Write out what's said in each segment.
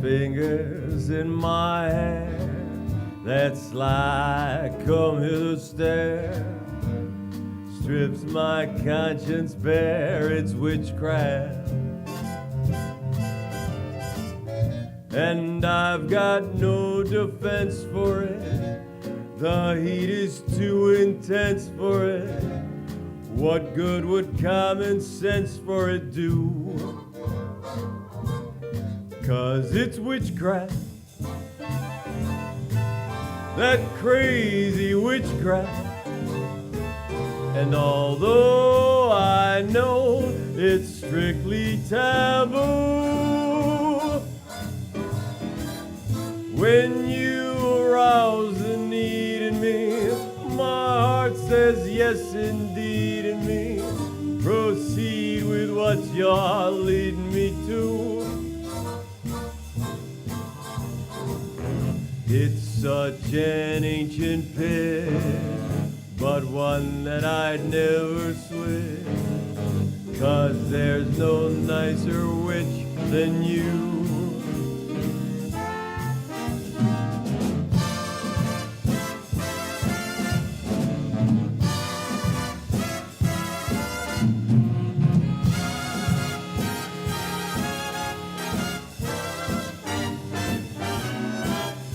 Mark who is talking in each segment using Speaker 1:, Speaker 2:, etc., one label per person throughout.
Speaker 1: fingers in my hair. That's like come hither stare. Strips my conscience bare, it's witchcraft. And I've got no defense for it. The heat is too intense for it. What good would common sense for it do? 'Cause it's witchcraft. That crazy witchcraft. And although I know it's strictly taboo, when you arouse the need in me, my heart says yes indeed in me. Proceed with what you're leading me to. It's such an ancient pit, but one that I'd never switch. 'Cause there's no nicer witch than you.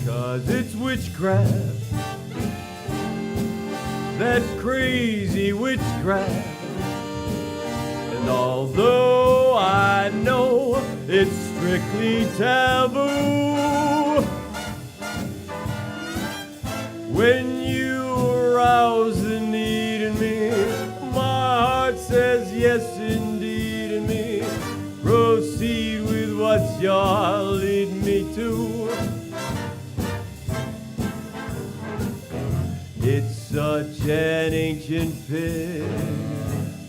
Speaker 1: 'Cause it's witchcraft. That crazy witchcraft. And although I know it's strictly taboo, when you arouse the need in me, my heart says yes indeed in me. Proceed with what you're leading me to. It's such an ancient pit,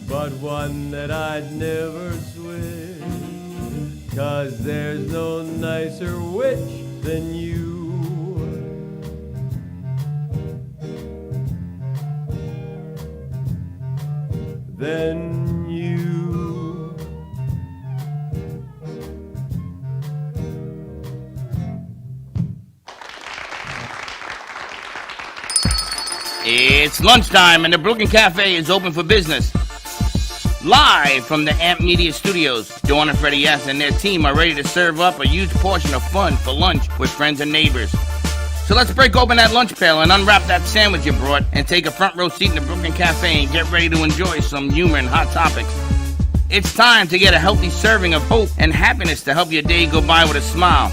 Speaker 1: but one that I'd never switch. 'Cause there's no nicer witch than you. Than you.
Speaker 2: It's lunchtime and the Brooklyn Cafe is open for business. Live from the Amp Media Studios, Dawn and Freddie S. and their team are ready to serve up a huge portion of fun for lunch with friends and neighbors. So let's break open that lunch pail and unwrap that sandwich you brought and take a front row seat in the Brooklyn Cafe and get ready to enjoy some humor and hot topics. It's time to get a healthy serving of hope and happiness to help your day go by with a smile.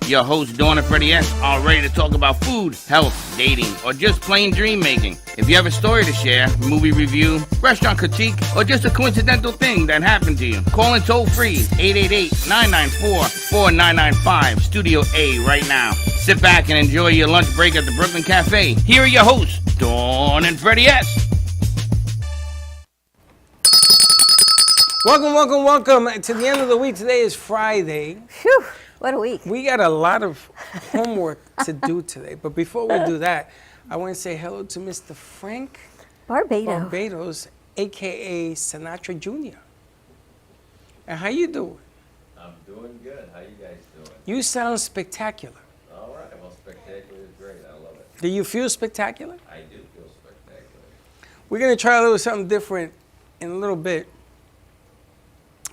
Speaker 2: Your hosts, Dawn and Freddie S., are ready to talk about food, health, dating, or just plain dream making. If you have a story to share, movie review, restaurant critique, or just a coincidental thing that happened to you, call in toll free 888-994-4995, Studio A right now. Sit back and enjoy your lunch break at the Brooklyn Cafe. Here are your hosts, Dawn and Freddie S.
Speaker 3: Welcome to the end of the week. Today is Friday.
Speaker 4: Phew, what a week.
Speaker 3: We got a lot of homework to do today. But before we do that, I want to say hello to Mr. Frank Barbados, a.k.a. Sinatra Jr. And how you doing?
Speaker 1: I'm doing good. How you guys doing?
Speaker 3: You sound spectacular.
Speaker 1: All right. Well, spectacular is great. I love it.
Speaker 3: Do you feel spectacular?
Speaker 1: I do feel spectacular.
Speaker 3: We're going to try a little something different in a little bit.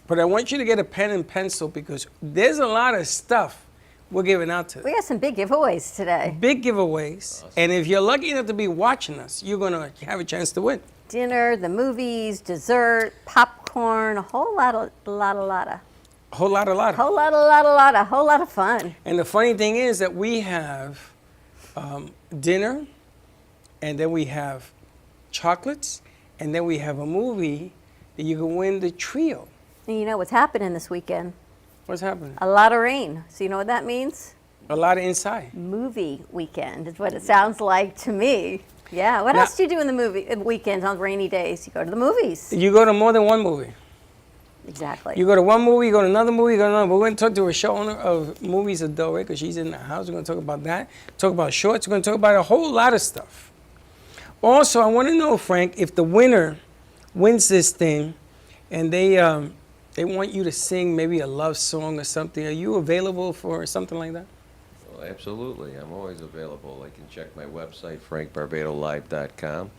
Speaker 3: But I want you to get a pen and pencil because there's a lot of stuff we're giving out today.
Speaker 4: We got some big giveaways today.
Speaker 3: Big giveaways. Awesome. And if you're lucky enough to be watching us, you're going to have a chance to win.
Speaker 4: Dinner, the movies, dessert, popcorn, a whole lot of.
Speaker 3: A whole lot.
Speaker 4: A whole lot of fun.
Speaker 3: And the funny thing is that we have dinner, and then we have chocolates, and then we have a movie that you can win the trio.
Speaker 4: And you know what's happening this weekend?
Speaker 3: What's happening?
Speaker 4: A lot of rain. So you know what that means?
Speaker 3: A lot of inside.
Speaker 4: Movie weekend is what it sounds like to me. Yeah. What else do you do in the movie weekends on rainy days? You go to the movies.
Speaker 3: You go to more than one movie.
Speaker 4: Exactly.
Speaker 3: You go to one movie, you go to another movie, you go to another. We're going to talk to a show owner of movies, Adore, because she's in the house. We're going to talk about that. Talk about shorts. We're going to talk about a whole lot of stuff. Also, I want to know, Frank, if the winner wins this thing and they they want you to sing maybe a love song or something. Are you available for something like that?
Speaker 1: Well, absolutely. I'm always available. They can check my website, frankbarbadolive.com.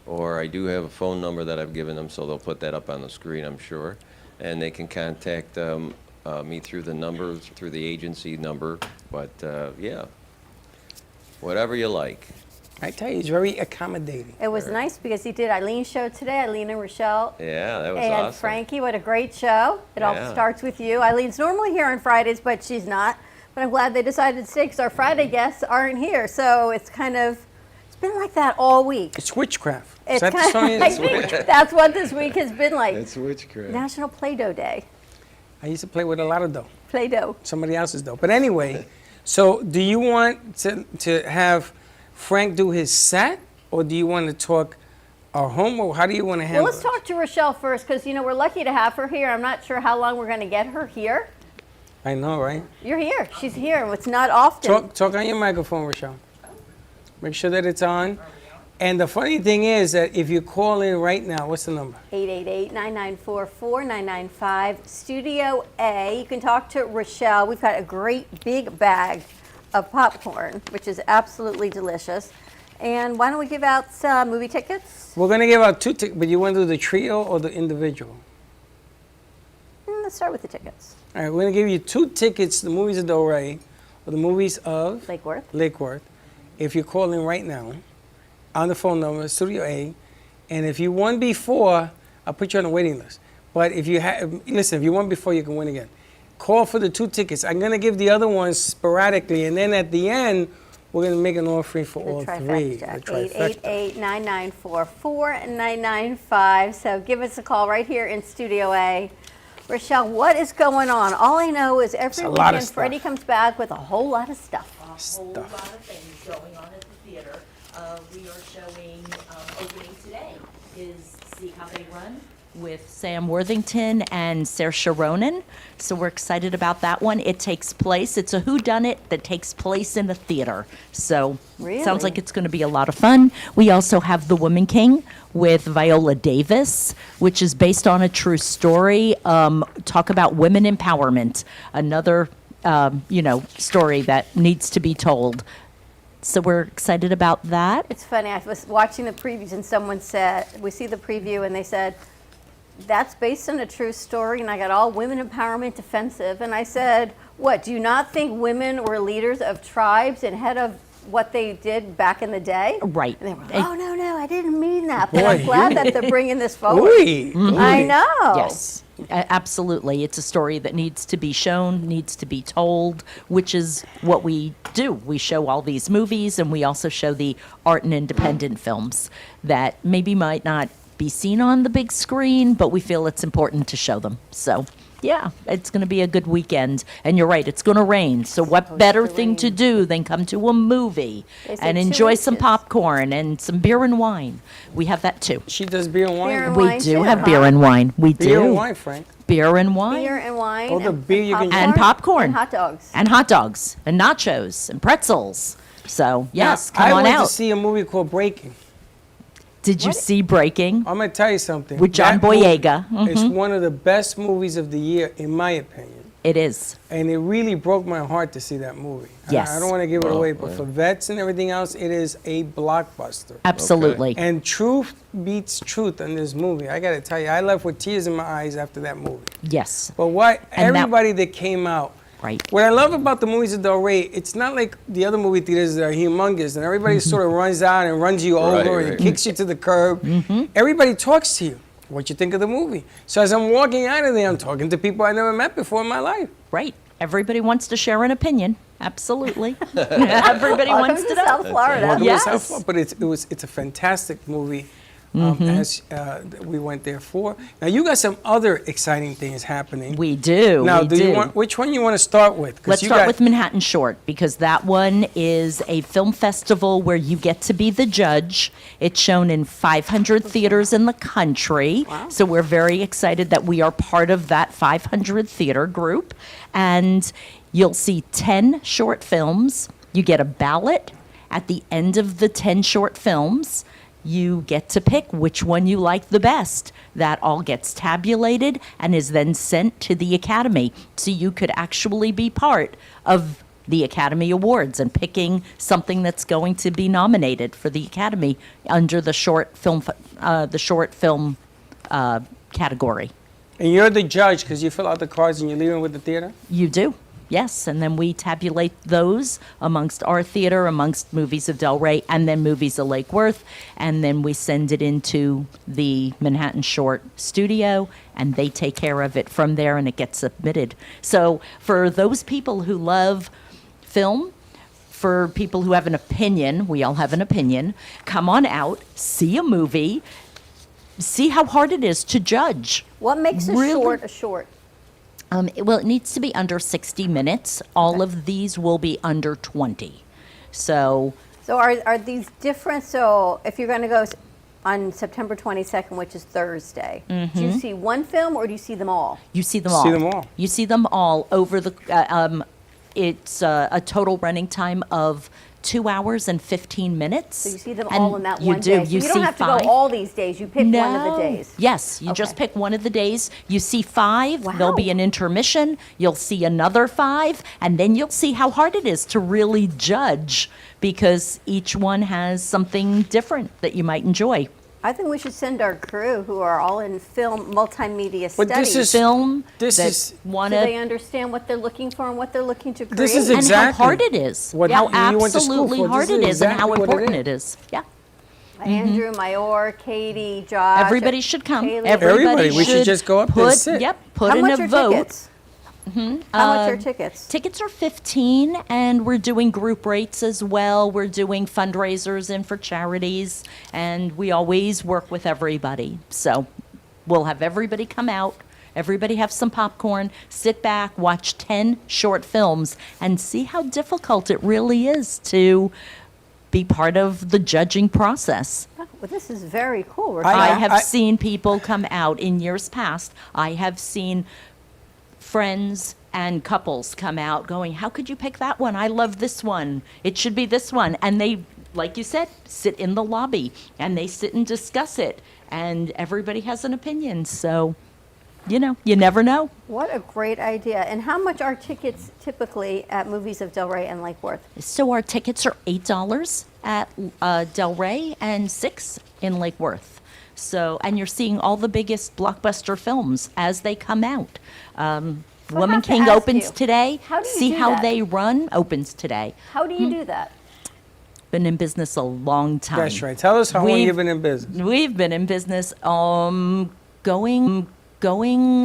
Speaker 1: Or I do have a phone number that I've given them, so they'll put that up on the screen, I'm sure. And they can contact me through the numbers, through the agency number. But, yeah, whatever you like.
Speaker 3: I tell you, he's very accommodating.
Speaker 4: It was nice because he did Eileen's show today, Eileen and Rochelle.
Speaker 1: Yeah, that was
Speaker 4: and
Speaker 1: awesome.
Speaker 4: Frankie, what a great show. It all
Speaker 1: Yeah.
Speaker 4: starts with you. Eileen's normally here on Fridays, but she's not. But I'm glad they decided to stay because our Friday guests aren't here. So it's kind of, it's been like that all week.
Speaker 3: It's witchcraft.
Speaker 4: It's
Speaker 3: Is that the
Speaker 4: kind
Speaker 3: song?
Speaker 4: of, I
Speaker 3: It's
Speaker 4: think
Speaker 3: witchcraft.
Speaker 4: that's what this week has been like.
Speaker 1: It's witchcraft.
Speaker 4: National Play-Doh Day.
Speaker 3: I used to play with a lot of dough.
Speaker 4: Play-Doh.
Speaker 3: Somebody else's dough. But anyway, so do you want to have Frank do his set, or do you want to talk our home, or how do you want to handle
Speaker 4: Well, let's
Speaker 3: it?
Speaker 4: talk to Rochelle first because, you know, we're lucky to have her here. I'm not sure how long we're going to get her here.
Speaker 3: I know, right?
Speaker 4: You're here. She's here. It's not often.
Speaker 3: Talk on your microphone, Rochelle. Make sure that it's on. And the funny thing is that if you call in right now, what's the number?
Speaker 4: 888-994-4995, Studio A. You can talk to Rochelle. We've got a great big bag of popcorn, which is absolutely delicious. And why don't we give out some movie tickets?
Speaker 3: We're going to give out 2 tickets, but you want to do the trio or the individual?
Speaker 4: Let's start with the tickets.
Speaker 3: All right, we're going to give you 2 tickets to the movies of Del Rey or the movies of
Speaker 4: Lake Worth.
Speaker 3: Lake Worth. If you call in right now on the phone number, Studio A, and if you won before, I'll put you on the waiting list. But if you listen, if you won before, you can win again. Call for the 2 tickets. I'm going to give the other ones sporadically, and then at the end, we're going to make an offering for all 3. The trifecta.
Speaker 4: 888-994-4995. So give us a call right here in Studio A. Rochelle, what is going on? All I know is every
Speaker 3: a lot of
Speaker 4: weekend
Speaker 3: stuff.
Speaker 4: Freddie comes back with a whole lot of stuff.
Speaker 5: A whole lot of things going on at the theater. We are showing, opening today is See How They Run with Sam Worthington and Saoirse Ronan. So we're excited about that one. It takes place, it's a whodunit that takes place in a theater. So
Speaker 4: Really?
Speaker 5: sounds like it's going to be a lot of fun. We also have The Woman King with Viola Davis, which is based on a true story. Talk about women empowerment. Another, story that needs to be told. So we're excited about that.
Speaker 4: It's funny, I was watching the previews and someone said, we see the preview and they said, that's based on a true story, and I got all women empowerment defensive. And I said, what, do you not think women were leaders of tribes and head of what they did back in the day?
Speaker 5: Right.
Speaker 4: And they were, oh, no, I didn't mean that. But I'm
Speaker 3: Boy,
Speaker 4: glad that they're bringing this forward.
Speaker 3: Ooh,
Speaker 4: I know.
Speaker 5: Yes, absolutely. It's a story that needs to be shown, needs to be told, which is what we do. We show all these movies, and we also show the art and independent films that maybe might not be seen on the big screen, but we feel it's important to show them. So, yeah, it's going to be a good weekend. And you're right, it's going to rain. So what better thing to do than come to a movie
Speaker 4: They said
Speaker 5: and
Speaker 4: 2
Speaker 5: enjoy some
Speaker 4: inches.
Speaker 5: popcorn and some beer and wine. We have that too.
Speaker 3: She does beer and wine.
Speaker 4: Beer and
Speaker 5: We
Speaker 4: wine
Speaker 5: do
Speaker 4: too,
Speaker 5: have
Speaker 4: huh?
Speaker 5: beer and wine. We do.
Speaker 3: Beer and wine, Frank.
Speaker 5: Beer and wine.
Speaker 4: Beer and wine.
Speaker 3: Oh, the beer you can-
Speaker 5: And popcorn.
Speaker 4: And hot dogs.
Speaker 5: And hot dogs and nachos and pretzels. So, yes,
Speaker 3: Now,
Speaker 5: come on
Speaker 3: I went
Speaker 5: out.
Speaker 3: to see a movie called Breaking.
Speaker 5: Did you see Breaking?
Speaker 3: I'm going to tell you something.
Speaker 5: With John
Speaker 3: That movie
Speaker 5: Boyega.
Speaker 3: is one of the best movies of the year, in my opinion.
Speaker 5: It is.
Speaker 3: And it really broke my heart to see that movie.
Speaker 5: Yes.
Speaker 3: I don't want to give it away, but for vets and everything else, it is a blockbuster.
Speaker 5: Absolutely.
Speaker 3: And truth beats truth in this movie. I got to tell you, I left with tears in my eyes after that movie.
Speaker 5: Yes.
Speaker 3: But what
Speaker 5: And that-
Speaker 3: everybody that came out,
Speaker 5: Right.
Speaker 3: what I love about the movies of Del Rey, it's not like the other movie theaters that are humongous and everybody sort of runs out and runs you over and
Speaker 1: right.
Speaker 3: kicks you to the curb. Everybody talks to you. What you think of the movie? So as I'm walking out of there, I'm talking to people I never met before in my life.
Speaker 5: Right. Everybody wants to share an opinion. Absolutely. Everybody
Speaker 4: Welcome
Speaker 5: wants
Speaker 4: to
Speaker 5: to know.
Speaker 4: South Florida.
Speaker 3: Welcome to
Speaker 5: Yes.
Speaker 3: South Florida. But it's a fantastic movie. As we went there for. Now you got some other exciting things happening.
Speaker 5: We do.
Speaker 3: Now,
Speaker 5: we
Speaker 3: do
Speaker 5: do.
Speaker 3: you want which one you want to start with? 'Cause
Speaker 5: Let's
Speaker 3: you
Speaker 5: start
Speaker 3: got-
Speaker 5: with Manhattan Short because that one is a film festival where you get to be the judge. It's shown in 500 theaters in the country. So we're very excited that we are part of that 500 theater group. And you'll see 10 short films. You get a ballot at the end of the 10 short films. you get to pick which one you like the best. That all gets tabulated and is then sent to the Academy. So you could actually be part of the Academy Awards and picking something that's going to be nominated for the Academy under the short film category.
Speaker 3: And you're the judge because you fill out the cards and you leave them with the theater?
Speaker 5: You do, yes. And then we tabulate those amongst our theater, amongst Movies of Delray, and then Movies of Lake Worth. And then we send it into the Manhattan Short studio, and they take care of it from there, and it gets submitted. So for those people who love film, for people who have an opinion, we all have an opinion, come on out, see a movie, see how hard it is to judge.
Speaker 4: What makes a
Speaker 5: Really?
Speaker 4: short a short?
Speaker 5: Well, it needs to be under 60 minutes. All of these will be under 20. So
Speaker 4: So are these different? So if you're going to go on September 22nd, which is Thursday, do you see one film or do you see them all?
Speaker 5: you see them all.
Speaker 3: See them all.
Speaker 5: You see them all over the. It's a total running time of 2 hours and 15 minutes.
Speaker 4: So you see them
Speaker 5: And
Speaker 4: all in that
Speaker 5: you
Speaker 4: one
Speaker 5: do.
Speaker 4: day. So
Speaker 5: You
Speaker 4: you don't
Speaker 5: see
Speaker 4: have to
Speaker 5: 5.
Speaker 4: go all these days. You pick one of the days.
Speaker 5: Yes, you just
Speaker 4: Okay.
Speaker 5: pick one of the days. You see 5. There'll be
Speaker 4: Wow.
Speaker 5: an intermission. You'll see another 5, and then you'll see how hard it is to really judge because each one has something different that you might enjoy.
Speaker 4: I think we should send our crew who are all in film multimedia
Speaker 3: But this
Speaker 4: studies.
Speaker 3: is-
Speaker 5: Film
Speaker 3: this
Speaker 5: that
Speaker 3: is-
Speaker 5: want
Speaker 4: so they
Speaker 5: to
Speaker 4: understand what they're looking for and what they're looking to create.
Speaker 3: This is
Speaker 5: and
Speaker 3: exactly
Speaker 5: how hard it is.
Speaker 3: what
Speaker 5: How
Speaker 3: you went to school
Speaker 5: absolutely
Speaker 3: for.
Speaker 5: hard
Speaker 3: This
Speaker 5: it
Speaker 3: is
Speaker 5: is and how
Speaker 3: exactly what it
Speaker 5: important
Speaker 3: is.
Speaker 5: it is. Yeah.
Speaker 4: Andrew, Mayor, Katie, Josh.
Speaker 5: Everybody should come.
Speaker 4: Kaylee.
Speaker 5: Everybody
Speaker 3: We should just go up there and sit.
Speaker 5: Yep, put
Speaker 4: How
Speaker 5: in
Speaker 4: much
Speaker 5: a
Speaker 4: are
Speaker 5: vote.
Speaker 4: tickets? How much are tickets?
Speaker 5: Tickets are $15, and we're doing group rates as well. We're doing fundraisers in for charities, and we always work with everybody. So we'll have everybody come out, everybody have some popcorn, sit back, watch 10 short films, and see how difficult it really is to be part of the judging process.
Speaker 4: Well, this is very cool.
Speaker 5: I
Speaker 4: Rebecca.
Speaker 5: have seen people come out in years past. I have seen friends and couples come out going, how could you pick that one? I love this one. It should be this one. And they, like you said, sit in the lobby and they sit and discuss it. And everybody has an opinion. So, you know, you never know.
Speaker 4: What a great idea. And how much are tickets typically at Movies of Delray and Lake Worth?
Speaker 5: So our tickets are $8 at Delray and $6 in Lake Worth. So, and you're seeing all the biggest blockbuster films as they come out.
Speaker 4: I
Speaker 5: Woman
Speaker 4: have to
Speaker 5: King
Speaker 4: ask
Speaker 5: opens
Speaker 4: you,
Speaker 5: today.
Speaker 4: how do you
Speaker 5: See
Speaker 4: do
Speaker 5: How
Speaker 4: that?
Speaker 5: They Run opens today.
Speaker 4: How do you do that?
Speaker 5: Been in business a long time.
Speaker 3: That's right. Tell us how long
Speaker 5: We've-
Speaker 3: you've been in business.
Speaker 5: We've been in business going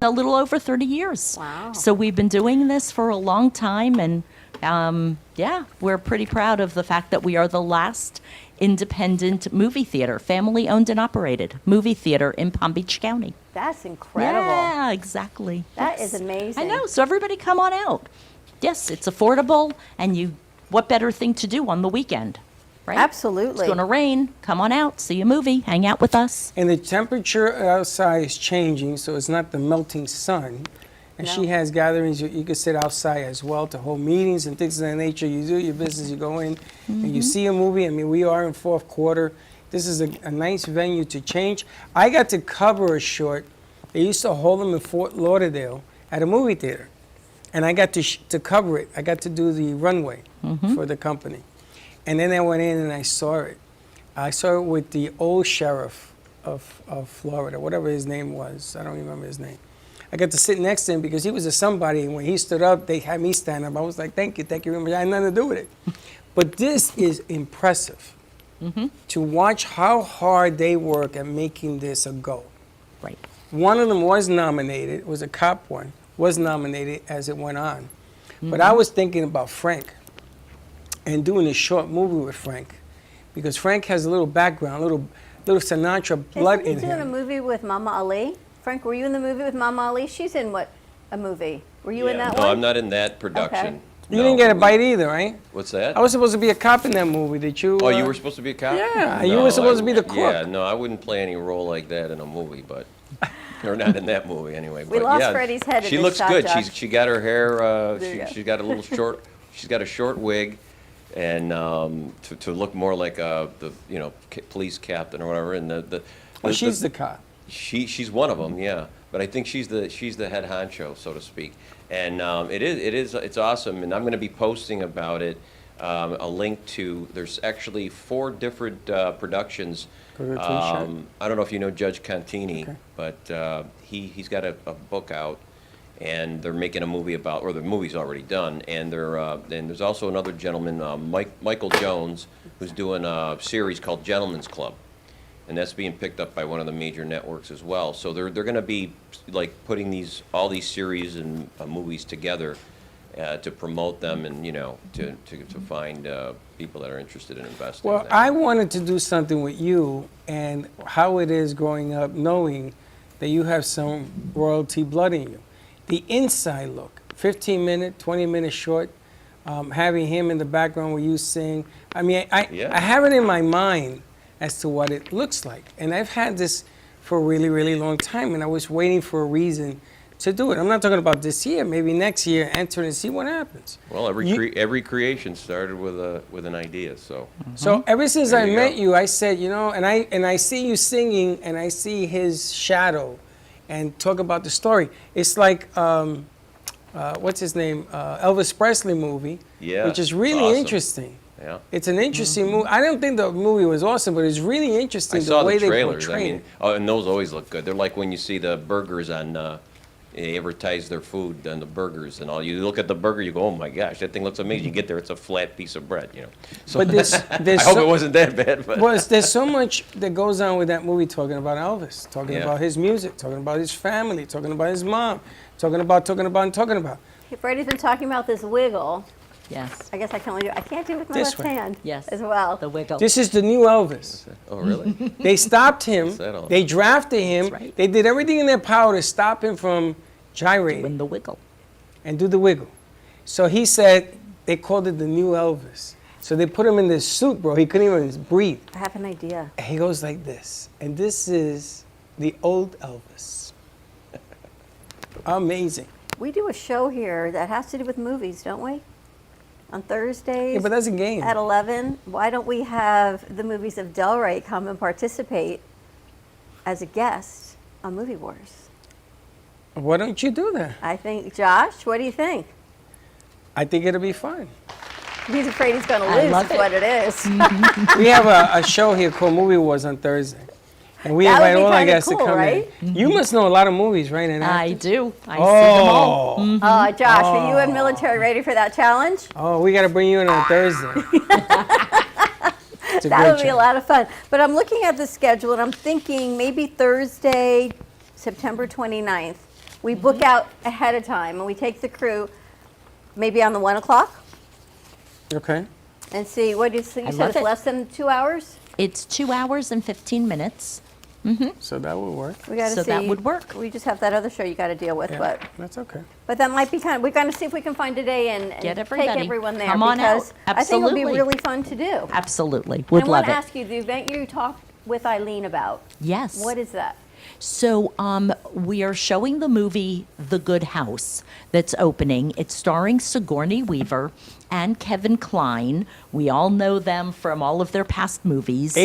Speaker 5: a little over 30 years.
Speaker 4: Wow.
Speaker 5: So we've been doing this for a long time, and yeah, we're pretty proud of the fact that we are the last independent movie theater, family owned and operated movie theater in Palm Beach County.
Speaker 4: That's incredible.
Speaker 5: Yeah, exactly.
Speaker 4: That
Speaker 5: Yes.
Speaker 4: is amazing.
Speaker 5: I know. So everybody come on out. Yes, it's affordable, and what better thing to do on the weekend, right?
Speaker 4: Absolutely.
Speaker 5: It's going to rain. Come on out, see a movie, hang out with us.
Speaker 3: And the temperature outside is changing, so it's not the melting sun. And she
Speaker 4: No.
Speaker 3: has gatherings, you can sit outside as well to hold meetings and things of that nature. You do your business, you go in and you see a movie. I mean, we are in fourth quarter. This is a nice venue to change. I got to cover a short. They used to hold them in Fort Lauderdale at a movie theater. And I got to cover it. I got to do the runway for the company. And then I went in and I saw it. I saw it with the old sheriff of Florida, whatever his name was. I don't remember his name. I got to sit next to him because he was a somebody, and when he stood up, they had me stand up. I was like, thank you very much. I had nothing to do with it. But this is impressive to watch how hard they work at making this a go.
Speaker 5: Right.
Speaker 3: One of them was nominated, it was a cop one, was nominated as it went on. But I was thinking about Frank and doing a short movie with Frank because Frank has a little background, little Sinatra blood
Speaker 4: Isn't he
Speaker 3: in
Speaker 4: doing a
Speaker 3: him.
Speaker 4: movie with Mama Ali? Frank, were you in the movie with Mama Ali? She's in what? A movie. Were you in that
Speaker 6: No,
Speaker 4: one?
Speaker 6: I'm not in that production.
Speaker 3: You
Speaker 6: No,
Speaker 3: didn't get a
Speaker 6: but
Speaker 3: bite either, right?
Speaker 6: What's that?
Speaker 3: I was supposed to be a cop in that movie. Did you?
Speaker 6: Oh, you were supposed to be a cop?
Speaker 3: Yeah, you were supposed to be the
Speaker 6: Yeah,
Speaker 3: crook.
Speaker 6: no, I wouldn't play any role like that in a movie, but, or not in that movie anyway.
Speaker 4: We
Speaker 6: but
Speaker 4: lost
Speaker 6: yeah,
Speaker 4: Freddie's head in
Speaker 6: She
Speaker 4: this
Speaker 6: looks
Speaker 4: shot,
Speaker 6: good.
Speaker 4: Josh.
Speaker 6: She got her hair,
Speaker 4: There you go.
Speaker 6: she's got a little short, she's got a short wig, and to look more like police captain or whatever. And
Speaker 3: Well, she's the cop.
Speaker 6: She's one of them, yeah. But I think she's the head honcho, so to speak. And it's awesome. And I'm going to be posting about it. A link to, there's actually 4 different productions. I don't know if you know Judge Contini,
Speaker 3: Okay.
Speaker 6: but he's got a book out, and they're making a movie about, or the movie's already done, and there's also another gentleman, Michael Jones, who's doing a series called Gentleman's Club, and that's being picked up by one of the major networks as well. So they're going to be like putting all these series and movies together to promote them, and to find people that are interested in investing.
Speaker 3: Well,
Speaker 6: in that.
Speaker 3: I wanted to do something with you and how it is growing up, knowing that you have some royalty blood in you. The inside look, 15-minute, 20-minute short, having him in the background where you sing. I mean, I have it in my mind as to what it looks like. And I've had this for a really, really long time, and I was waiting for a reason to do it. I'm not talking about this year, maybe next year, enter and see what happens.
Speaker 6: Well, every creation started with an idea, so.
Speaker 3: So ever since
Speaker 6: There
Speaker 3: I
Speaker 6: you
Speaker 3: met
Speaker 6: go.
Speaker 3: you, I said, and I see you singing, and I see his shadow, and talk about the story. It's like, what's his name, Elvis Presley movie,
Speaker 6: Yeah,
Speaker 3: which is really
Speaker 6: awesome.
Speaker 3: interesting.
Speaker 6: Yeah.
Speaker 3: It's an interesting movie. I don't think the movie was awesome, but it's really
Speaker 6: I
Speaker 3: interesting
Speaker 6: saw
Speaker 3: the way
Speaker 6: the trailers.
Speaker 3: they portray it.
Speaker 6: And those always look good. They're like when you see the burgers on, they advertise their food on the burgers and all. You look at the burger, you go, oh my gosh, that thing looks amazing. You get there, it's a flat piece of bread, So
Speaker 3: But there's
Speaker 6: I hope it wasn't that bad, but.
Speaker 3: Well, there's so much that goes on with that movie, talking about Elvis, talking
Speaker 6: Yeah.
Speaker 3: about his music, talking about his family, talking about his mom, talking about.
Speaker 4: Freddie's been talking about this wiggle.
Speaker 5: Yes.
Speaker 4: I guess I can only I can't do it with my
Speaker 3: This
Speaker 4: left
Speaker 3: way.
Speaker 4: hand.
Speaker 5: Yes.
Speaker 4: As well.
Speaker 5: The wiggle.
Speaker 3: This is the new Elvis.
Speaker 6: Oh, really?
Speaker 3: They stopped him.
Speaker 6: What's that all
Speaker 3: They drafted him.
Speaker 5: That's right.
Speaker 3: They did everything in their power to stop him from gyrating
Speaker 5: Doing the wiggle.
Speaker 3: and do the wiggle. So he said they called it the new Elvis. So they put him in this suit, bro. He couldn't even breathe.
Speaker 4: I have an idea.
Speaker 3: And he goes like this. And this is the old Elvis. Amazing.
Speaker 4: We do a show here that has to do with movies, don't we? On Thursdays
Speaker 3: Yeah, but that's a game.
Speaker 4: at 11. Why don't we have the movies of Del Rey come and participate as a guest on Movie Wars?
Speaker 3: Why don't you do that?
Speaker 4: I think, Josh, what do you think?
Speaker 3: I think it'll be fun.
Speaker 4: He's afraid he's going to
Speaker 5: I
Speaker 4: lose,
Speaker 5: love
Speaker 4: is
Speaker 5: it.
Speaker 4: what it is.
Speaker 3: We have a show here called Movie Wars on Thursday. And we
Speaker 4: That would
Speaker 3: invite
Speaker 4: be
Speaker 3: all our
Speaker 4: kinda
Speaker 3: guests
Speaker 4: cool,
Speaker 3: to come
Speaker 4: right?
Speaker 3: in. You must know a lot of movies, right? And
Speaker 5: I
Speaker 3: actors?
Speaker 5: do. I see them all.
Speaker 3: Oh,
Speaker 4: Josh, are you and military ready for that challenge?
Speaker 3: oh, we got to bring you in on Thursday. It's a
Speaker 4: That
Speaker 3: great
Speaker 4: would be a
Speaker 3: show.
Speaker 4: lot of fun. But I'm looking at the schedule and I'm thinking maybe Thursday, September 29th, we book out ahead of time and we take the crew maybe on the 1 o'clock
Speaker 3: Okay.
Speaker 4: and see, what do you think?
Speaker 5: I
Speaker 4: You said
Speaker 5: love
Speaker 4: it's
Speaker 5: it.
Speaker 4: less than 2 hours?
Speaker 5: It's 2 hours and 15 minutes.
Speaker 3: So that would work.
Speaker 4: We got to
Speaker 5: So
Speaker 4: see.
Speaker 5: that would work.
Speaker 4: We just have that other show you got to deal with,
Speaker 3: Yeah, that's okay.
Speaker 4: but that might be kind of, we're going to see if we can find a day and
Speaker 5: Get
Speaker 4: take
Speaker 5: everybody.
Speaker 4: everyone there
Speaker 5: Come on out.
Speaker 4: because I think it'll be
Speaker 5: Absolutely.
Speaker 4: really fun to do.
Speaker 5: Absolutely. Would
Speaker 4: I
Speaker 5: love
Speaker 4: want to
Speaker 5: it.
Speaker 4: ask you, the event you talked with Eileen about,
Speaker 5: Yes.
Speaker 4: what is that?
Speaker 5: So we are showing the movie The Good House that's opening. It's starring Sigourney Weaver and Kevin Kline. We all know them from all of their past movies.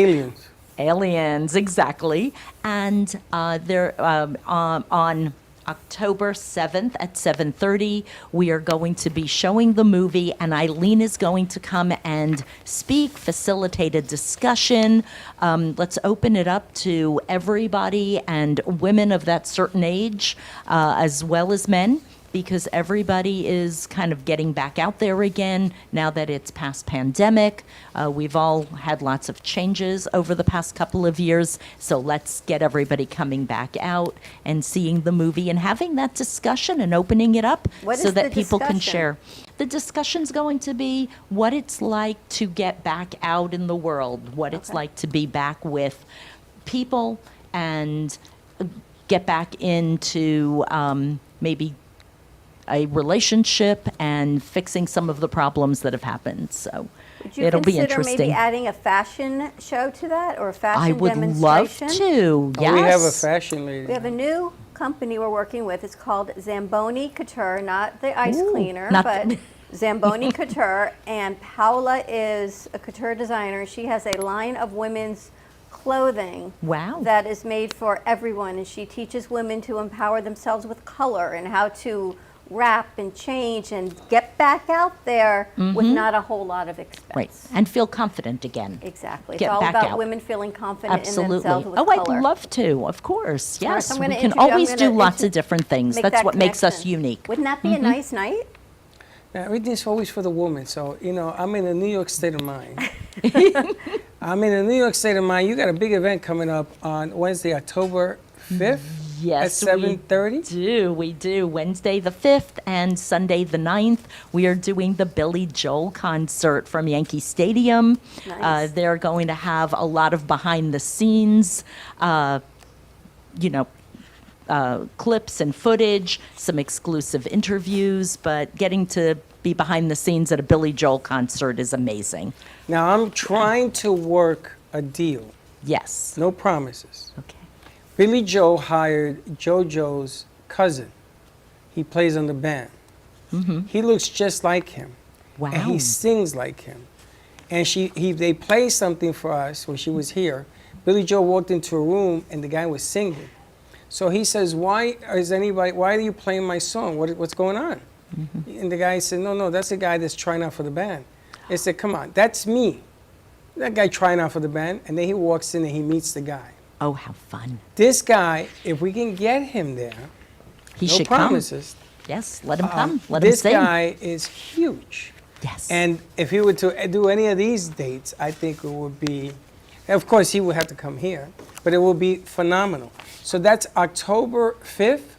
Speaker 5: Aliens, exactly. And they're on October 7th at 7:30. We are going to be showing the movie, and Eileen is going to come and speak, facilitate a discussion. Let's open it up to everybody and women of that certain age, as well as men, because everybody is kind of getting back out there again now that it's past pandemic. We've all had lots of changes over the past couple of years, so let's get everybody coming back out and seeing the movie and having that discussion and opening it up
Speaker 4: What
Speaker 5: so
Speaker 4: is
Speaker 5: that
Speaker 4: the
Speaker 5: people can
Speaker 4: discussion?
Speaker 5: share. The discussion's going to be what it's like to get back out in the world, what it's
Speaker 4: Okay.
Speaker 5: like to be back with people and get back into maybe a relationship and fixing some of the problems that have happened. So
Speaker 4: Would you
Speaker 5: it'll be
Speaker 4: consider
Speaker 5: interesting.
Speaker 4: maybe adding a fashion show to that or a fashion
Speaker 5: I would love
Speaker 4: demonstration?
Speaker 5: to. Yes.
Speaker 3: Oh, we have a fashion lady.
Speaker 4: We have a new company we're working with. It's called Zamboni Couture, not the ice
Speaker 5: Ooh,
Speaker 4: cleaner,
Speaker 5: not
Speaker 4: but Zamboni Couture, and Paola is a couture designer. She has a line of women's clothing
Speaker 5: Wow.
Speaker 4: that is made for everyone, and she teaches women to empower themselves with color and how to wrap and change and get back out there with not a whole lot of expense.
Speaker 5: Right. And feel confident again.
Speaker 4: Exactly.
Speaker 5: Get
Speaker 4: It's all
Speaker 5: back
Speaker 4: about
Speaker 5: out.
Speaker 4: women feeling confident in
Speaker 5: Absolutely.
Speaker 4: themselves with
Speaker 5: Oh,
Speaker 4: color.
Speaker 5: I'd love to, of course.
Speaker 4: All right,
Speaker 5: Yes,
Speaker 4: so I'm
Speaker 5: we
Speaker 4: gonna
Speaker 5: can
Speaker 4: I'm
Speaker 5: always do
Speaker 4: gonna
Speaker 5: lots of different things.
Speaker 4: make
Speaker 5: That's
Speaker 4: that
Speaker 5: what makes us
Speaker 4: connection.
Speaker 5: unique.
Speaker 4: Wouldn't that be a nice night?
Speaker 3: Now, everything's always for the woman. So, you know, I'm in a New York state of mind. I'm in a New York state of mind. You got a big event coming up on Wednesday, October 5th
Speaker 5: Yes,
Speaker 3: at
Speaker 5: we
Speaker 3: 7:30.
Speaker 5: We do. Wednesday the 5th and Sunday the 9th, we are doing the Billy Joel concert from Yankee Stadium.
Speaker 4: Nice.
Speaker 5: They're going to have a lot of behind the scenes, clips and footage, some exclusive interviews, but getting to be behind the scenes at a Billy Joel concert is amazing.
Speaker 3: Now, I'm trying to work a deal.
Speaker 5: Yes.
Speaker 3: No promises.
Speaker 5: Okay.
Speaker 3: Billy Joel hired JoJo's cousin. He plays on the band. He looks just like him.
Speaker 5: Wow.
Speaker 3: And he sings like him. And they played something for us when she was here. Billy Joel walked into a room and the guy was singing. So he says, why are you playing my song? What's going on? And the guy said, no, that's the guy that's trying out for the band. I said, come on, that's me. That guy trying out for the band. And then he walks in and he meets the guy.
Speaker 5: Oh, how fun.
Speaker 3: This guy, if we can get him there,
Speaker 5: He
Speaker 3: no
Speaker 5: should
Speaker 3: promises.
Speaker 5: come. Yes, let him come. Let him
Speaker 3: This
Speaker 5: sing.
Speaker 3: guy is huge.
Speaker 5: Yes.
Speaker 3: And if he were to do any of these dates, I think it would be, of course, he would have to come here, but it will be phenomenal. So that's October 5th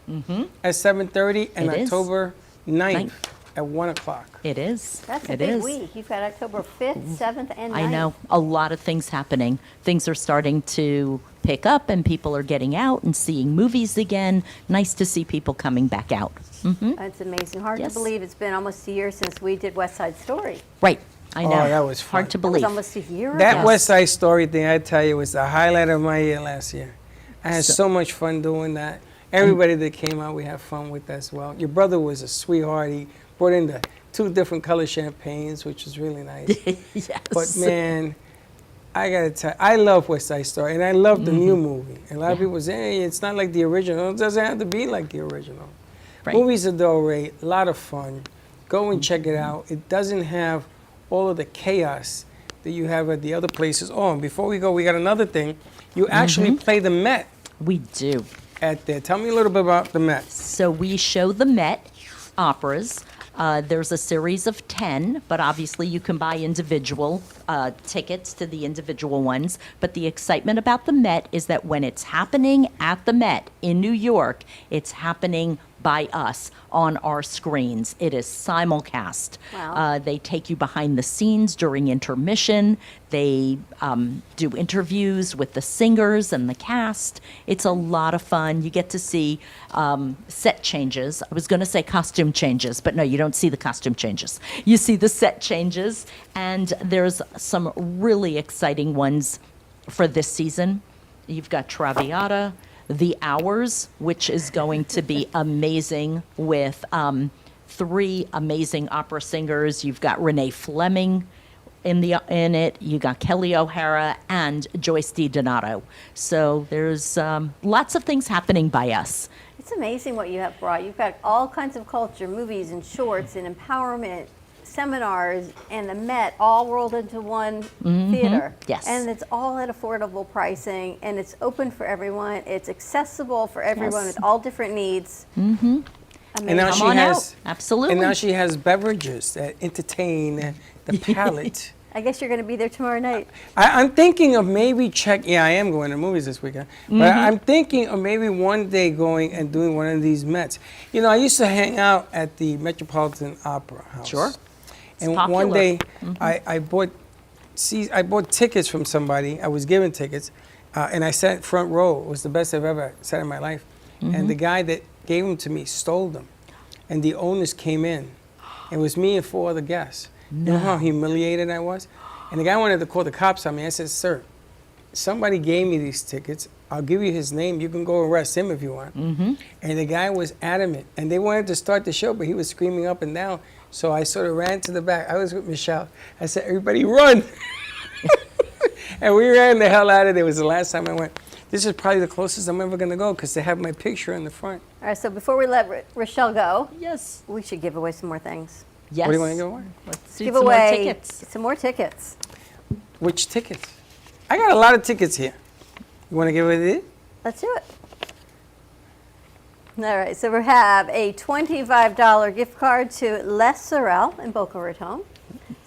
Speaker 3: at 7:30 and
Speaker 5: It is.
Speaker 3: October 9th
Speaker 5: Ninth.
Speaker 3: at 1 o'clock.
Speaker 5: It is.
Speaker 4: That's a
Speaker 5: It
Speaker 4: big
Speaker 5: is.
Speaker 4: week. You've got October 5th, 7th, and 9th.
Speaker 5: I know. A lot of things happening. Things are starting to pick up and people are getting out and seeing movies again. Nice to see people coming back out.
Speaker 4: That's amazing. Hard
Speaker 5: Yes.
Speaker 4: to believe it's been almost a year since we did West Side Story.
Speaker 5: Right. I know.
Speaker 3: Oh, that was fun.
Speaker 5: Hard to
Speaker 4: That was
Speaker 5: believe.
Speaker 4: almost a year
Speaker 3: That
Speaker 4: ago.
Speaker 3: West Side Story thing, I tell you, was the highlight of my year last year. I had so much fun doing that. Everybody that came out, we had fun with as well. Your brother was a sweetheart. He brought in the 2 different color champagnes, which was really nice.
Speaker 5: Yes.
Speaker 3: But man, I gotta tell you, I love West Side Story, and I love the new movie. And a lot of people say, hey, it's not like the original. It doesn't have to be like the original.
Speaker 5: Right.
Speaker 3: Movies are Del Rey, a lot of fun. Go and check it out. It doesn't have all of the chaos that you have at the other places. Oh, and before we go, we got another thing. You actually play the Met
Speaker 5: We do.
Speaker 3: at there. Tell me a little bit about the Met.
Speaker 5: So we show the Met operas. There's a series of 10, but obviously you can buy individual tickets to the individual ones. But the excitement about the Met is that when it's happening at the Met in New York, it's happening by us on our screens. It is simulcast.
Speaker 4: Wow.
Speaker 5: They take you behind the scenes during intermission. They do interviews with the singers and the cast. It's a lot of fun. You get to see set changes. I was going to say costume changes, but no, you don't see the costume changes. You see the set changes, and there's some really exciting ones for this season. You've got Traviata, The Hours, which is going to be amazing with 3 amazing opera singers. You've got Renee Fleming in it. You got Kelly O'Hara and Joyce DiDonato. So there's lots of things happening by us.
Speaker 4: It's amazing what you have brought. You've got all kinds of culture, movies and shorts and empowerment, seminars, and the Met all rolled into one theater.
Speaker 5: Yes.
Speaker 4: And it's all at affordable pricing, and it's open for everyone. It's accessible for everyone
Speaker 5: Yes.
Speaker 4: with all different needs.
Speaker 3: And now
Speaker 5: Come
Speaker 3: she
Speaker 5: on
Speaker 3: has,
Speaker 5: out. Absolutely.
Speaker 3: and now she has beverages that entertain the palate.
Speaker 4: I guess you're going to be there tomorrow night.
Speaker 3: I'm thinking of maybe yeah, I am going to movies this weekend. But I'm thinking of maybe one day going and doing one of these Mets. You know, I used to hang out at the Metropolitan Opera House.
Speaker 5: Sure.
Speaker 3: And
Speaker 5: popular.
Speaker 3: one day, I bought tickets from somebody. I was given tickets, and I sat front row. It was the best I've ever sat in my life. And the guy that gave them to me stole them. And the owners came in. It was me and 4 other guests. You know how humiliated I was? And the guy wanted to call the cops on me. I said, sir, somebody gave me these tickets. I'll give you his name. You can go arrest him if you want. And the guy was adamant. And they wanted to start the show, but he was screaming up and down. So I sort of ran to the back. I was with Michelle. I said, everybody run. And we ran the hell out of there. It was the last time I went. This is probably the closest I'm ever going to go because they have my picture in the front.
Speaker 4: All right, so before we let Rochelle go,
Speaker 5: Yes.
Speaker 4: we should give away some more things.
Speaker 5: Yes.
Speaker 3: What do you want to give away?
Speaker 5: Let's do
Speaker 4: Give
Speaker 5: some more
Speaker 4: away
Speaker 5: tickets.
Speaker 4: some more tickets.
Speaker 3: Which tickets? I got a lot of tickets here. You want to give away these?
Speaker 4: Let's do it. All right, so we have a $25 gift card to Les Sorel in Boca Raton.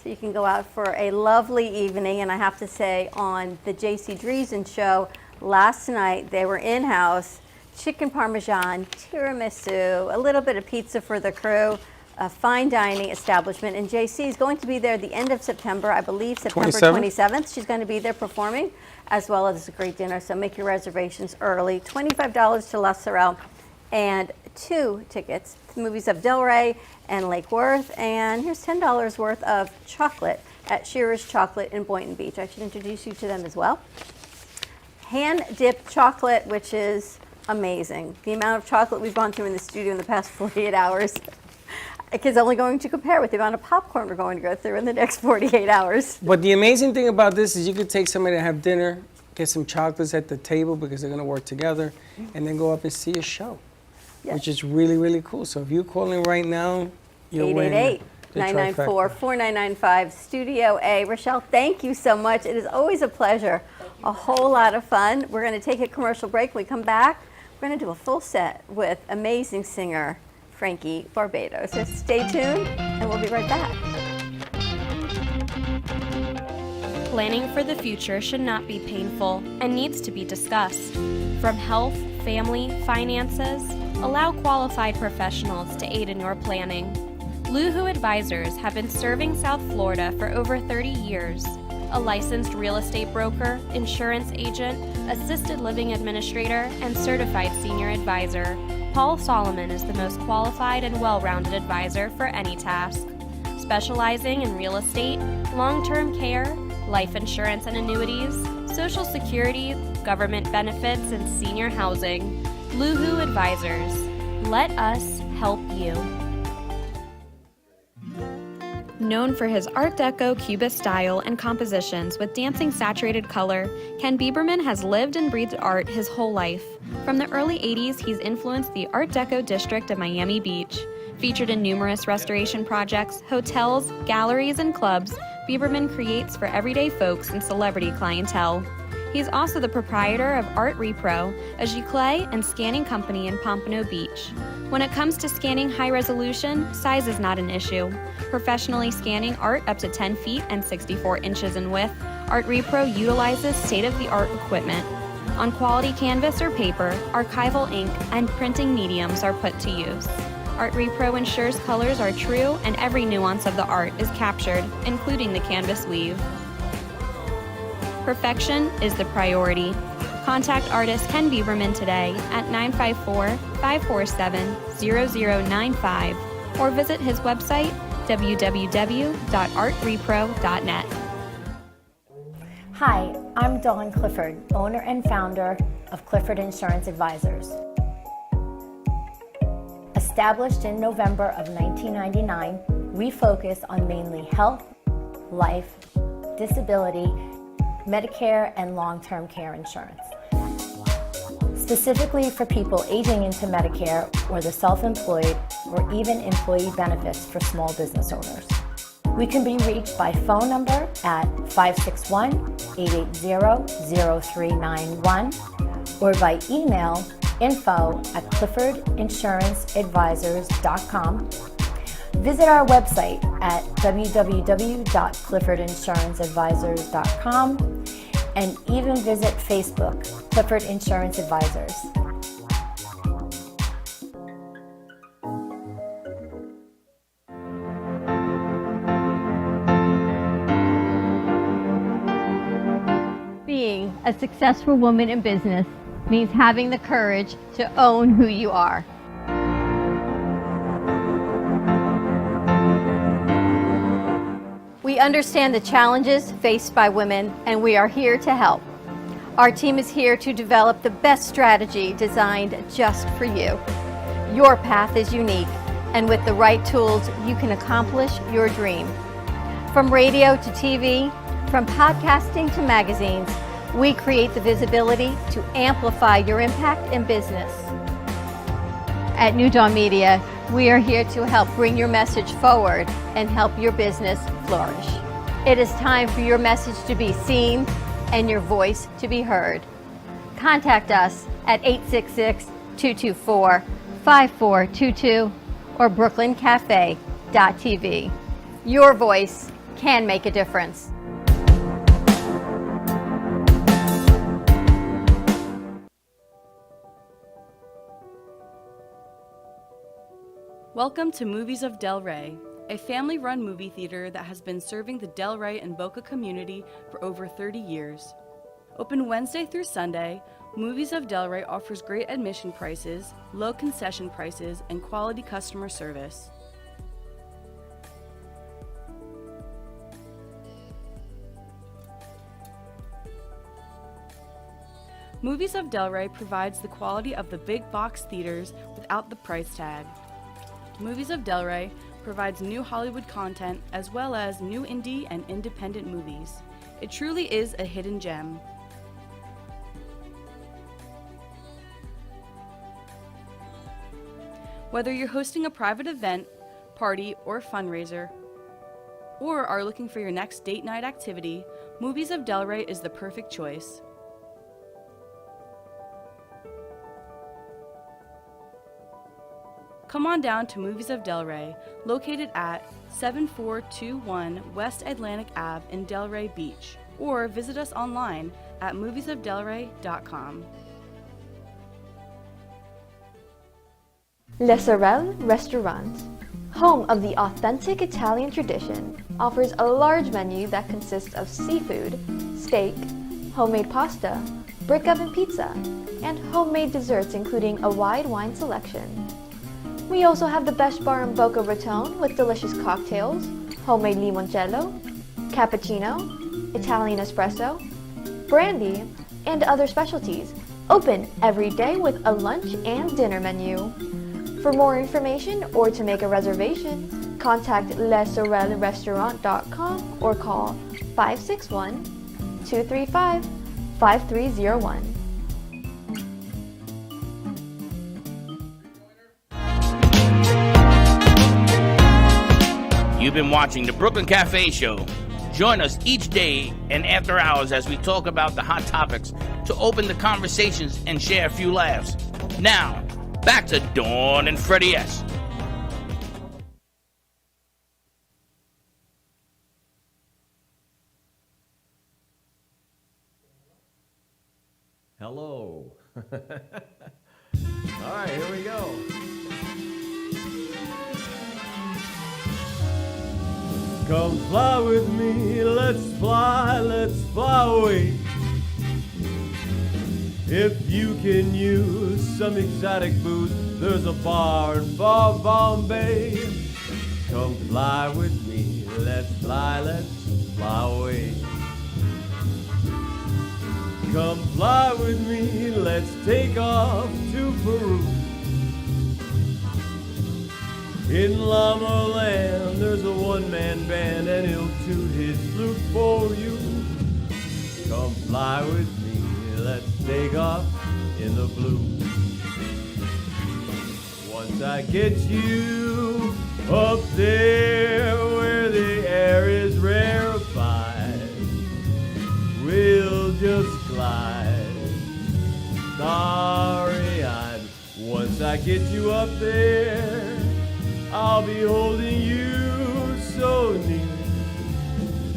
Speaker 4: So you can go out for a lovely evening. And I have to say, on the J.C. Dreesen show last night, they were in-house, chicken parmesan, tiramisu, a little bit of pizza for the crew, a fine dining establishment. And J.C. is going to be there the end of September, I believe, September 27th. She's going to be there performing, as well as a great dinner. So make your reservations early. $25 to Les Sorel. And 2 tickets to the movies of Del Rey and Lake Worth. And here's $10 worth of chocolate at Shearer's Chocolate in Boynton Beach. I should introduce you to them as well. Hand-dipped chocolate, which is amazing. The amount of chocolate we've gone through in the studio in the past 48 hours is only going to compare with the amount of popcorn we're going to go through in the next 48 hours.
Speaker 3: But the amazing thing about this is you could take somebody to have dinner, get some chocolates at the table because they're going to work together, and then go up and see a show. Yes. Which is really, really cool. So if you're calling right now, you're winning.
Speaker 4: 888-994-4995, Studio A. Rochelle, thank you so much. It is always a pleasure. A whole lot of fun. We're going to take a commercial break. When we come back, we're going to do a full set with amazing singer Frankie Barbados. So stay tuned, and we'll be right back.
Speaker 7: Planning for the future should not be painful and needs to be discussed. From health, family, finances, allow qualified professionals to aid in your planning. Luhu Advisors have been serving South Florida for over 30 years. A licensed real estate broker, insurance agent, assisted living administrator, and certified senior advisor, Paul Solomon is the most qualified and well-rounded advisor for any task. Specializing in real estate, long-term care, life insurance and annuities, Social Security, government benefits, and senior housing. Luhu Advisors. Let us help you. Known for his Art Deco Cubist style and compositions with dancing saturated color, Ken Bieberman has lived and breathed art his whole life. From the early 80s, he's influenced the Art Deco district of Miami Beach. Featured in numerous restoration projects, hotels, galleries, and clubs, Bieberman creates for everyday folks and celebrity clientele. He's also the proprietor of Art Repro, a giclée and scanning company in Pompano Beach. When it comes to scanning high resolution, size is not an issue. Professionally scanning art up to 10 feet and 64 inches in width, Art Repro utilizes state-of-the-art equipment. On quality canvas or paper, archival ink and printing mediums are put to use. Art Repro ensures colors are true and every nuance of the art is captured, including the canvas weave. Perfection is the priority. Contact artist Ken Bieberman today at 954-547-0095 or visit his website www.artrepro.net.
Speaker 8: Hi, I'm Dawn Clifford, owner and founder of Clifford Insurance Advisors. Established in November of 1999, we focus on mainly health, life, disability, Medicare, and long-term care insurance. Specifically for people aging into Medicare or the self-employed or even employee benefits for small business owners. We can be reached by phone number at 561-880-0391 or by email info@cliffordinsuranceadvisors.com. Visit our website at www.cliffordinsuranceadvisors.com and even visit Facebook, Clifford Insurance Advisors.
Speaker 4: Being a successful woman in business means having the courage to own who you are. We understand the challenges faced by women, and we are here to help. Our team is here to develop the best strategy designed just for you. Your path is unique, And with the right tools, you can accomplish your dream. From radio to TV, from podcasting to magazines, we create the visibility to amplify your impact in business. At New Dawn Media, we are here to help bring your message forward and help your business flourish. It is time for your message to be seen and your voice to be heard. Contact us at 866-224-5422 or brooklyncafe.tv. Your voice can make a difference.
Speaker 9: Welcome to Movies of Del Rey, a family-run movie theater that has been serving the Del Rey and Boca community for over 30 years. Open Wednesday through Sunday, Movies of Del Rey offers great admission prices, low concession prices, and quality customer service. Movies of Del Rey provides the quality of the big box theaters without the price tag. Movies of Del Rey provides new Hollywood content as well as new indie and independent movies. It truly is a hidden gem. Whether you're hosting a private event, party, or fundraiser, or are looking for your next date night activity, Movies of Del Rey is the perfect choice. Come on down to Movies of Del Rey, located at 7421 West Atlantic Ave in Delray Beach, or visit us online at moviesofdelray.com.
Speaker 10: Le Sorel Restaurant, home of the authentic Italian tradition, offers a large menu that consists of seafood, steak, homemade pasta, brick oven pizza, and homemade desserts including a wide wine selection. We also have the best bar in Boca Raton with delicious cocktails, homemade limoncello, cappuccino, Italian espresso, brandy, and other specialties, open every day with a lunch and dinner menu. For more information or to make a reservation, contact lesorelrestaurant.com or call 561-235-5301.
Speaker 2: You've been watching the Brooklyn Cafe Show. Join us each day and after hours as we talk about the hot topics to open the conversations and share a few laughs. Now, back to Dawn and Freddie S.
Speaker 1: Hello. All right, here we go. Come fly with me, let's fly away. If you can use some exotic booze, there's a bar in far Bombay. Come fly with me, let's fly away. Come fly with me, let's take off to Peru. In Llama Land, there's a one-man band, and he'll toot his flute for you. Come fly with me, let's take off in the blue. Once I get you up there where the air is rarefied, we'll just glide starry-eyed. Once I get you up there, I'll be holding you so near,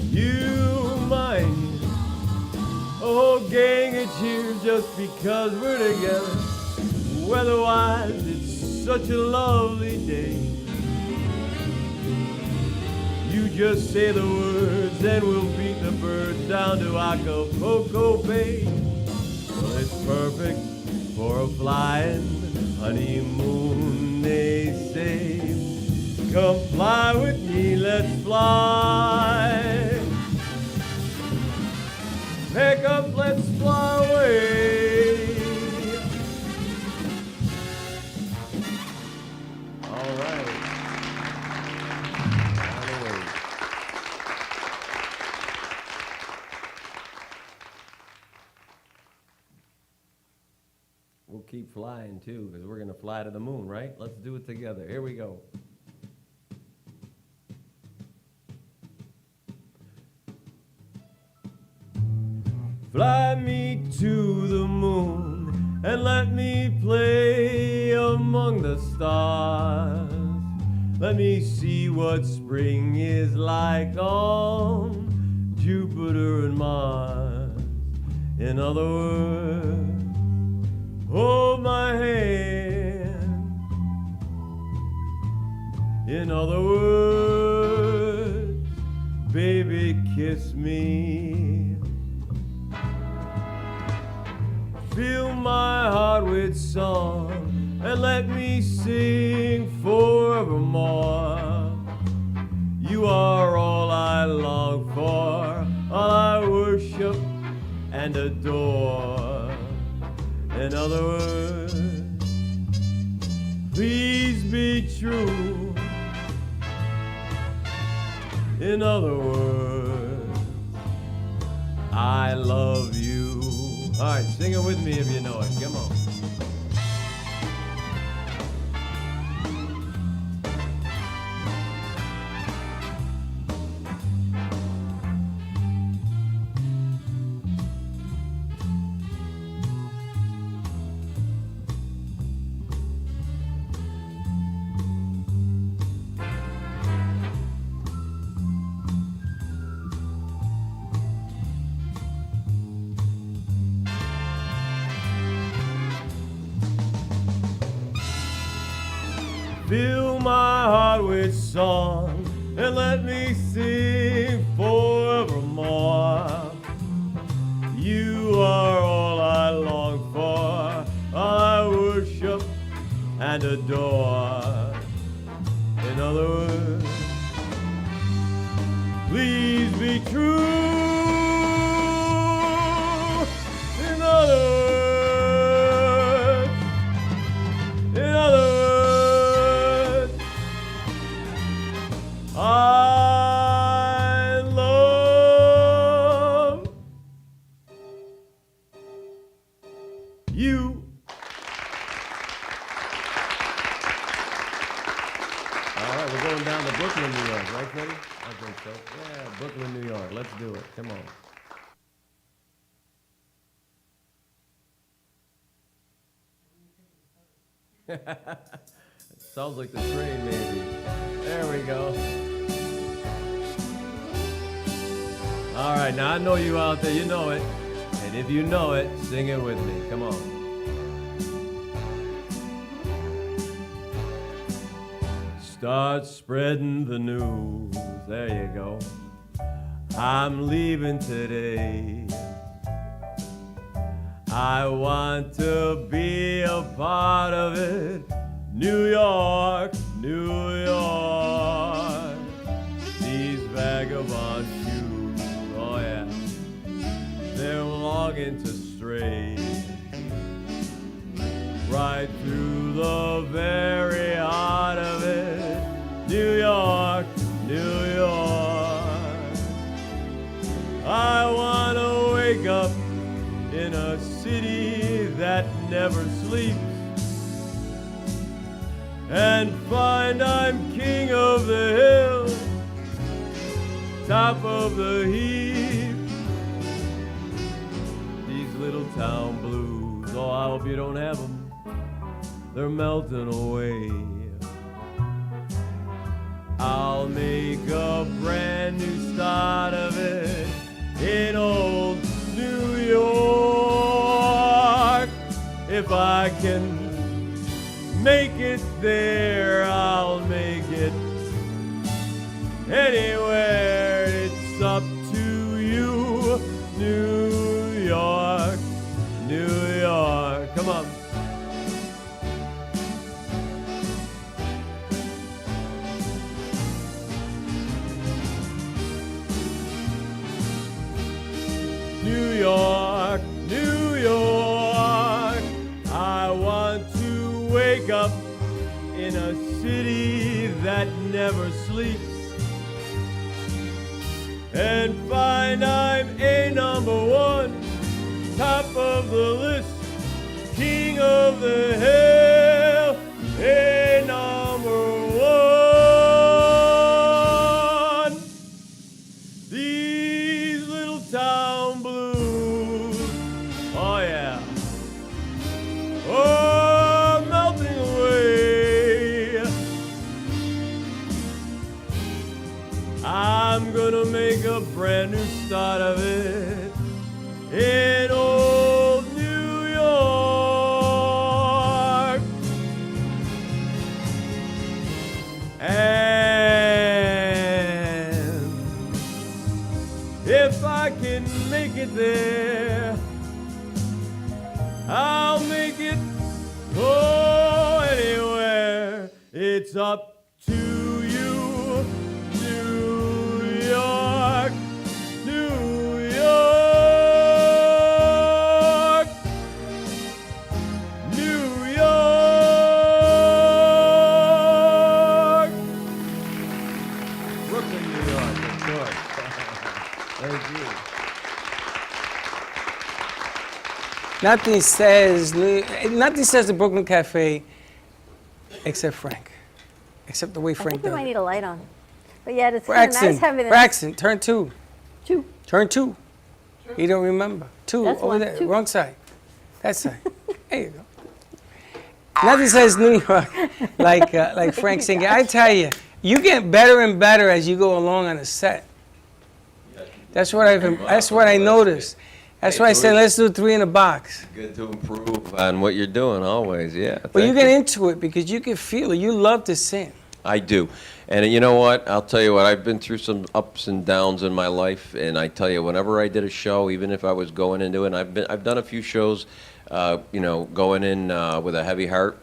Speaker 1: you mine. Oh, gang of cheers just because we're together. Weather-wise, it's such a lovely day. You just say the words and we'll beat the birds down to Acapulco Bay. Well, it's perfect for a flying honeymoon, they say. Come fly with me, let's fly. Pick up, let's fly away. All right. keep flying too, because we're going to fly to the moon, right? Let's do it together. Here we go. Fly me to the moon and let me play among the stars. Let me see what spring is like on Jupiter and Mars. In other words, hold my hand. In other words, baby, kiss me. Fill my heart with song and let me sing forevermore. You are all I long for, all I worship and adore. In other words, please be true. In other words, I love you. All right, sing it with me if you know it. Come on. Fill my heart with song and let me sing forevermore. You are all I long for, all I worship and adore. In other words, please be true. In other words, I love you. All right, we're going down to Brooklyn, New York, right, Freddie? I think so. Yeah, Brooklyn, New York. Let's do it. Come on. Sounds like the train, maybe. There we go. All right, now I know you out there, you know it. And if you know it, sing it with me. Come on. Start spreading the news. There you go. I'm leaving today. I want to be a part of it. New York, New York. These vagabond shoes, oh yeah, they're longing to stray right through the very heart of it. New York, New York. I want to wake up in a city that never sleeps and find I'm king of the hill, top of the heap. These little town blues, oh, I hope you don't have them. They're melting away. I'll make a brand new start of it in old New York. If I can make it there, I'll make it anywhere. It's up to you, New York, New York. Come on. New York, New York. I want to wake up in a city that never sleeps and find I'm a number one, top of the list, king of the hill, a number one. These little town blues, oh yeah, oh, melting away. I'm gonna make a brand new start of it in old New York. And if I can make it there, I'll make it go anywhere. It's up to you, New York, New York, New York. Brooklyn, New York, of course. Thank you.
Speaker 3: Nothing says the Brooklyn Cafe except Frank. Except the way
Speaker 4: I
Speaker 3: Frank
Speaker 4: think we
Speaker 3: does
Speaker 4: might
Speaker 3: it.
Speaker 4: need a light on. But yeah, it's kind of
Speaker 3: Braxton,
Speaker 4: nice having this.
Speaker 3: Braxton, turn 2.
Speaker 4: 2.
Speaker 3: Turn 2. You don't remember. 2
Speaker 4: That's
Speaker 3: over
Speaker 4: one,
Speaker 3: there,
Speaker 4: 2.
Speaker 3: wrong side. That side. There you go. Nothing says New York like Frank singing. I tell you, you get better and better as you go along on the set. That's what I noticed. That's why I said let's do 3 in a box.
Speaker 6: Good to improve on what you're doing always, yeah.
Speaker 3: But you
Speaker 6: Thank
Speaker 3: get into it because you can feel it. You love to sing.
Speaker 6: I do. And you know what? I'll tell you what, I've been through some ups and downs in my life, and I tell you, whenever I did a show, even if I was going into it, and I've done a few shows, going in with a heavy heart,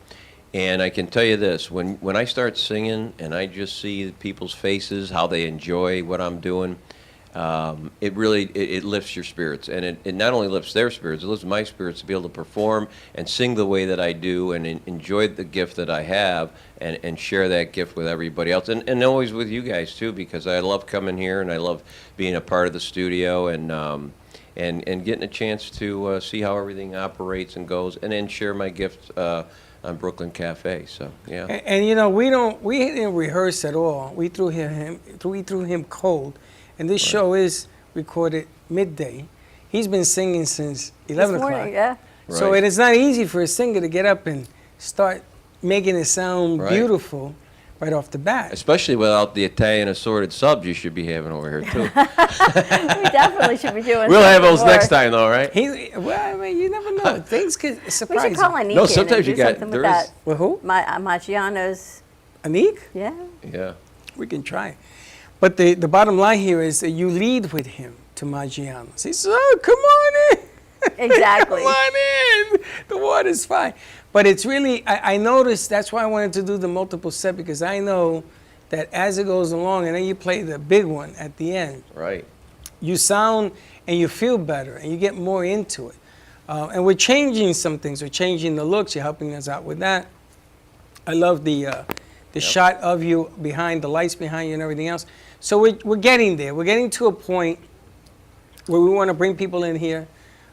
Speaker 6: and I can tell you this, when I start singing and I just see people's faces, how they enjoy what I'm doing, it really it lifts your spirits, and it not only lifts their spirits, it lifts my spirits to be able to perform and sing the way that I do and enjoy the gift that I have and share that gift with everybody else, and always with you guys too, because I love coming here and I love being a part of the studio and getting a chance to see how everything operates and goes, and then share my gift on Brooklyn Cafe. So yeah.
Speaker 3: And we didn't rehearse at all. We threw him cold. And this show is recorded midday. He's been singing since 11
Speaker 4: This morning,
Speaker 3: o'clock.
Speaker 4: yeah.
Speaker 3: So
Speaker 6: Right.
Speaker 3: it is not easy for a singer to get up and start making it sound
Speaker 6: Right.
Speaker 3: beautiful right off the bat.
Speaker 6: Especially without the Italian assorted subs you should be having over here too.
Speaker 4: We definitely should be doing
Speaker 6: We'll have
Speaker 4: something
Speaker 6: those
Speaker 4: more.
Speaker 6: next time though, right?
Speaker 3: Well, I mean, you never know. Things could
Speaker 4: We
Speaker 3: surprise
Speaker 4: should call
Speaker 3: you.
Speaker 4: Anique
Speaker 6: No,
Speaker 4: in
Speaker 6: sometimes
Speaker 4: and
Speaker 6: you
Speaker 4: do
Speaker 6: got-
Speaker 4: something
Speaker 6: there
Speaker 4: with
Speaker 6: is-
Speaker 4: that.
Speaker 3: With who?
Speaker 4: Maggiano's,
Speaker 3: Anique?
Speaker 4: yeah.
Speaker 6: Yeah.
Speaker 3: We can try. But the bottom line here is that you lead with him to Maggiano's. He says, oh, come on in.
Speaker 4: Exactly.
Speaker 3: Come on in. The water's fine. But it's really, I noticed, that's why I wanted to do the multiple set, because I know that as it goes along, and then you play the big one at the end,
Speaker 6: Right.
Speaker 3: you sound and you feel better and you get more into it. And we're changing some things. We're changing the looks. You're helping us out with that. I love the shot of you behind, the lights behind you and everything else. So we're getting there. We're getting to a point where we want to bring people in here.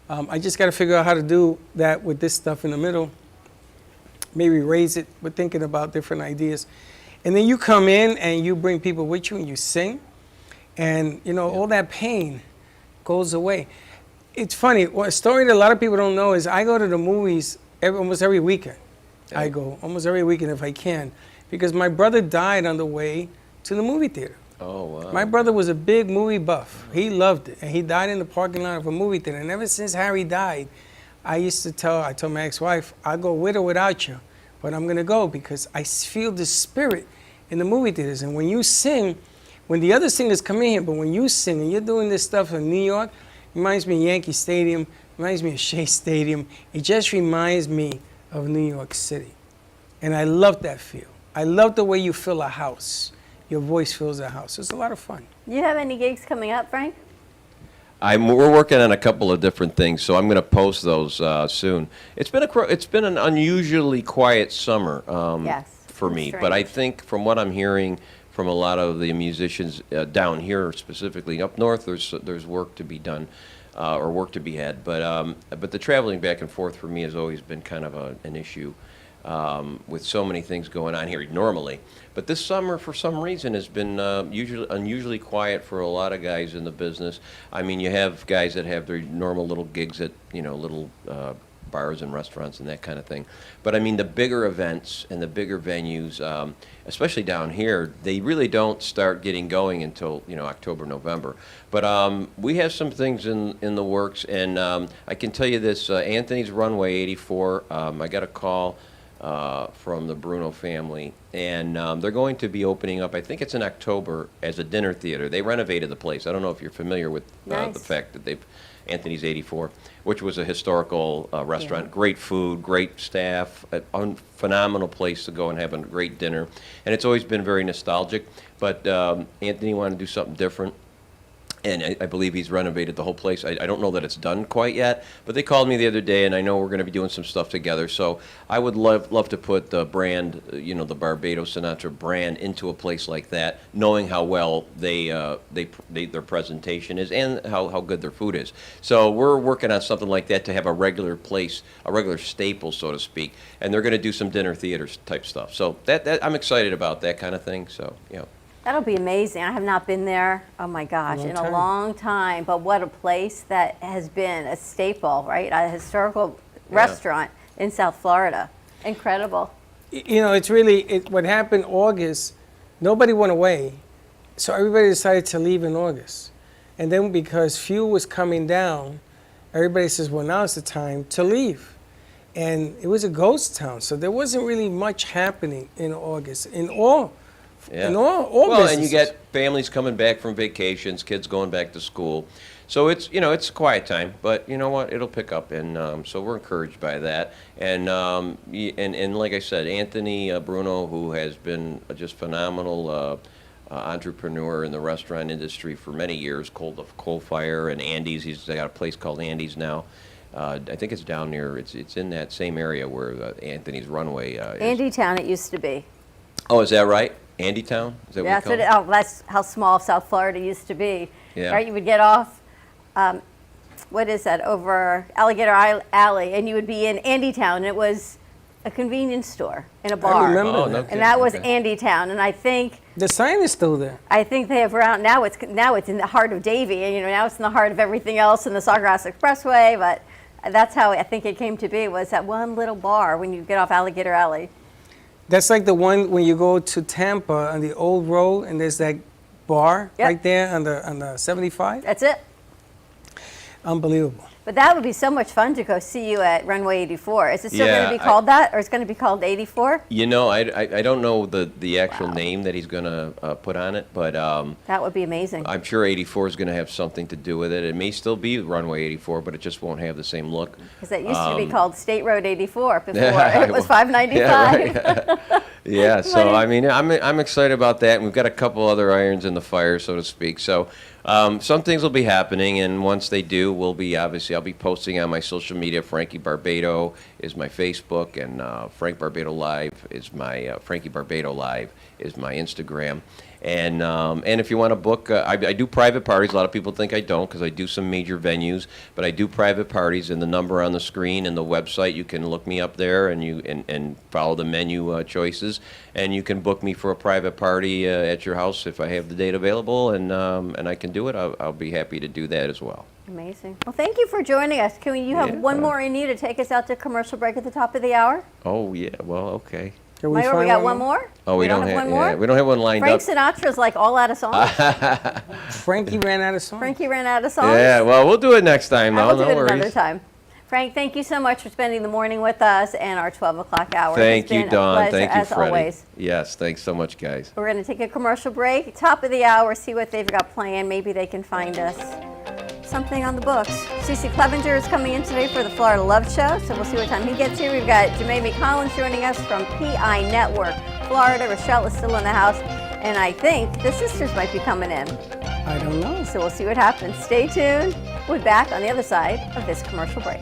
Speaker 3: I just got to figure out how to do that with this stuff in the middle. Maybe raise it. We're thinking about different ideas. And then you come in and you bring people with you and you sing. And, all that pain goes away. It's funny. A story that a lot of people don't know is I go to the movies almost every weekend.
Speaker 6: Yeah.
Speaker 3: I go almost every weekend if I can. Because my brother died on the way to the movie theater.
Speaker 6: Oh wow.
Speaker 3: My brother was a big movie buff. He loved it. And he died in the parking lot of a movie theater. And ever since Harry died, I told my ex-wife, I'll go with or without you, but I'm going to go because I feel the spirit in the movie theaters. And when you sing, when the other singers come in here, but when you sing and you're doing this stuff in New York, it reminds me of Yankee Stadium, reminds me of Shea Stadium. It just reminds me of New York City. And I love that feel. I love the way you fill a house. Your voice fills a house. It's a lot of fun.
Speaker 4: You have any gigs coming up, Frank?
Speaker 6: We're working on a couple of different things, so I'm going to post those soon. It's been an unusually quiet summer
Speaker 4: Yes,
Speaker 6: for
Speaker 4: it's
Speaker 6: me, but I
Speaker 4: strange.
Speaker 6: think from what I'm hearing from a lot of the musicians down here specifically, up north there's work to be done. or work to be had. But the traveling back and forth for me has always been kind of an issue with so many things going on here normally. But this summer, for some reason, has been unusually quiet for a lot of guys in the business. I mean, you have guys that have their normal little gigs at, little bars and restaurants and that kind of thing. But I mean, the bigger events and the bigger venues, especially down here, they really don't start getting going until, October, November. But we have some things in the works, and I can tell you this, Anthony's Runway 84, I got a call from the Bruno family, and they're going to be opening up, I think it's in October, as a dinner theater. They renovated the place. I don't know if you're familiar with the fact that Anthony's 84, which was a historical restaurant. Yeah. Great food, great staff, a phenomenal place to go and have a great dinner. And it's always been very nostalgic, but Anthony wanted to do something different. And I believe he's renovated the whole place. I don't know that it's done quite yet, but they called me the other day, and I know we're going to be doing some stuff together. So I would love to put the brand, the Barbados Sinatra brand, into a place like that, knowing how well their presentation is and how good their food is. So we're working on something like that to have a regular place, a regular staple, so to speak. And they're going to do some dinner theater type stuff. So that I'm excited about that kind of thing. So
Speaker 4: That'll be amazing. I have not been there, oh my gosh, in a long time. But what a place that has been a staple, right? A historical restaurant in South Florida. Incredible.
Speaker 3: It's really, what happened August, nobody went away. So everybody decided to leave in August. And then because fuel was coming down, everybody says, well, now it's the time to leave. And it was a ghost town. So there wasn't really much happening in August. In all
Speaker 6: well, and you get families coming back from vacations, kids going back to school. So it's a quiet time, but you know what? It'll pick up, and so we're encouraged by that. And like I said, Anthony Bruno, who has been a just phenomenal entrepreneur in the restaurant industry for many years, Coal Fire and Andy's. He's got a place called Andy's now. I think it's down near. It's in that same area where Anthony's Runway is.
Speaker 4: Andytown, it used to be.
Speaker 6: Oh, is that right? Andytown? Is that
Speaker 4: that's how small South Florida used to be.
Speaker 6: Yeah.
Speaker 4: Right? You would get off, what is that, over Alligator Alley, and you would be in Andytown, and it was a convenience store and a bar.
Speaker 3: I remember that.
Speaker 4: And that was Andytown, and I think
Speaker 3: the sign is still there.
Speaker 4: I think they have around now. It's in the heart of Davie, and now it's in the heart of everything else in the Sawgrass Expressway. But that's how I think it came to be, was that one little bar when you get off Alligator Alley.
Speaker 3: That's like the one when you go to Tampa on the old road, and there's that bar right there on the 75.
Speaker 4: That's it.
Speaker 3: Unbelievable.
Speaker 4: But that would be so much fun to go see you at Runway 84. Is it still going to be called that, or is it going to be called 84?
Speaker 6: I don't know the actual name that he's going to put on it, but
Speaker 4: that would be amazing.
Speaker 6: I'm sure 84 is going to have something to do with it. It may still be Runway 84, but it just won't have the same look.
Speaker 4: Because that used to be called State Road 84 before. It was 595.
Speaker 6: Yeah, right. Yeah, so I mean, I'm excited about that, and we've got a couple other irons in the fire, so to speak. So some things will be happening, and once they do, I'll be posting on my social media. Frankie Barbado is my Facebook, and Frank Barbado Live is my Frankie Barbado Live is my Instagram. And if you want to book, I do private parties. A lot of people think I don't, because I do some major venues, but I do private parties. And the number on the screen and the website, you can look me up there, and follow the menu choices, and you can book me for a private party at your house if I have the date available, and I can do it. I'll be happy to do that as well.
Speaker 4: Amazing. Well, thank you for joining us. Can you have one more in you to take us out to commercial break at the top of the hour?
Speaker 6: Oh yeah. Well, okay.
Speaker 4: We got one more?
Speaker 6: Oh, we don't have one more? We don't have one lined
Speaker 4: Frank
Speaker 6: up.
Speaker 4: Sinatra's like all out of songs.
Speaker 3: Frankie ran out of songs.
Speaker 4: Frankie ran out of songs?
Speaker 6: Yeah, well, we'll do it next time, though.
Speaker 4: We'll do it another time. Frank, thank you so much for spending the morning with us and our 12 o'clock hour.
Speaker 6: Thank you, Dawn. Thank you,
Speaker 4: as
Speaker 6: Freddie.
Speaker 4: Always.
Speaker 6: Yes, thanks so much, guys.
Speaker 4: We're going to take a commercial break. Top of the hour, see what they've got planned. Maybe they can find us something on the books. Cece Clevenger is coming in today for the Florida Love Show, so we'll see what time he gets here. We've got Jemaine Collins joining us from PI Network Florida. Rochelle is still in the house, and I think the sisters might be coming in.
Speaker 3: I don't know.
Speaker 4: So we'll see what happens. Stay tuned. We'll be back on the other side of this commercial break.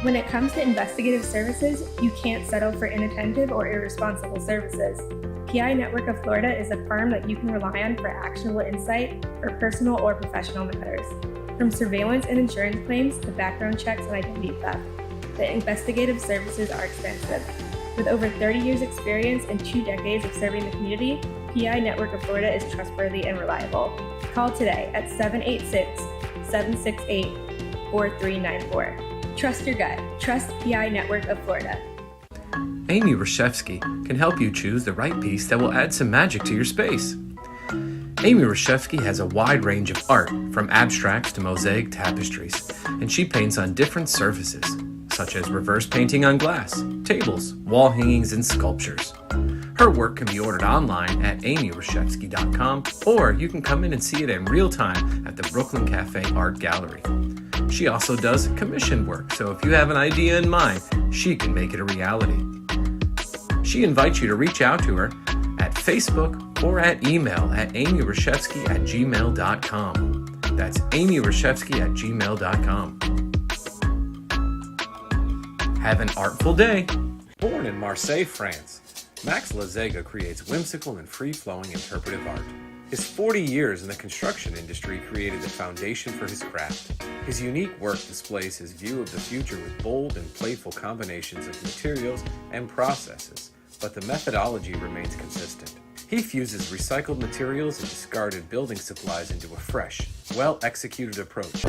Speaker 11: When it comes to investigative services, you can't settle for inattentive or irresponsible services. PI Network of Florida is a firm that you can rely on for actionable insight for personal or professional matters. From surveillance and insurance claims to background checks and identity theft, the investigative services are extensive. With over 30 years experience and 2 decades of serving the community, PI Network of Florida is trustworthy and reliable. Call today at 786-768-4394. Trust your gut. Trust PI Network of Florida.
Speaker 12: Amy Reshevsky can help you choose the right piece that will add some magic to your space. Amy Reshevsky has a wide range of art, from abstracts to mosaic tapestries, and she paints on different surfaces, such as reverse painting on glass, tables, wall hangings, and sculptures. Her work can be ordered online at amyreshevsky.com, or you can come in and see it in real time at the Brooklyn Cafe Art Gallery. She also does commission work, so if you have an idea in mind, she can make it a reality. She invites you to reach out to her at Facebook or at email at amyreshevsky@gmail.com. That's amyreshevsky@gmail.com. Have an artful day. Born in Marseille, France, Max Lazega creates whimsical and free-flowing interpretive art. His 40 years in the construction industry created the foundation for his craft. His unique work displays his view of the future with bold and playful combinations of materials and processes, but the methodology remains consistent. He fuses recycled materials and discarded building supplies into a fresh, well-executed approach.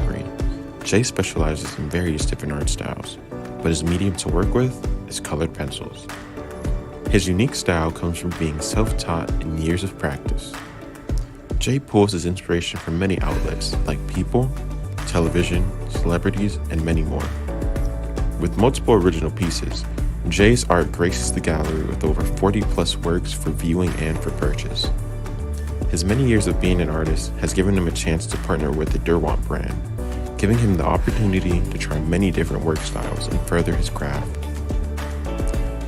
Speaker 13: Jay specializes in various different art styles, but his medium to work with is colored pencils. His unique style comes from being self-taught and years of practice. Jay pulls his inspiration from many outlets like people, television, celebrities, and many more. With multiple original pieces, Jay's art graces the gallery with over 40-plus works for viewing and for purchase. His many years of being an artist has given him a chance to partner with the Derwent brand, giving him the opportunity to try many different work styles and further his craft.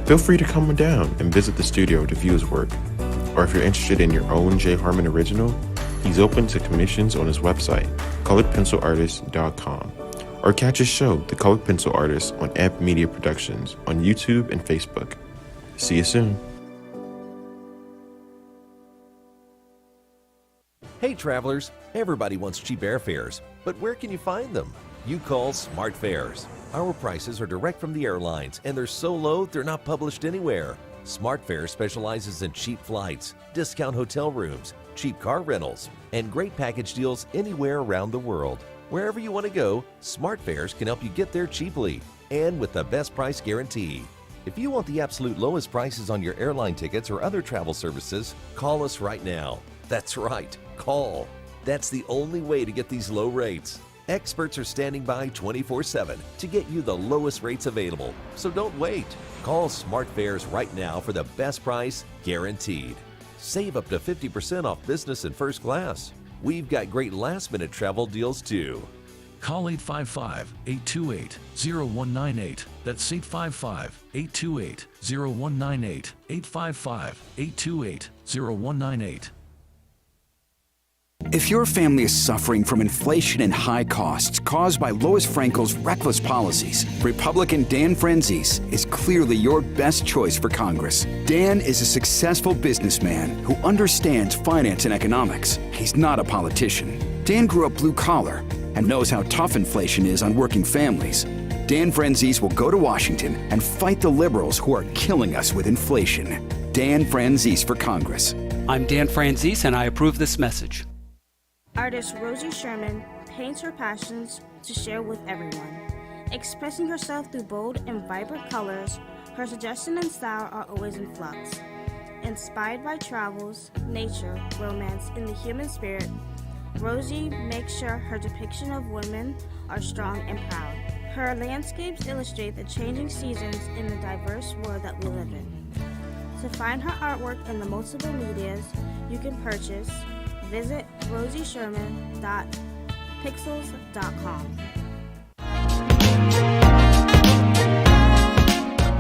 Speaker 13: Feel free to come down and visit the studio to view his work, or if you're interested in your own Jay Harmon original, he's open to commissions on his website, coloredpencilartist.com, or catch his show, The Colored Pencil Artist, on Amp Media Productions on YouTube and Facebook. See you soon.
Speaker 14: Hey travelers, everybody wants cheap airfares, but where can you find them? You call Smart Fares. Our prices are direct from the airlines, and they're so low they're not published anywhere. Smart Fares specializes in cheap flights, discount hotel rooms, cheap car rentals, and great package deals anywhere around the world. Wherever you want to go, Smart Fares can help you get there cheaply and with the best price guarantee. If you want the absolute lowest prices on your airline tickets or other travel services, call us right now. That's right, call. That's the only way to get these low rates. Experts are standing by 24/7 to get you the lowest rates available, so don't wait. Call Smart Fares right now for the best price guaranteed. Save up to 50% off business and first class. We've got great last-minute travel deals too.
Speaker 15: Call 855-828-0198. That's 855-828-0198. 855-828-0198.
Speaker 16: If your family is suffering from inflation and high costs caused by Lois Frankel's reckless policies, Republican Dan Franzese is clearly your best choice for Congress. Dan is a successful businessman who understands finance and economics. He's not a politician. Dan grew up blue collar and knows how tough inflation is on working families. Dan Franzese will go to Washington and fight the liberals who are killing us with inflation. Dan Franzese for Congress.
Speaker 17: I'm Dan Franzese and I approve this message.
Speaker 18: Artist Rosie Sherman paints her passions to share with everyone. Expressing herself through bold and vibrant colors, her suggestion and style are always in flux. Inspired by travels, nature, romance, and the human spirit, Rosie makes sure her depiction of women are strong and proud. Her landscapes illustrate the changing seasons in the diverse world that we live in. To find her artwork in the multiple medias you can purchase, visit rosiesherman.pixels.com.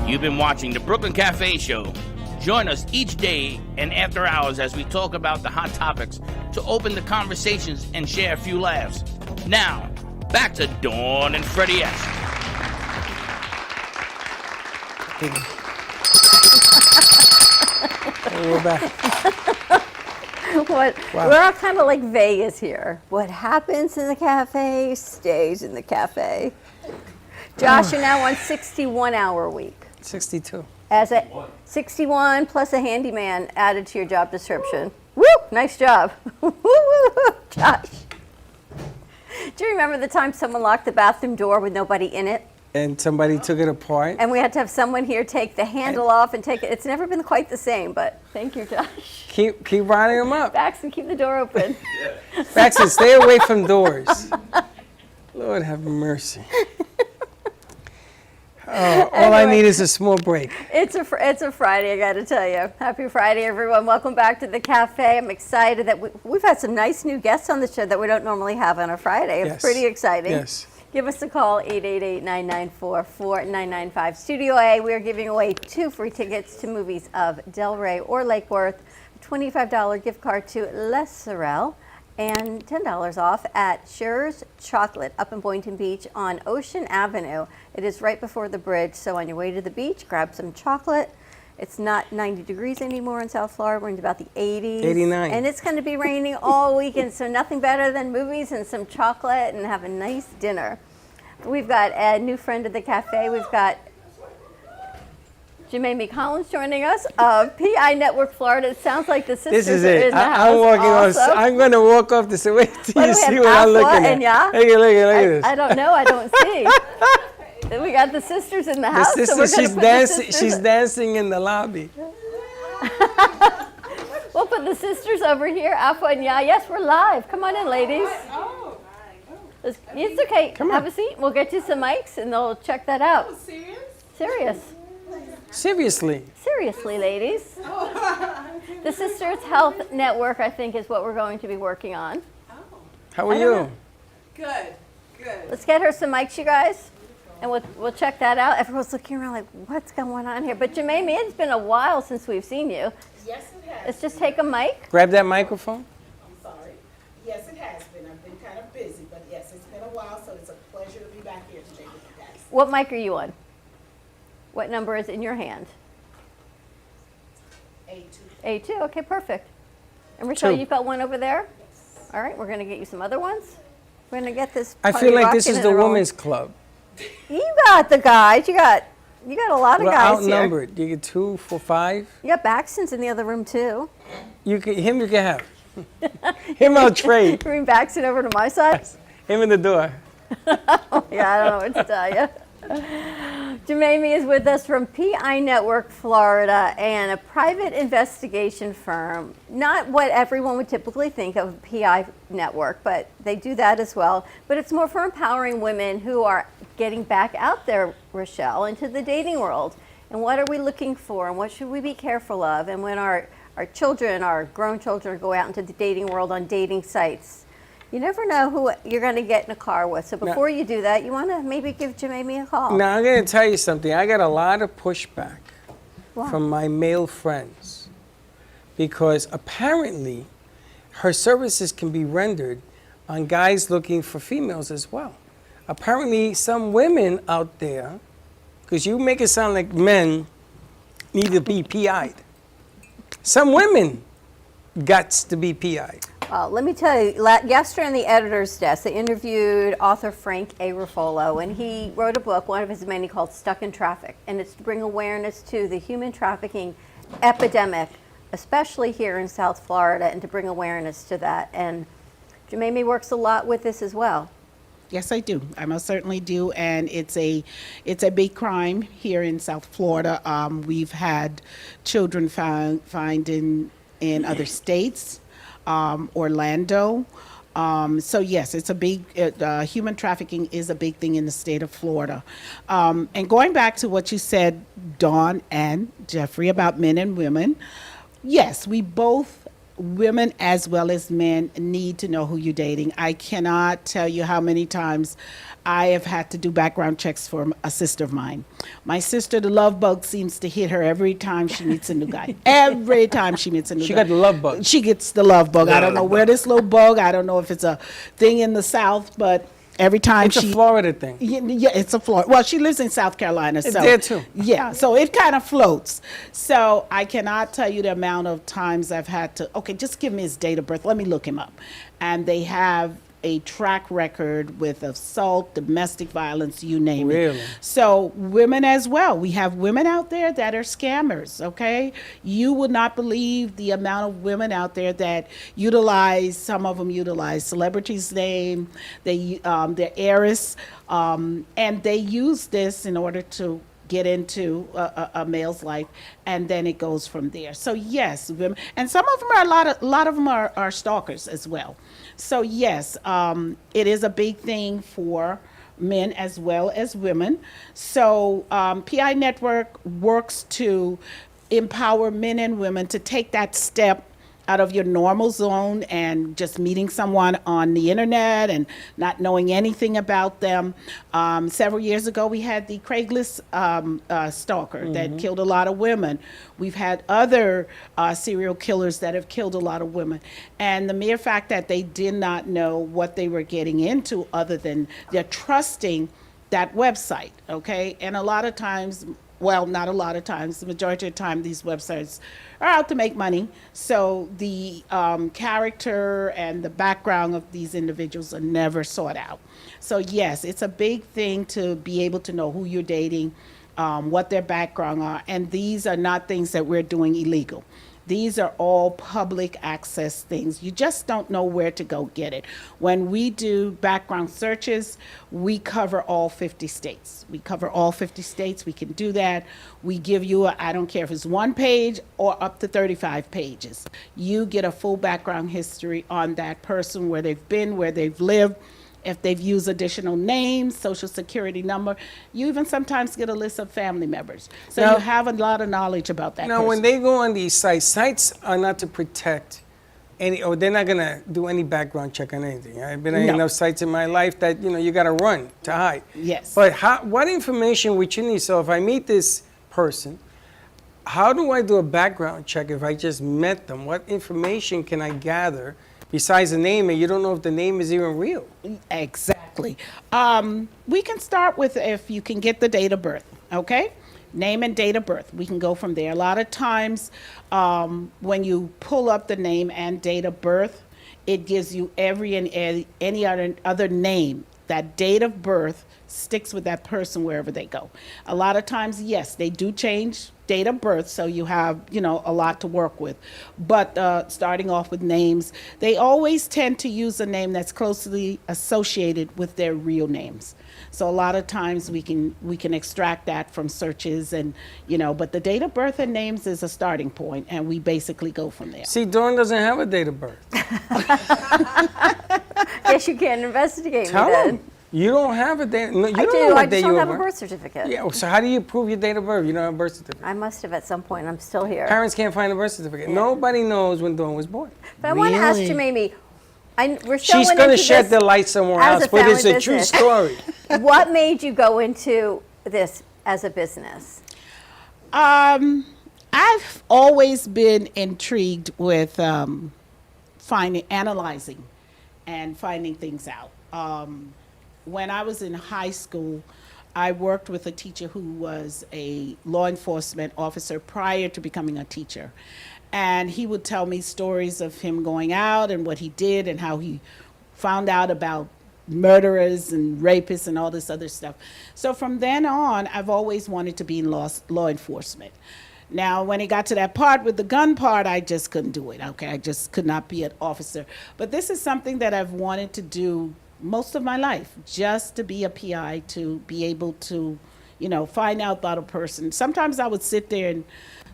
Speaker 2: You've been watching the Brooklyn Cafe Show. Join us each day and after hours as we talk about the hot topics to open the conversations and share a few laughs. Now, back to Dawn and Freddie S.
Speaker 3: We're back.
Speaker 4: Wow. We're all kind of like Vegas here. What happens in the cafe stays in the cafe. Josh, you're now on 61-hour week.
Speaker 3: 62.
Speaker 4: As a 61 plus a handyman added to your job description. Woo! Nice job. Josh. Do you remember the time someone locked the bathroom door with nobody in it?
Speaker 3: And somebody took it apart.
Speaker 4: And we had to have someone here take the handle off and take it. It's never been quite the same, but thank you, Josh.
Speaker 3: Keep riding them up.
Speaker 4: Baxton, keep the door open.
Speaker 3: Baxton, stay away from doors. Lord have mercy. All I need is a small break.
Speaker 4: It's a Friday, I got to tell you. Happy Friday, everyone. Welcome back to the cafe. I'm excited that we've had some nice new guests on the show that we don't normally have on a Friday. It's
Speaker 3: Yes.
Speaker 4: pretty exciting.
Speaker 3: Yes.
Speaker 4: Give us a call, 888-994-4995. Studio A, we're giving away 2 free tickets to movies of Del Rey or Lake Worth, a $25 gift card to Les Sorel, and $10 off at Shearer's Chocolate up in Boynton Beach on Ocean Avenue. It is right before the bridge, so on your way to the beach, grab some chocolate. It's not 90 degrees anymore in South Florida. We're in about the 80s.
Speaker 3: 89.
Speaker 4: And it's going to be raining all weekend, so nothing better than movies and some chocolate and have a nice dinner. We've got a new friend of the cafe. We've got Jemaine Collins joining us of PI Network Florida. It sounds like the sisters
Speaker 3: This is
Speaker 4: are
Speaker 3: it.
Speaker 4: in the house
Speaker 3: I'm walking
Speaker 4: also.
Speaker 3: on. I'm going to walk off this. Wait till
Speaker 4: What
Speaker 3: you
Speaker 4: do we
Speaker 3: see
Speaker 4: have,
Speaker 3: what I'm
Speaker 4: Afua
Speaker 3: looking
Speaker 4: and
Speaker 3: at.
Speaker 4: Ya?
Speaker 3: Look at this.
Speaker 4: I don't know. I don't see. We got the sisters in the
Speaker 3: The
Speaker 4: house.
Speaker 3: sister,
Speaker 4: so we're gonna
Speaker 3: she's
Speaker 4: put the
Speaker 3: dancing.
Speaker 4: sisters-
Speaker 3: She's dancing in the lobby.
Speaker 4: We'll put the sisters over here, Afua and Ya. Yes, we're live. Come on in, ladies. It's okay. Have a seat. We'll get you some mics, and they'll check that out. Serious.
Speaker 3: Seriously.
Speaker 4: Seriously, ladies. The Sisters Health Network, I think, is what we're going to be working on.
Speaker 3: How are you?
Speaker 19: Good, good.
Speaker 4: Let's get her some mics, you guys, and we'll check that out. Everyone's looking around like, what's going on here? But Jemaine, it's been a while since we've seen you.
Speaker 19: Yes, it has.
Speaker 4: Let's just take a mic.
Speaker 3: Grab that microphone.
Speaker 19: I'm sorry. Yes, it has been. I've been kind of busy, but yes, it's been a while, so it's a pleasure to be back here today with you guys.
Speaker 4: What mic are you on? What number is in your hand?
Speaker 19: A2.
Speaker 4: A2, okay, perfect. And Rochelle,
Speaker 3: 2.
Speaker 4: you've got one over there? All right, we're going to get you some other ones. We're going to get this
Speaker 3: I
Speaker 4: party
Speaker 3: feel like this
Speaker 4: rocking
Speaker 3: is the
Speaker 4: and rolling.
Speaker 3: women's club.
Speaker 4: You got the guys. You got a lot of
Speaker 3: We're
Speaker 4: guys
Speaker 3: outnumbered. You get 2 for 5.
Speaker 4: here. You got Baxton's in the other room, too.
Speaker 3: You can have. Him I'll trade.
Speaker 4: Bring Baxton over to my side.
Speaker 3: Him in the door.
Speaker 4: Yeah, I don't know what to tell you. Jemaine is with us from PI Network Florida, and a private investigation firm. Not what everyone would typically think of a PI network, but they do that as well. But it's more for empowering women who are getting back out there, Rochelle, into the dating world. And what are we looking for, and what should we be careful of? And when our children, our grown children, go out into the dating world on dating sites, you never know who you're going to get in a car with. So before you do that, you want to maybe give Jemaine a call.
Speaker 3: Now, I'm going to tell you something. I got a lot of pushback
Speaker 4: Wow.
Speaker 3: from my male friends because apparently her services can be rendered on guys looking for females as well. Apparently, some women out there, because you make it sound like men need to be PI'd. Some women guts to be PI'd.
Speaker 4: Let me tell you, yesterday on the editor's desk, they interviewed author Frank A. Ruffolo, and he wrote a book, one of his many, called Stuck in Traffic, and it's to bring awareness to the human trafficking epidemic, especially here in South Florida, and to bring awareness to that. And Jemaine works a lot with this as well.
Speaker 20: Yes, I do. I most certainly do, and it's a big crime here in South Florida. We've had children found in other states. Orlando. So yes, it's a big, human trafficking is a big thing in the state of Florida. And going back to what you said, Dawn and Jeffrey, about men and women, yes, we both, women as well as men, need to know who you're dating. I cannot tell you how many times I have had to do background checks for a sister of mine. My sister, the love bug seems to hit her every time she meets a new guy. Every time she meets a new guy.
Speaker 3: She got the love bug.
Speaker 20: She gets the love bug. I don't know where this little bug, I don't know if it's a thing in the South, but every time
Speaker 3: It's a Florida thing.
Speaker 20: Yeah, it's a Florida. Well, she lives in South Carolina.
Speaker 3: It's
Speaker 20: so
Speaker 3: there too.
Speaker 20: Yeah, so it kind of floats. So I cannot tell you the amount of times I've had to, okay, just give me his date of birth. Let me look him up. And they have a track record with assault, domestic violence, you name
Speaker 3: Really?
Speaker 20: it. So women as well. We have women out there that are scammers, okay? You would not believe the amount of women out there that utilize, some of them utilize celebrities' name, their heiress, and they use this in order to get into a male's life, and then it goes from there. So yes, women, and some of them are a lot of them are stalkers as well. So yes, it is a big thing for men as well as women. So PI Network works to empower men and women to take that step out of your normal zone and just meeting someone on the internet and not knowing anything about them. Several years ago, we had the Craigslist stalker that killed a lot of women. We've had other serial killers that have killed a lot of women. And the mere fact that they did not know what they were getting into other than they're trusting that website, okay? And a lot of times, well, not a lot of times, the majority of the time, these websites are out to make money. So the character and the background of these individuals are never sought out. So yes, it's a big thing to be able to know who you're dating, what their background are, and these are not things that we're doing illegal. These are all public access things. You just don't know where to go get it. When we do background searches, we cover all 50 states. We cover all 50 states. We can do that. We give you, I don't care if it's 1 page or up to 35 pages. You get a full background history on that person, where they've been, where they've lived, if they've used additional names, social security number. You even sometimes get a list of family members. So
Speaker 3: Now-
Speaker 20: you have a lot of knowledge about that
Speaker 3: Now,
Speaker 20: person.
Speaker 3: when they go on these sites are not to protect any, or they're not gonna do any background check on anything. I've been on
Speaker 20: No.
Speaker 3: enough sites in my life that, you gotta run to hide.
Speaker 20: Yes.
Speaker 3: But what information would you need? So if I meet this person, how do I do a background check if I just met them? What information can I gather besides the name, and you don't know if the name is even real?
Speaker 20: Exactly. We can start with if you can get the date of birth, okay? Name and date of birth. We can go from there. A lot of times when you pull up the name and date of birth, it gives you every and any other name. That date of birth sticks with that person wherever they go. A lot of times, yes, they do change date of birth, so you have, a lot to work with. But starting off with names, they always tend to use a name that's closely associated with their real names. So a lot of times we can extract that from searches and, but the date of birth and names is a starting point, and we basically go from there.
Speaker 3: See, Dawn doesn't have a date of birth.
Speaker 4: Guess you can't investigate
Speaker 3: Tell
Speaker 4: me then.
Speaker 3: them. You don't have a date. No, you
Speaker 4: I
Speaker 3: don't
Speaker 4: do.
Speaker 3: know what
Speaker 4: I
Speaker 3: day
Speaker 4: just
Speaker 3: you
Speaker 4: don't
Speaker 3: were
Speaker 4: have a
Speaker 3: born.
Speaker 4: birth certificate.
Speaker 3: Yeah. So how do you prove your date of birth? You don't have a birth certificate.
Speaker 4: I must have at some point. I'm still here.
Speaker 3: Parents can't find a birth certificate. Nobody knows when Dawn was born.
Speaker 4: But I want to ask you, Mamie. We're so
Speaker 3: She's going to shed the light somewhere else, but it's a true story.
Speaker 4: What made you go into this as a business?
Speaker 20: I've always been intrigued with analyzing and finding things out. When I was in high school, I worked with a teacher who was a law enforcement officer prior to becoming a teacher. And he would tell me stories of him going out and what he did and how he found out about murderers and rapists and all this other stuff. So from then on, I've always wanted to be in law enforcement. Now, when it got to that part with the gun part, I just couldn't do it. Okay, I just could not be an officer. But this is something that I've wanted to do most of my life, just to be a PI, to be able to, find out about a person. Sometimes I would sit there and,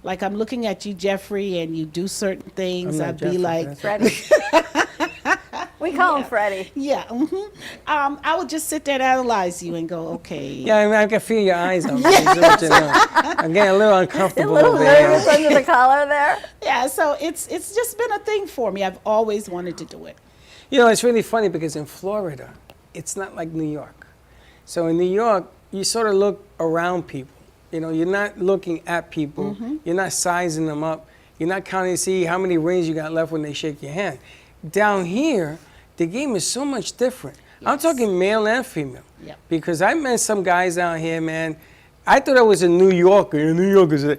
Speaker 20: like, I'm looking at you, Jeffrey, and you do certain things. I'd be like,
Speaker 4: Freddie. We call him Freddie.
Speaker 20: Yeah. I would just sit there and analyze you and go, okay.
Speaker 3: Yeah, I can feel your eyes on me.
Speaker 20: Yeah.
Speaker 3: I'm getting a little uncomfortable.
Speaker 4: A little
Speaker 3: over there.
Speaker 4: nervous under the collar there.
Speaker 20: Yeah, so it's just been a thing for me. I've always wanted to do it.
Speaker 3: It's really funny because in Florida, it's not like New York. So in New York, you sort of look around people. You're not looking at people. You're not sizing them up. You're not counting to see how many rings you got left when they shake your hand. Down here, the game is so much different. I'm talking male and female.
Speaker 20: Yep.
Speaker 3: Because I met some guys down here, man. I thought I was a New Yorker. New Yorkers,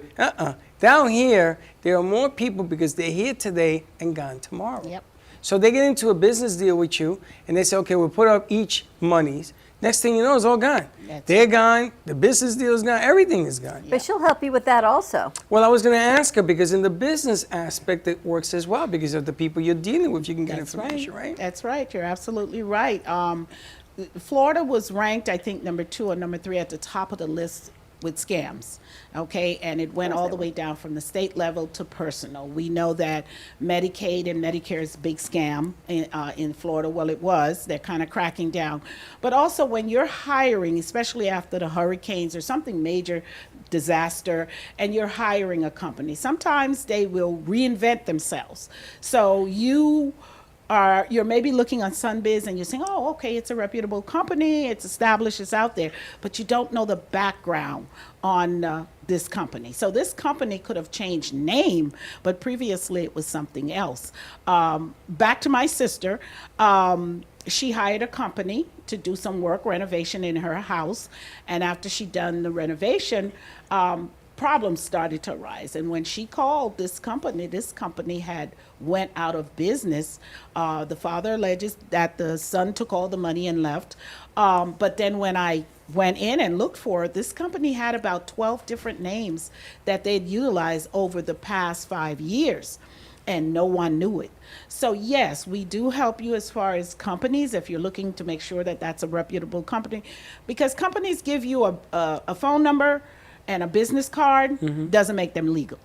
Speaker 3: Down here, there are more people because they're here today and gone tomorrow.
Speaker 20: Yep.
Speaker 3: So they get into a business deal with you, and they say, okay, we'll put up each monies. Next thing you know, it's all gone. They're gone, the business deal is gone, everything is gone.
Speaker 4: But she'll help you with that also.
Speaker 3: Well, I was going to ask her, because in the business aspect, it works as well, because of the people you're dealing with, you can get information, right?
Speaker 20: That's right. You're absolutely right. Florida was ranked, I think, number 2 or number 3 at the top of the list with scams, okay? And it went all the way down from the state level to personal. We know that Medicaid and Medicare is a big scam in Florida. Well, it was. They're kind of cracking down. But also when you're hiring, especially after the hurricanes or something major disaster, and you're hiring a company, sometimes they will reinvent themselves. So you're maybe looking on Sunbiz and you're saying, oh, okay, it's a reputable company, it's established, it's out there, but you don't know the background on this company. So this company could have changed name, but previously it was something else. Back to my sister, she hired a company to do some work, renovation in her house, and after she done the renovation, problems started to arise. And when she called this company had went out of business. The father alleges that the son took all the money and left. But then when I went in and looked for it, this company had about 12 different names that they'd utilized over the past 5 years, and no one knew it. So yes, we do help you as far as companies, if you're looking to make sure that that's a reputable company, because companies give you a phone number and a business card, doesn't make them legal.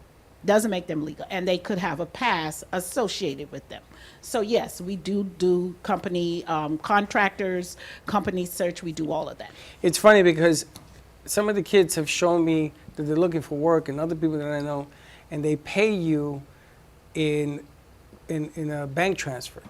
Speaker 20: Doesn't make them legal. And they could have a pass associated with them. So yes, we do company contractors, company search, we do all of that.
Speaker 3: It's funny because some of the kids have shown me that they're looking for work, and other people that I know, and they pay you in a bank transfer.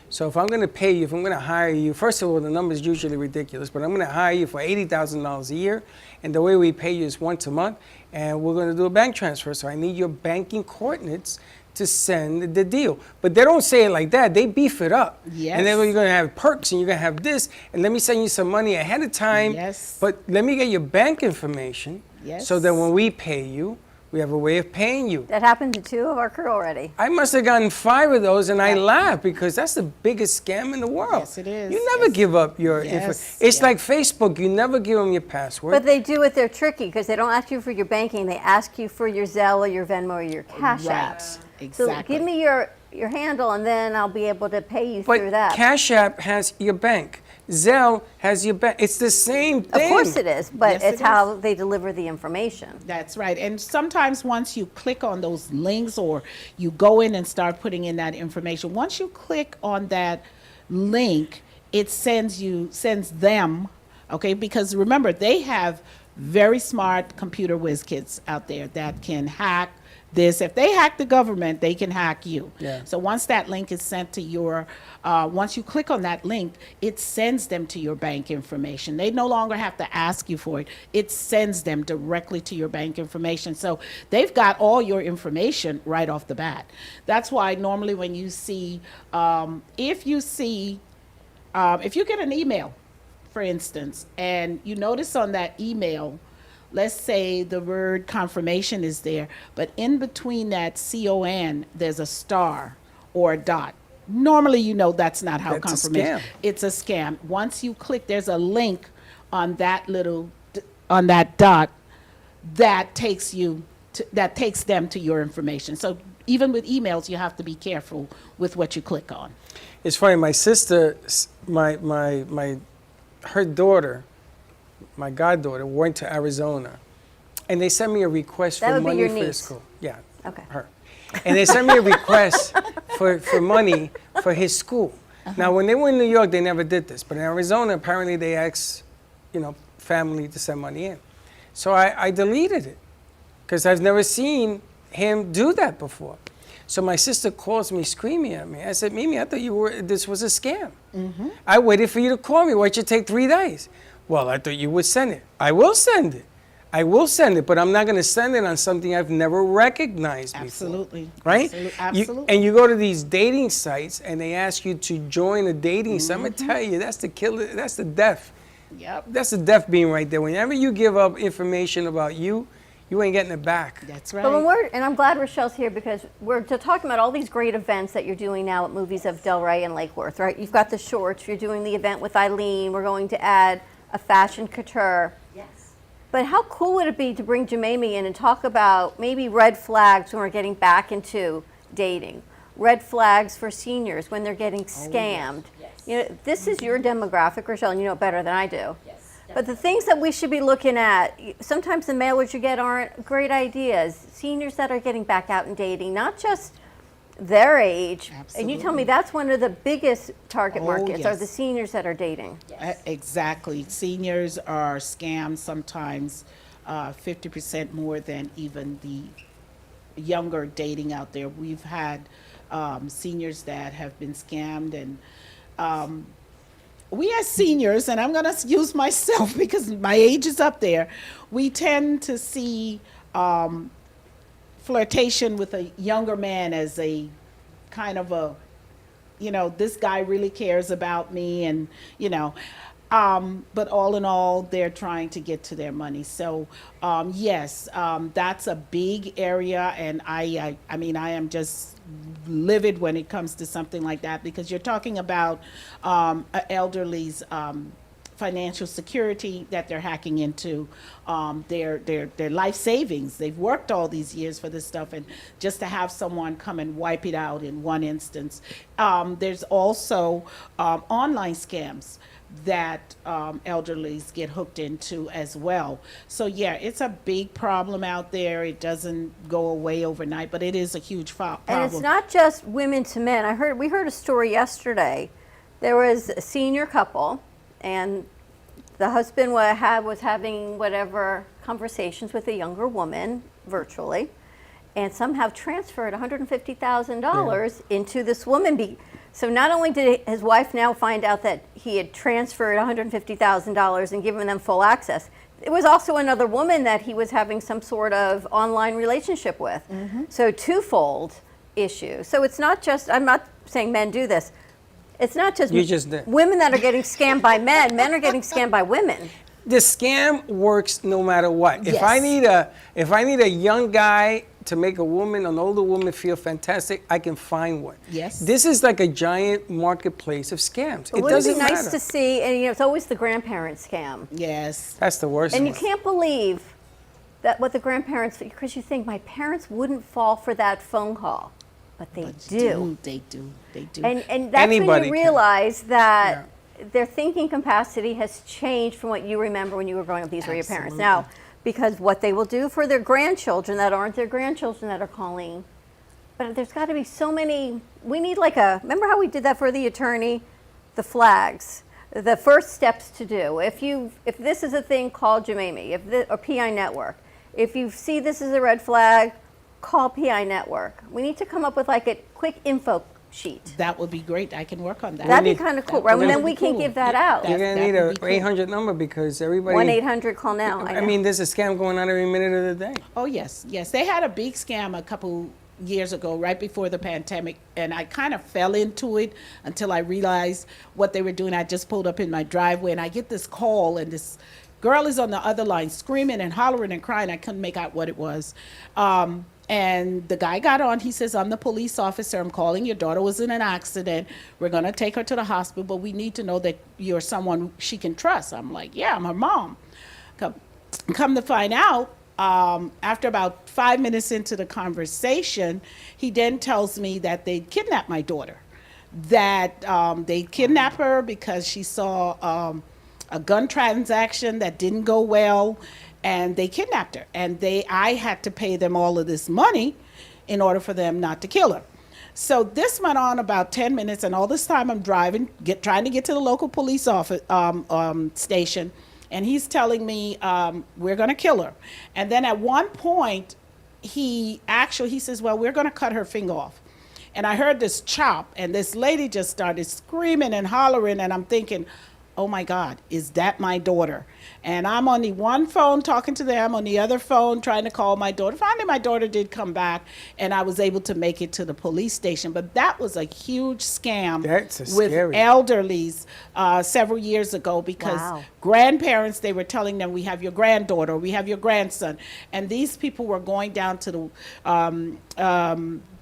Speaker 3: So if I'm going to pay you, if I'm going to hire you, first of all, the number is usually ridiculous, but I'm going to hire you for $80,000 a year, and the way we pay you is once a month, and we're going to do a bank transfer. So I need your banking coordinates to send the deal. But they don't say it like that. They beef it up.
Speaker 20: Yes.
Speaker 3: And then you're going to have perks, and you're going to have this, and let me send you some money ahead of time.
Speaker 20: Yes.
Speaker 3: But let me get your bank information,
Speaker 20: Yes.
Speaker 3: so that when we pay you, we have a way of paying you.
Speaker 4: That happened to 2 of our crew already.
Speaker 3: I must have gotten 5 of those, and I laugh because that's the biggest scam in the world.
Speaker 20: Yes, it is.
Speaker 3: You never give up your info.
Speaker 20: Yes,
Speaker 3: It's like Facebook. You never give them your password.
Speaker 4: But they do it, they're tricky, because they don't ask you for your banking, they ask you for your Zelle or your Venmo or your Cash App.
Speaker 20: Exactly.
Speaker 4: So give me your handle, and then I'll be able to pay you
Speaker 3: But
Speaker 4: through that.
Speaker 3: Cash App has your bank. Zelle has your bank. It's the same thing.
Speaker 4: Of course it is, but
Speaker 20: Yes,
Speaker 4: it's
Speaker 20: it
Speaker 4: how they deliver the information.
Speaker 20: That's right. And sometimes once you click on those links or you go in and start putting in that information, once you click on that link, it sends them, okay? Because remember, they have very smart computer whiz kids out there that can hack this. If they hack the government, they can hack you.
Speaker 3: Yeah.
Speaker 20: So once that link is sent to your, once you click on that link, it sends them to your bank information. They no longer have to ask you for it. It sends them directly to your bank information. So they've got all your information right off the bat. That's why normally when you see, if you get an email, for instance, and you notice on that email, let's say the word confirmation is there, but in between that CON, there's a star or a dot. Normally, you know that's not how
Speaker 3: That's a
Speaker 20: confirmation.
Speaker 3: scam.
Speaker 20: It's a scam. Once you click, there's a link on that on that dot that takes them to your information. So even with emails, you have to be careful with what you click on.
Speaker 3: It's funny. My sister, her daughter, my goddaughter, went to Arizona, and they sent me a request
Speaker 4: That
Speaker 3: for
Speaker 4: would be
Speaker 3: money
Speaker 4: your
Speaker 3: for
Speaker 4: niece.
Speaker 3: his school. Yeah,
Speaker 4: Okay.
Speaker 3: her. And they sent me a request for money for his school. Now, when they were in New York, they never did this, but in Arizona, apparently they asked, family to send money in. So I deleted it because I've never seen him do that before. So my sister calls me screaming at me. I said, Mimi, I thought this was a scam. I waited for you to call me. Why'd you take 3 days? Well, I thought you would send it. I will send it. I will send it, but I'm not going to send it on something I've never recognized
Speaker 20: Absolutely.
Speaker 3: before. Right?
Speaker 20: Absolutely.
Speaker 3: And you go to these dating sites and they ask you to join a dating site. I'm going to tell you, that's the killer, that's the death.
Speaker 20: Yep.
Speaker 3: That's the death beam right there. Whenever you give up information about you, you ain't getting it back.
Speaker 20: That's right.
Speaker 4: But when and I'm glad Rochelle's here because we're talking about all these great events that you're doing now at Movies of Delray and Lake Worth, right? You've got the shorts, you're doing the event with Eileen, we're going to add a fashion couture.
Speaker 21: Yes.
Speaker 4: But how cool would it be to bring Jamie in and talk about maybe red flags when we're getting back into dating? Red flags for seniors when they're getting scammed.
Speaker 21: Yes.
Speaker 4: You know, this is your demographic, Rochelle, and you know it better than I do. Yes. But the things that we should be looking at, sometimes the mailers you get aren't great ideas. Seniors that are getting back out and dating, not just their age.
Speaker 20: Absolutely.
Speaker 4: And you tell me that's one of the biggest target markets are
Speaker 20: yes.
Speaker 4: the seniors that are dating.
Speaker 20: Exactly. Seniors are scammed sometimes 50% more than even the younger dating out there. We've had seniors that have been scammed, and we as seniors, and I'm going to use myself because my age is up there, we tend to see flirtation with a younger man as a kind of a, you know, this guy really cares about me, and, you know, but all in all, they're trying to get to their money. So, yes, that's a big area, and I mean, I am just livid when it comes to something like that, because you're talking about elderly's financial security that they're hacking into, their life savings. They've worked all these years for this stuff, and just to have someone come and wipe it out in one instance. There's also online scams that elderlies get hooked into as well. So yeah, it's a big problem out there. It doesn't go away overnight, but it is a huge problem.
Speaker 4: And it's not just women to men. We heard a story yesterday. There was a senior couple, and the husband was having whatever conversations with a younger woman virtually, and somehow transferred $150,000 into this woman. So not only did his wife now find out that he had transferred $150,000 and given them full access, it was also another woman that he was having some sort of online relationship with. So twofold issue. So it's not just, I'm not saying men do this, it's not just women that are getting scammed by men. Men are getting scammed by women.
Speaker 3: The scam works no matter what. If I need a young guy to make an older woman feel fantastic, I can find one.
Speaker 20: Yes.
Speaker 3: This is like a giant marketplace of scams.
Speaker 4: It doesn't matter. It would be nice to see, and you know, it's always the grandparent scam.
Speaker 20: Yes.
Speaker 3: That's the worst
Speaker 4: And
Speaker 3: one.
Speaker 4: you can't believe that what the grandparents, because you think my parents wouldn't fall for that phone call. But they do.
Speaker 20: They do.
Speaker 4: And that's when you realize that their thinking capacity has changed from what you remember when you were growing up. These were your parents. Now, because what they will do for their grandchildren that aren't their grandchildren that are calling. But there's got to be so many. We need remember how we did that for the attorney? The flags. The first steps to do. If this is a thing, call Jamie. Or PI Network. If you see this as a red flag, call PI Network. We need to come up with like a quick info sheet.
Speaker 20: That would be great. I can work on that.
Speaker 4: That'd be kind of cool, right? And then we can give that out.
Speaker 3: You're going to need an 800 number because everybody...
Speaker 4: 1-800 call now.
Speaker 3: I mean, there's a scam going on every minute of the day.
Speaker 20: Oh, yes. Yes. They had a big scam a couple years ago, right before the pandemic, and I kind of fell into it until I realized what they were doing. I just pulled up in my driveway, and I get this call, and this girl is on the other line screaming and hollering and crying. I couldn't make out what it was. And the guy got on. He says, I'm the police officer. I'm calling. Your daughter was in an accident. We're going to take her to the hospital, but we need to know that you're someone she can trust. I'm like, yeah, I'm her mom. Come to find out, after about 5 minutes into the conversation, he then tells me that they kidnapped my daughter, that they kidnapped her because she saw a gun transaction that didn't go well, and they kidnapped her. And I had to pay them all of this money in order for them not to kill her. So this went on about 10 minutes, and all this time I'm driving, trying to get to the local police office station, and he's telling me, we're going to kill her. And then at one point, he says, well, we're going to cut her finger off. And I heard this chop, and this lady just started screaming and hollering, and I'm thinking, oh my God, is that my daughter? And I'm on the one phone talking to them, on the other phone trying to call my daughter. Finally, my daughter did come back, and I was able to make it to the police station. But that was a huge scam with elderlies several years ago, because grandparents, they were telling them, we have your granddaughter, we have your grandson. And these people were going down to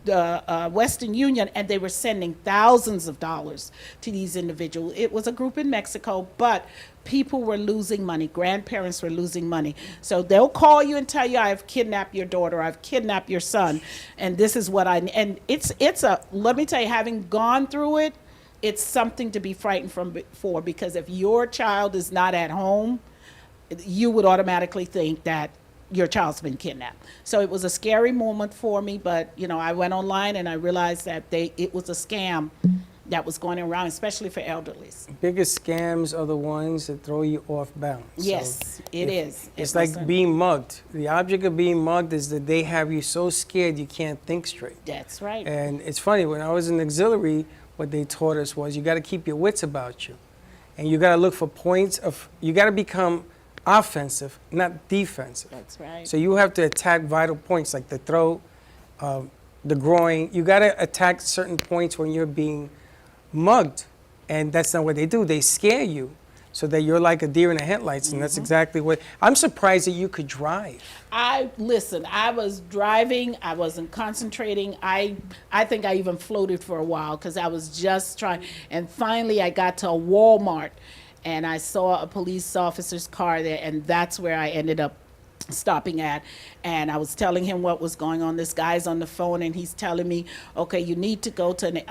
Speaker 20: the Western Union, and they were sending thousands of dollars to these individuals. It was a group in Mexico, but people were losing money. Grandparents were losing money. So they'll call you and tell you, I've kidnapped your daughter, I've kidnapped your son, and this is what and it's let me tell you, having gone through it, it's something to be frightened for, because if your child is not at home, you would automatically think that your child's been kidnapped. So it was a scary moment for me, but I went online and I realized that it was a scam that was going around, especially for elderlies.
Speaker 3: Biggest scams are the ones that throw you off balance.
Speaker 20: Yes, it is.
Speaker 3: It's like being mugged. The object of being mugged is that they have you so scared you can't think straight.
Speaker 20: That's right.
Speaker 3: And it's funny, when I was in auxiliary, what they taught us was you got to keep your wits about you. And you got to look for points you got to become offensive, not defensive.
Speaker 20: That's right.
Speaker 3: So you have to attack vital points like the throat, the groin. You got to attack certain points when you're being mugged, and that's not what they do. They scare you so that you're like a deer in the headlights, and that's exactly what. I'm surprised that you could drive.
Speaker 20: I was driving, I wasn't concentrating. I think I even floated for a while because I was just trying, and finally I got to a Walmart, and I saw a police officer's car there, and that's where I ended up stopping at. And I was telling him what was going on. This guy's on the phone, and he's telling me, okay, you need to go to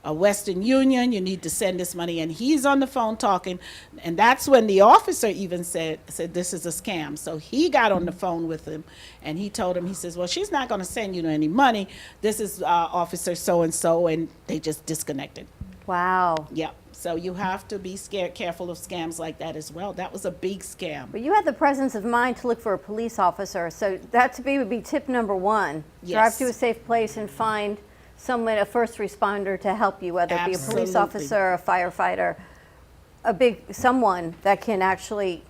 Speaker 20: a Western Union, you need to send this money. And he's on the phone talking, and that's when the officer even said this is a scam. So he got on the phone with him, and he told him, he says, well, she's not going to send you any money. This is Officer so-and-so, and they just disconnected.
Speaker 4: Wow.
Speaker 20: Yep. So you have to be careful of scams like that as well. That was a big scam.
Speaker 4: But you had the presence of mind to look for a police officer. So that to me would be tip number one.
Speaker 20: Yes.
Speaker 4: Drive to a safe place and find someone, a first responder, to help you, whether it be a police officer, a firefighter, someone that can actually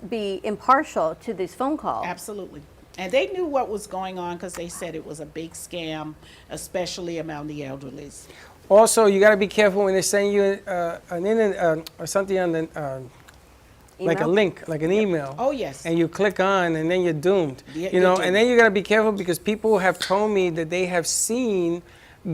Speaker 4: be impartial to these phone calls.
Speaker 20: Absolutely. And they knew what was going on because they said it was a big scam, especially among the elderlies.
Speaker 3: Also, you got to be careful when they send you an internet or something on the like a link, like an email.
Speaker 20: Oh yes.
Speaker 3: And you click on, and then you're doomed.
Speaker 20: Yeah,
Speaker 3: you know, and then you got to be careful because people have told me that they have seen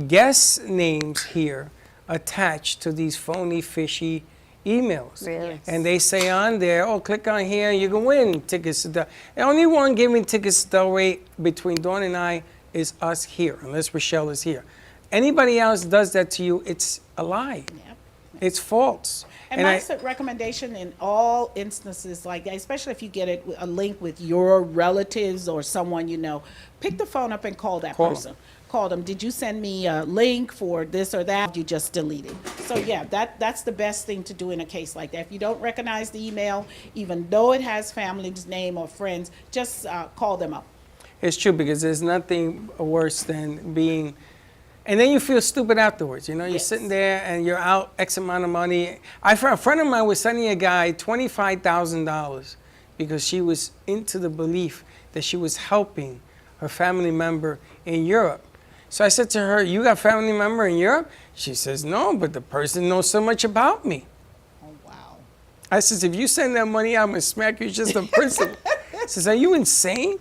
Speaker 3: guest names here attached to these phony, fishy emails.
Speaker 4: Really? Yes.
Speaker 3: And they say on there, oh, click on here, you can win tickets to the only one giving tickets to Del Rey between Dawn and I is us here, unless Rochelle is here. Anybody else does that to you, it's a lie. Yep. It's false.
Speaker 20: And my recommendation in all instances like that, especially if you get a link with your relatives or someone you know, pick the phone up and call that person. Call them. Did you send me a link for this or that? You just delete it. So yeah, that's the best thing to do in a case like that. If you don't recognize the email, even though it has family's name or friends, just call them up.
Speaker 3: It's true, because there's nothing worse than being. And then you feel stupid afterwards. You know, you're sitting there and you're out X amount of money. A friend of mine was sending a guy $25,000 because she was into the belief that she was helping her family member in Europe. So I said to her, you got a family member in Europe? She says, no, but the person knows so much about me.
Speaker 20: Oh, wow.
Speaker 3: I says, if you send that money, I'm going to smack you just in prison. Says, are you insane?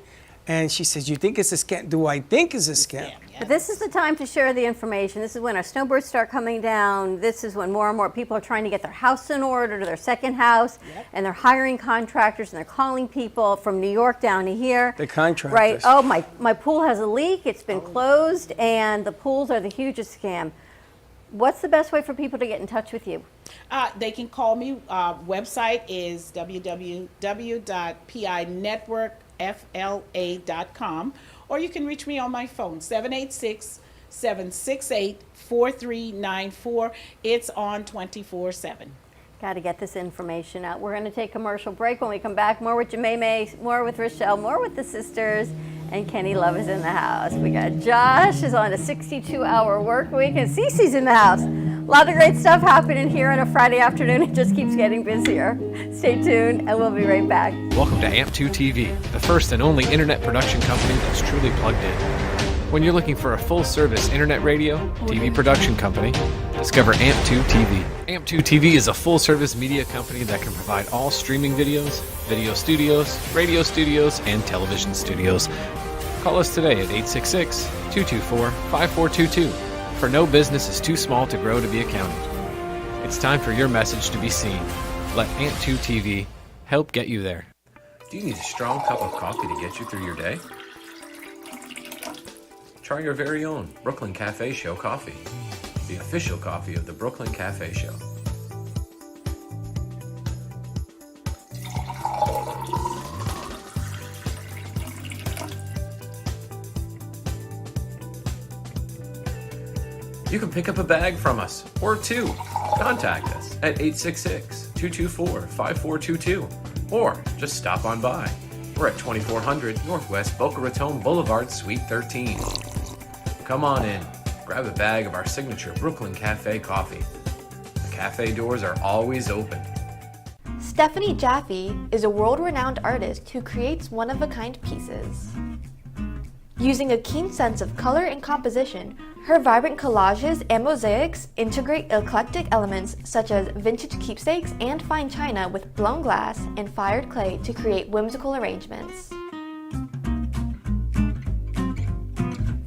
Speaker 3: And she says, you think it's a scam? Do I think it's a scam?
Speaker 4: But this is the time to share the information. This is when our snowbirds start coming down. This is when more and more people are trying to get their house in order, to their second house, and they're hiring contractors, and they're calling people from New York down to here.
Speaker 3: The contractors.
Speaker 4: Right. Oh, my pool has a leak. It's been closed, and the pools are the hugest scam. What's the best way for people to get in touch with you?
Speaker 20: They can call me. Website is www.pinetworkfla.com. Or you can reach me on my phone, 786-768-4394. It's on 24/7.
Speaker 4: Got to get this information out. We're going to take a commercial break. When we come back, more with Jemay, more with Rochelle, more with the sisters, and Kenny Love is in the house. We got Josh is on a 62-hour work week, and Cece's in the house. A lot of great stuff happening here on a Friday afternoon. It just keeps getting busier. Stay tuned, and we'll be right back.
Speaker 12: Welcome to AMP2 TV, the first and only internet production company that's truly plugged in. When you're looking for a full-service internet radio, TV production company, discover AMP2 TV. AMP2 TV is a full-service media company that can provide all streaming videos, video studios, radio studios, and television studios. Call us today at 866-224-5422, for no business is too small to grow to be accounted. It's time for your message to be seen. Let AMP2 TV help get you there. Do you need a strong cup of coffee to get you through your day? Try your very own Brooklyn Cafe Show coffee, the official coffee of the Brooklyn Cafe Show. You can pick up a bag from us, or two. Contact us at 866-224-5422, or just stop on by. We're at 2400 Northwest Boca Raton Boulevard, Suite 13. Come on in, grab a bag of our signature Brooklyn Cafe coffee. The cafe doors are always open.
Speaker 10: Stephanie Jaffe is a world-renowned artist who creates one-of-a-kind pieces. Using a keen sense of color and composition, her vibrant collages and mosaics integrate eclectic elements such as vintage keepsakes and fine china with blown glass and fired clay to create whimsical arrangements.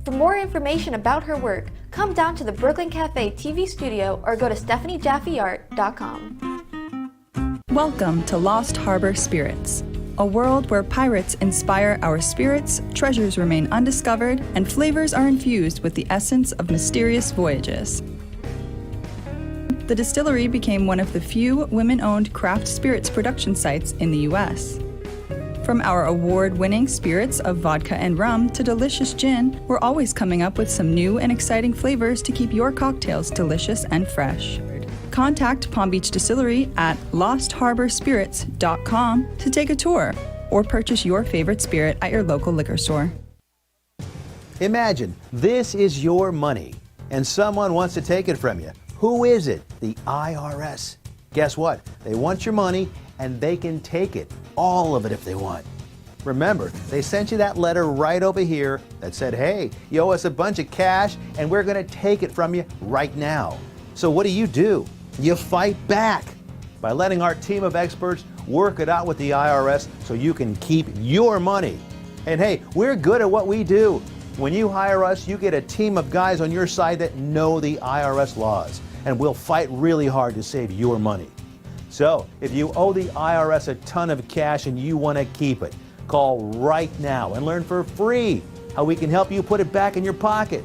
Speaker 10: For more information about her work, come down to the Brooklyn Cafe TV studio or go to StephanieJaffeArt.com.
Speaker 21: Welcome to Lost Harbor Spirits, a world where pirates inspire our spirits, treasures remain undiscovered, and flavors are infused with the essence of mysterious voyages. The distillery became one of the few women-owned craft spirits production sites in the U.S. From our award-winning spirits of vodka and rum to delicious gin, we're always coming up with some new and exciting flavors to keep your cocktails delicious and fresh. Contact Palm Beach Distillery at lostharborspirits.com to take a tour or purchase your favorite spirit at your local liquor store.
Speaker 22: Imagine this is your money and someone wants to take it from you. Who is it? The IRS. Guess what? They want your money and they can take it, all of it if they want. Remember, they sent you that letter right over here that said, hey, you owe us a bunch of cash and we're going to take it from you right now. So what do? You fight back by letting our team of experts work it out with the IRS so you can keep your money. And hey, we're good at what we do. When you hire us, you get a team of guys on your side that know the IRS laws, and we'll fight really hard to save your money. So if you owe the IRS a ton of cash and you want to keep it, call right now and learn for free how we can help you put it back in your pocket.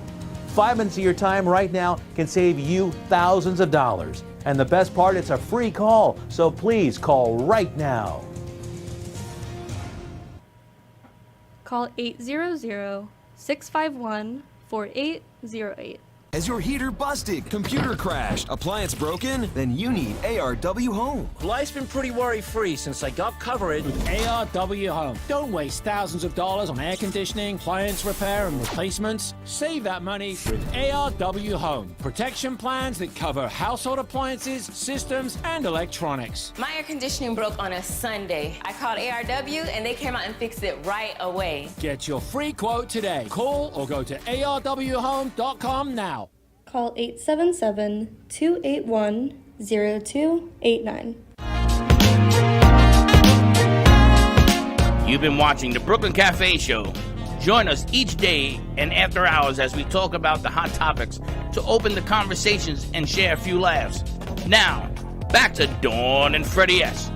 Speaker 22: 5 minutes of your time right now can save you thousands of dollars. And the best part, it's a free call, so please call right now.
Speaker 9: Call 800-651-4808.
Speaker 23: Has your heater busted, computer crashed, appliance broken? Then you need ARW Home.
Speaker 24: Life's been pretty worry-free since I got covered with ARW Home. Don't waste thousands of dollars on air conditioning, appliance repair, and replacements. Save that money with ARW Home. Protection plans that cover household appliances, systems, and electronics.
Speaker 25: My air conditioning broke on a Sunday. I called ARW, and they came out and fixed it right away.
Speaker 24: Get your free quote today. Call or go to ARWHome.com now.
Speaker 11: Call 877-281-0289.
Speaker 2: You've been watching the Brooklyn Cafe Show. Join us each day and after hours as we talk about the hot topics to open the conversations and share a few laughs. Now, back to Dawn and Freddie S.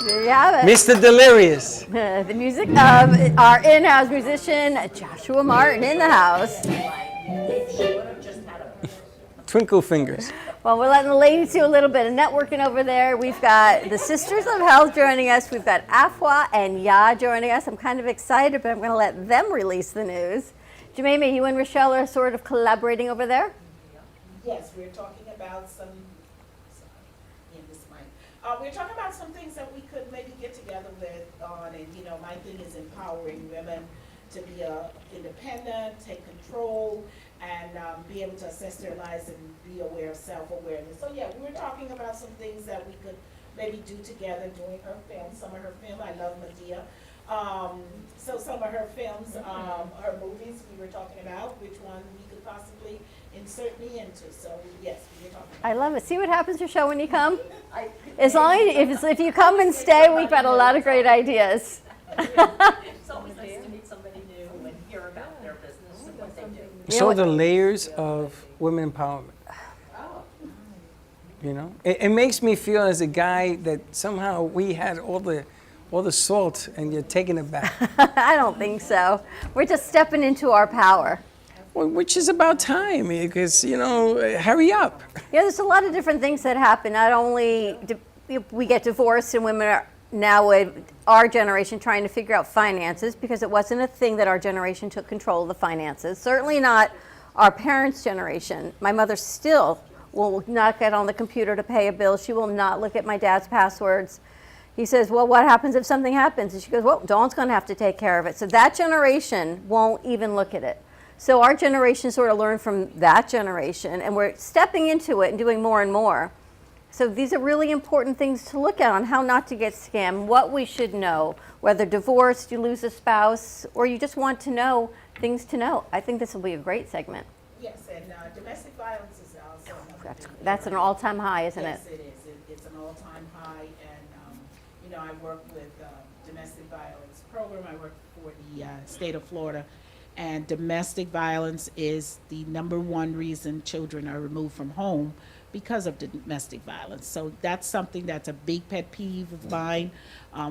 Speaker 4: There you have it.
Speaker 3: Mr. Delirious.
Speaker 4: The music of our in-house musician, Joshua Martin, in the house.
Speaker 3: Twinkle fingers.
Speaker 4: Well, we're letting the ladies do a little bit of networking over there. We've got the Sisters of Health joining us. We've got Afua and Ya joining us. I'm kind of excited, but I'm going to let them release the news. Jemima, you and Rochelle are sort of collaborating over there?
Speaker 19: Yes, we're talking about some, we're talking about some things that we could maybe get together with on, and you know, my thing is empowering women to be independent, take control, and be able to assess their lives and be aware of self-awareness. So yeah, we were talking about some things that we could maybe do together doing her film, some of her film. I love Medea. So some of her films, her movies we were talking about, which one we could possibly insert me into. So yes, we were talking about.
Speaker 4: I love it. See what happens to show when you come? As long as if you come and stay, we've got a lot of great ideas.
Speaker 1: It's always nice to meet somebody new and hear about their business and what they do.
Speaker 3: So the layers of women empowerment. You know, it makes me feel as a guy that somehow we had all the salt and you're taking it back.
Speaker 4: I don't think so. We're just stepping into our power.
Speaker 3: Well, which is about time, because, you know, hurry up.
Speaker 4: Yeah, there's a lot of different things that happen. Not only do we get divorced and women are now with our generation trying to figure out finances, because it wasn't a thing that our generation took control of the finances. Certainly not our parents' generation. My mother still will not get on the computer to pay a bill. She will not look at my dad's passwords. He says, well, what happens if something happens? And she goes, well, Dawn's going to have to take care of it. So that generation won't even look at it. So our generation sort of learned from that generation, and we're stepping into it and doing more and more. So these are really important things to look at on how not to get scammed, what we should know, whether divorced, you lose a spouse, or you just want to know things to know. I think this will be a great segment.
Speaker 19: Yes, and domestic violence is also another thing.
Speaker 4: That's an all-time high, isn't
Speaker 19: yes,
Speaker 4: it?
Speaker 19: Yes, it is. It's an all-time high, and you know, I work with domestic violence program. I work for the state of Florida, and domestic violence is the #1 reason children are removed from home because of domestic violence. So that's something that's a big pet peeve of mine,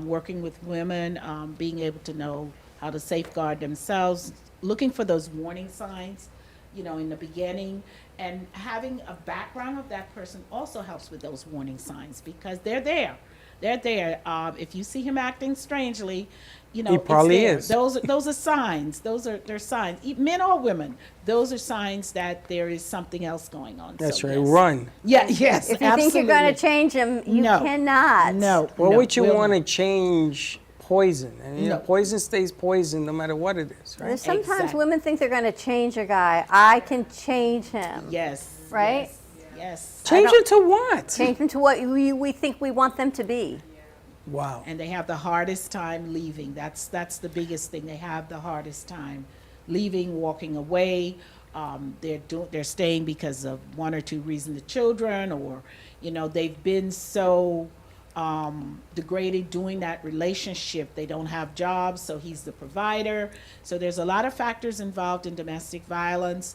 Speaker 19: working with women, being able to know how to safeguard themselves, looking for those warning signs, you know, in the beginning, and having a background of that person also helps with those warning signs, because they're there. They're there. If you see him acting strangely, you know,
Speaker 3: he probably
Speaker 19: it's there.
Speaker 3: is.
Speaker 19: Those are signs. They're signs. Men or women, those are signs that there is something else going on.
Speaker 3: That's
Speaker 19: so,
Speaker 3: right.
Speaker 19: yes.
Speaker 3: Run.
Speaker 19: Yeah. Yes.
Speaker 4: If you think you're going to change him, you cannot.
Speaker 19: No.
Speaker 3: Well,
Speaker 19: no,
Speaker 3: would you want to change poison? And you know,
Speaker 19: No.
Speaker 3: poison stays poison no matter what it is, right?
Speaker 4: There's sometimes
Speaker 19: Exactly.
Speaker 4: women think they're going to change a guy. I can change him.
Speaker 19: Yes.
Speaker 4: Right?
Speaker 19: Yes.
Speaker 3: Change it to what?
Speaker 4: Change them to what we think we want them to be.
Speaker 3: Wow.
Speaker 19: And they have the hardest time leaving. That's the biggest thing. They have the hardest time leaving, walking away. They're staying because of one or two reasons, the children, or you know, they've been so degraded doing that relationship. They don't have jobs, so he's the provider. So there's a lot of factors involved in domestic violence,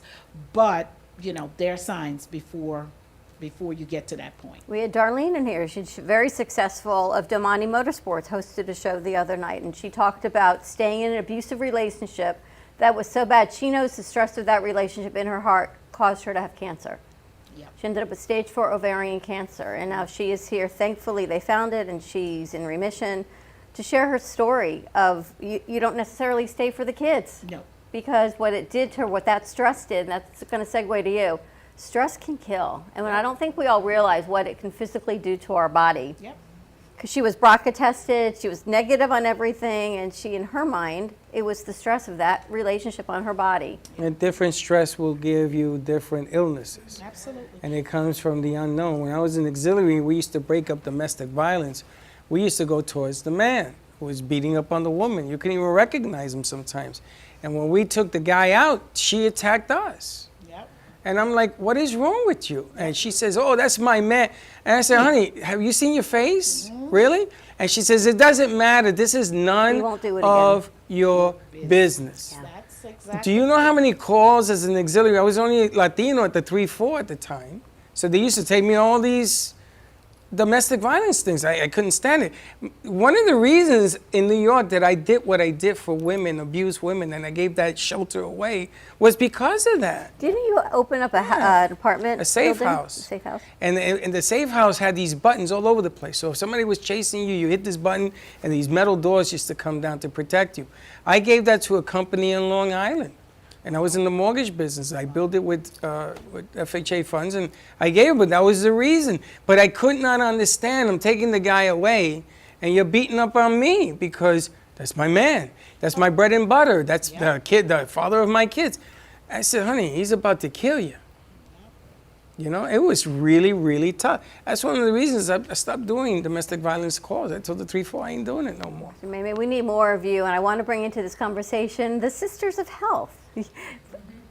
Speaker 19: but you know, there are signs before you get to that point.
Speaker 4: We had Darlene in here. She's very successful, of Domani Motorsports, hosted a show the other night, and she talked about staying in an abusive relationship that was so bad. She knows the stress of that relationship in her heart caused her to have cancer.
Speaker 19: Yep.
Speaker 4: She ended up with stage 4 ovarian cancer, and now she is here. Thankfully, they found it, and she's in remission, to share her story of you don't necessarily stay for the kids.
Speaker 19: No.
Speaker 4: Because what it did to her, what that stress did, and that's going to segue to you, stress can kill. And I don't think we all realize what it can physically do to our body.
Speaker 19: Yep.
Speaker 4: Because she was BRCA tested, she was negative on everything, and she, in her mind, it was the stress of that relationship on her body.
Speaker 3: And different stress will give you different illnesses.
Speaker 19: Absolutely.
Speaker 3: And it comes from the unknown. When I was in auxiliary, we used to break up domestic violence. We used to go towards the man who was beating up on the woman. You couldn't even recognize him sometimes. And when we took the guy out, she attacked us.
Speaker 19: Yep.
Speaker 3: And I'm like, what is wrong with you? And she says, oh, that's my man. And I said, honey, have you seen your face? Really? And she says, it doesn't matter. This is none of your business.
Speaker 19: That's exactly.
Speaker 3: Do you know how many calls as an auxiliary? I was only Latino at the 3-4 at the time. So they used to take me all these domestic violence things. I couldn't stand it. One of the reasons in New York that I did what I did for women, abused women, and I gave that shelter away was because of that.
Speaker 4: Didn't you open up an apartment?
Speaker 3: A safe
Speaker 4: building?
Speaker 3: house.
Speaker 4: A safe house.
Speaker 3: And the safe house had these buttons all over the place. So if somebody was chasing you, you hit this button, and these metal doors used to come down to protect you. I gave that to a company in Long Island. And I was in the mortgage business. I built it with FHA funds, and I gave it, but that was the reason. But I could not understand. I'm taking the guy away, and you're beating up on me because that's my man. That's my bread and butter. That's the father of my kids. I said, honey, he's about to kill you. You know, it was really, really tough. That's one of the reasons I stopped doing domestic violence calls. I told the 3-4 I ain't doing it no more.
Speaker 4: Maybe we need more of you, and I want to bring into this conversation the Sisters of Health.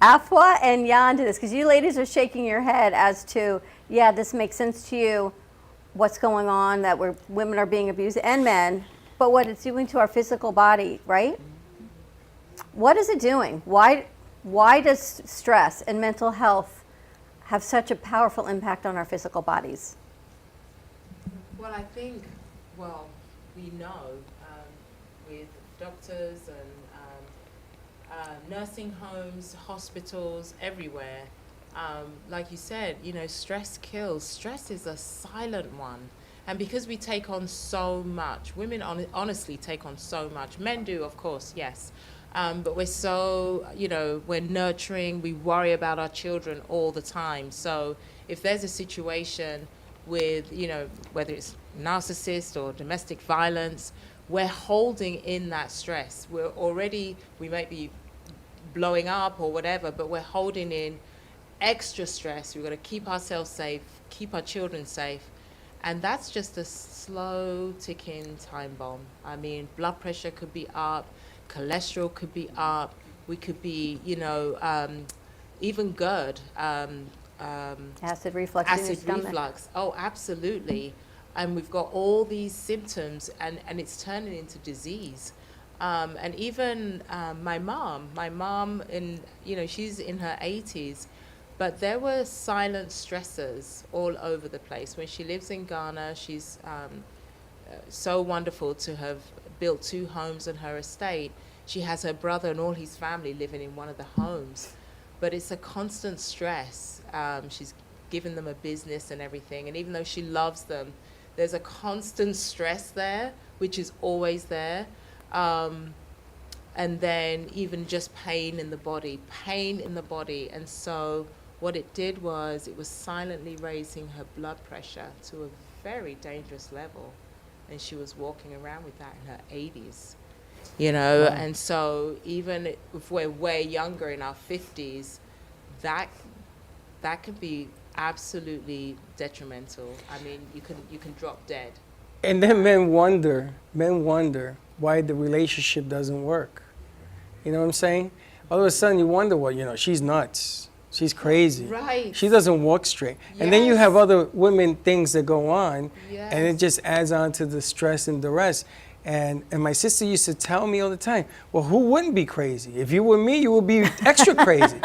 Speaker 4: Afua and Jan to this, because you ladies are shaking your head as to, yeah, this makes sense to you, what's going on, that women are being abused, and men, but what it's doing to our physical body, right? What is it doing? Why does stress and mental health have such a powerful impact on our physical bodies?
Speaker 5: Well, I think, we know with doctors and nursing homes, hospitals, everywhere, like you said, stress kills. Stress is a silent one. And because we take on so much, women honestly take on so much. Men do, of course, yes. But we're so, we're nurturing, we worry about our children all the time. So if there's a situation with, whether it's narcissist or domestic violence, we're holding in that stress. We might be blowing up or whatever, but we're holding in extra stress. We've got to keep ourselves safe, keep our children safe. And that's just a slow ticking time bomb. I mean, blood pressure could be up, cholesterol could be up, we could be, even GERD.
Speaker 4: Acid reflux in your stomach.
Speaker 5: Reflux, oh, absolutely. And we've got all these symptoms, and it's turning into disease. And even my mom, she's in her 80s, but there were silent stressors all over the place. When she lives in Ghana, she's so wonderful to have built 2 homes on her estate. She has her brother and all his family living in one of the homes, but it's a constant stress. She's given them a business and everything, and even though she loves them, there's a constant stress there, which is always there. And then even just pain in the body. And so what it did was it was silently raising her blood pressure to a very dangerous level. And she was walking around with that in her 80s, Wow. And so even if we're way younger, in our 50s, that can be absolutely detrimental. I mean, you can drop dead.
Speaker 3: And then men wonder why the relationship doesn't work. You know what I'm saying? All of a sudden you wonder, she's nuts. She's crazy.
Speaker 5: Right.
Speaker 3: She doesn't walk straight. Yes. And then you have other women things that go on,
Speaker 5: yes.
Speaker 3: and it just adds on to the stress and the rest. And my sister used to tell me all the time, well, who wouldn't be crazy? If you were me, you would be extra crazy.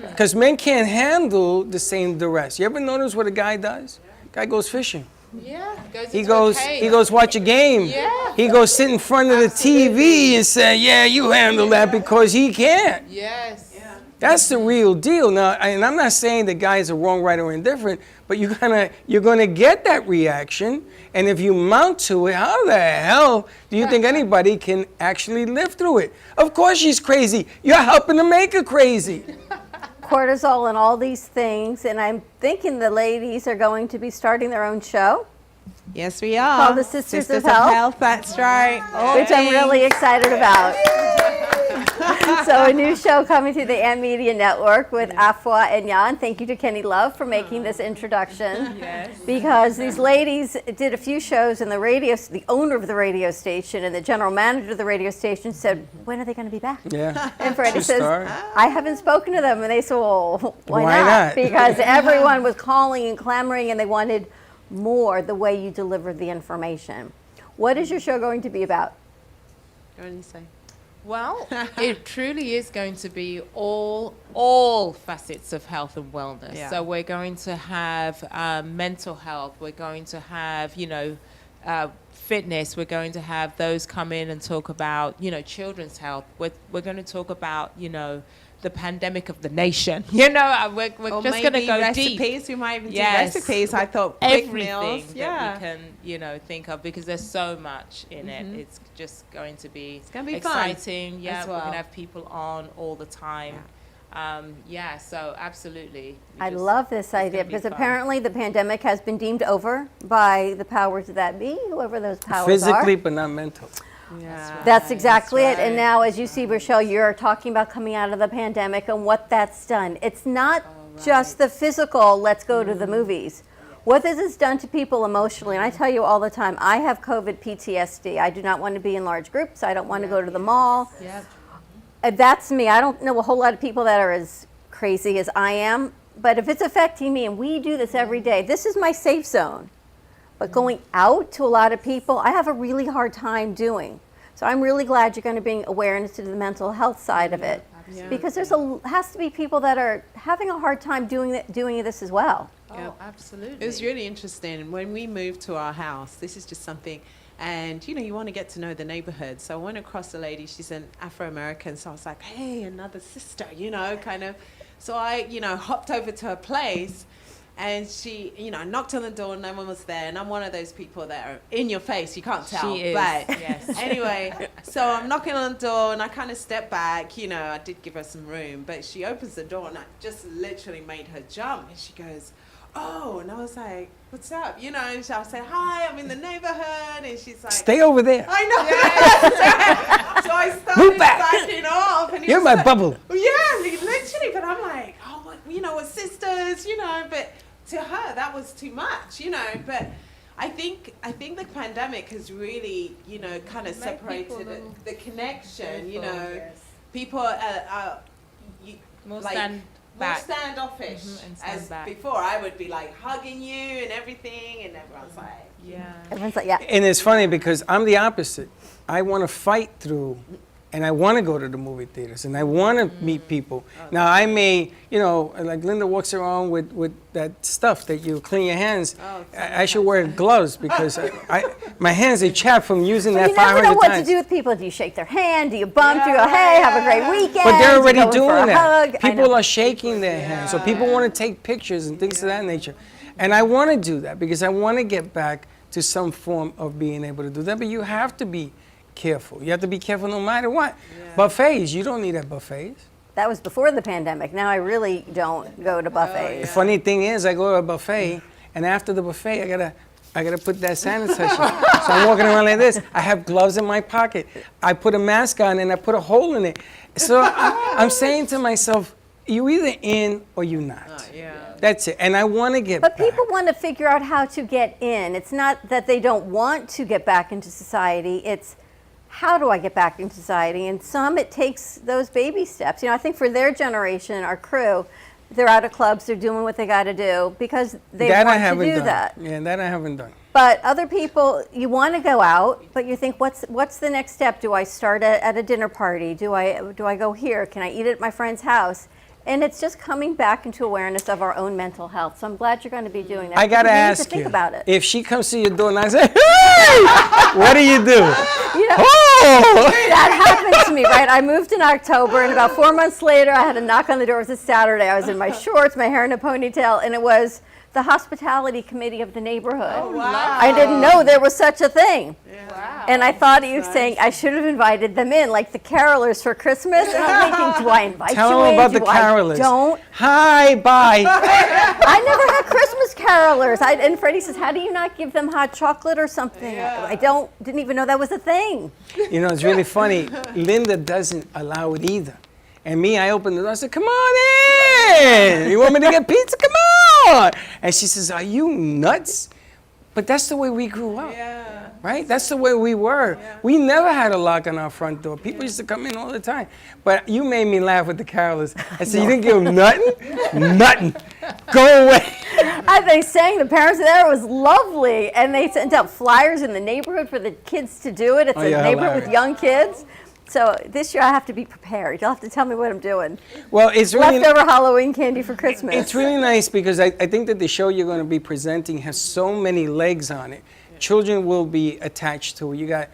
Speaker 3: Because men can't handle the same duress. You ever notice what a guy does? Guy goes fishing.
Speaker 5: Yeah,
Speaker 3: he goes watch a game.
Speaker 5: Yeah.
Speaker 3: He goes sit in front of the TV and say, yeah, you handle that, because he can't.
Speaker 5: Yes.
Speaker 3: That's the real deal. Now, and I'm not saying that guys are wrong, right, or indifferent, but you're gonna get that reaction, and if you mount to it, how the hell do you think anybody can actually live through it? Of course she's crazy. You're helping to make her crazy.
Speaker 4: Cortisol and all these things, and I'm thinking the ladies are going to be starting their own show.
Speaker 6: Yes, we are.
Speaker 4: Called the Sisters of Health.
Speaker 6: That's right.
Speaker 4: Which I'm really excited about. So a new show coming to the AMP Media Network with Afua and Jan. Thank you to Kenny Love for making this introduction.
Speaker 5: Yes.
Speaker 4: Because these ladies did a few shows, and the owner of the radio station and the general manager of the radio station said, when are they going to be back?
Speaker 3: Yeah.
Speaker 4: And Freddie says, I haven't spoken to them. And they said, well, why
Speaker 3: not?
Speaker 4: Because everyone was calling and clamoring, and they wanted more the way you delivered the information. What is your show going to be about?
Speaker 6: What did you say?
Speaker 5: Well, it truly is going to be all facets of health and wellness.
Speaker 6: Yeah.
Speaker 5: So we're going to have mental health. We're going to have, fitness. We're going to have those come in and talk about, children's health. We're going to talk about, the pandemic of the nation. We're
Speaker 6: Or
Speaker 5: just going to
Speaker 6: maybe
Speaker 5: go
Speaker 6: recipes.
Speaker 5: deep.
Speaker 6: We might even do
Speaker 5: Yes.
Speaker 6: recipes. I thought quick
Speaker 5: Everything
Speaker 6: meals.
Speaker 5: that we can, think of, because there's so much in it. It's just going to be
Speaker 6: gonna be fun
Speaker 5: exciting. Yeah,
Speaker 6: as
Speaker 5: we're
Speaker 6: well.
Speaker 5: going to have people on all the time. So absolutely.
Speaker 4: I love this idea
Speaker 5: be
Speaker 4: because
Speaker 5: fun.
Speaker 4: apparently the pandemic has been deemed over by the powers that be, whoever those powers
Speaker 3: Physically,
Speaker 4: are.
Speaker 3: but not mental.
Speaker 6: Yeah.
Speaker 4: That's exactly it. And now, as you see, Rochelle, you're talking about coming out of the pandemic and what that's done. It's not just the physical, let's go to the movies. What this has done to people emotionally, and I tell you all the time, I have COVID PTSD. I do not want to be in large groups. I don't want to go to the mall. That's me. I don't know a whole lot of people that are as crazy as I am, but if it's affecting me, and we do this every day, this is my safe zone. But going out to a lot of people, I have a really hard time doing. So I'm really glad you're going to bring awareness to the mental health side of it, because there's has to be people that are having a hard time doing this as well.
Speaker 5: Oh, absolutely.
Speaker 6: It was really interesting. When we moved to our house, this is just something, and you want to get to know the neighborhood. So I went across a lady, she's an Afro-American, so I was like, hey, another sister, kind of. So I, hopped over to her place, and she, knocked on the door, no one was there, and I'm one of those people that are in your face, you can't tell.
Speaker 5: She is,
Speaker 6: but
Speaker 5: yes.
Speaker 6: Anyway, so I'm knocking on the door, and I kind of step back, I did give her some room, but she opens the door, and I just literally made her jump, and she goes, oh, and I was like, what's up? So I said, hi, I'm in the neighborhood, and she's like,
Speaker 3: Stay over there.
Speaker 6: I know. So I started backing off, and he
Speaker 3: You're
Speaker 6: was
Speaker 3: my
Speaker 6: like,
Speaker 3: bubble.
Speaker 6: Yeah, literally, but I'm like, oh, we're sisters, but to her that was too much, but I think the pandemic has really, kind of separated the connection, people are
Speaker 5: More
Speaker 6: like,
Speaker 5: stand
Speaker 6: more
Speaker 5: back.
Speaker 6: standoffish.
Speaker 5: And stand
Speaker 6: As
Speaker 5: back.
Speaker 6: before, I would be like hugging you and everything, and everyone's like,
Speaker 4: Everyone's like, yeah.
Speaker 3: And it's funny because I'm the opposite. I want to fight through, and I want to go to the movie theaters, and I want to meet people. Now, I may, like Linda walks around with that stuff that you clean your hands. I should wear gloves because my hands are chapped from using
Speaker 4: But
Speaker 3: that
Speaker 4: you never
Speaker 3: 500
Speaker 4: know what
Speaker 3: times.
Speaker 4: to do with people. Do you shake their hand? Do you bump? Do you go, hey, have a great weekend?
Speaker 3: But they're
Speaker 4: Do you
Speaker 3: already
Speaker 4: go in for
Speaker 3: doing
Speaker 4: a
Speaker 3: that.
Speaker 4: hug? I
Speaker 3: People
Speaker 4: know.
Speaker 3: are shaking their hands. So people want to take pictures and things of that nature. And I want to do that because I want to get back to some form of being able to do that. But you have to be careful. You have to be careful no matter what. Buffets, you don't need at buffets.
Speaker 4: That was before the pandemic. Now I really don't go to buffets.
Speaker 3: The funny thing is, I go to a buffet, and after the buffet, I gotta put that sanitizer. So I'm walking around like this. I have gloves in my pocket. I put a mask on and I put a hole in it. So I'm saying to myself, you either in or you not. That's it. And I want to get
Speaker 4: But
Speaker 3: back.
Speaker 4: people want to figure out how to get in. It's not that they don't want to get back into society. It's how do I get back into society? And some, it takes those baby steps. I think for their generation, our crew, they're out of clubs, they're doing what they got to do because they
Speaker 3: That I
Speaker 4: want to
Speaker 3: haven't
Speaker 4: do
Speaker 3: done.
Speaker 4: that.
Speaker 3: Yeah, that I haven't done.
Speaker 4: But other people, you want to go out, but you think, what's the next step? Do I start at a dinner party? Do I go here? Can I eat at my friend's house? And it's just coming back into awareness of our own mental health. So I'm glad you're going to be doing that.
Speaker 3: I gotta
Speaker 4: because we need
Speaker 3: ask
Speaker 4: to think
Speaker 3: you,
Speaker 4: about it.
Speaker 3: if she comes to your door and I say, hey, what do you do? Oh!
Speaker 4: That happened to me, right? I moved in October, and about 4 months later, I had a knock on the door. It was a Saturday. I was in my shorts, my hair in a ponytail, and it was the hospitality committee of the neighborhood.
Speaker 6: Oh, wow.
Speaker 4: I didn't know there was such a thing.
Speaker 6: Wow.
Speaker 4: And I thought he was saying I should have invited them in, like the carolers for Christmas. And I'm thinking, do I invite
Speaker 3: Tell
Speaker 4: you
Speaker 3: them
Speaker 4: in?
Speaker 3: about the
Speaker 4: Do I
Speaker 3: carolers.
Speaker 4: don't?
Speaker 3: Hi, bye.
Speaker 4: I never had Christmas carolers. And Freddie says, how do you not give them hot chocolate or something? I didn't even know that was a thing.
Speaker 3: It's really funny. Linda doesn't allow it either. And me, I opened the door. I said, come on in. You want me to get pizza? Come on. And she says, are you nuts? But that's the way we grew up. Right? That's the way we were. We never had a lock on our front door. People used to come in all the time. But you made me laugh with the carolers. I said, you didn't give them nothing? Nothing. Go away.
Speaker 4: They sang, the parents there, it was lovely. And they sent out flyers in the neighborhood for the kids to do it. It's a neighborhood with young kids. So this year I have to be prepared. You'll have to tell me what I'm doing.
Speaker 3: Well, it's really
Speaker 4: leftover Halloween candy for Christmas.
Speaker 3: It's really nice because I think that the show you're going to be presenting has so many legs on it. Children will be attached to it. You got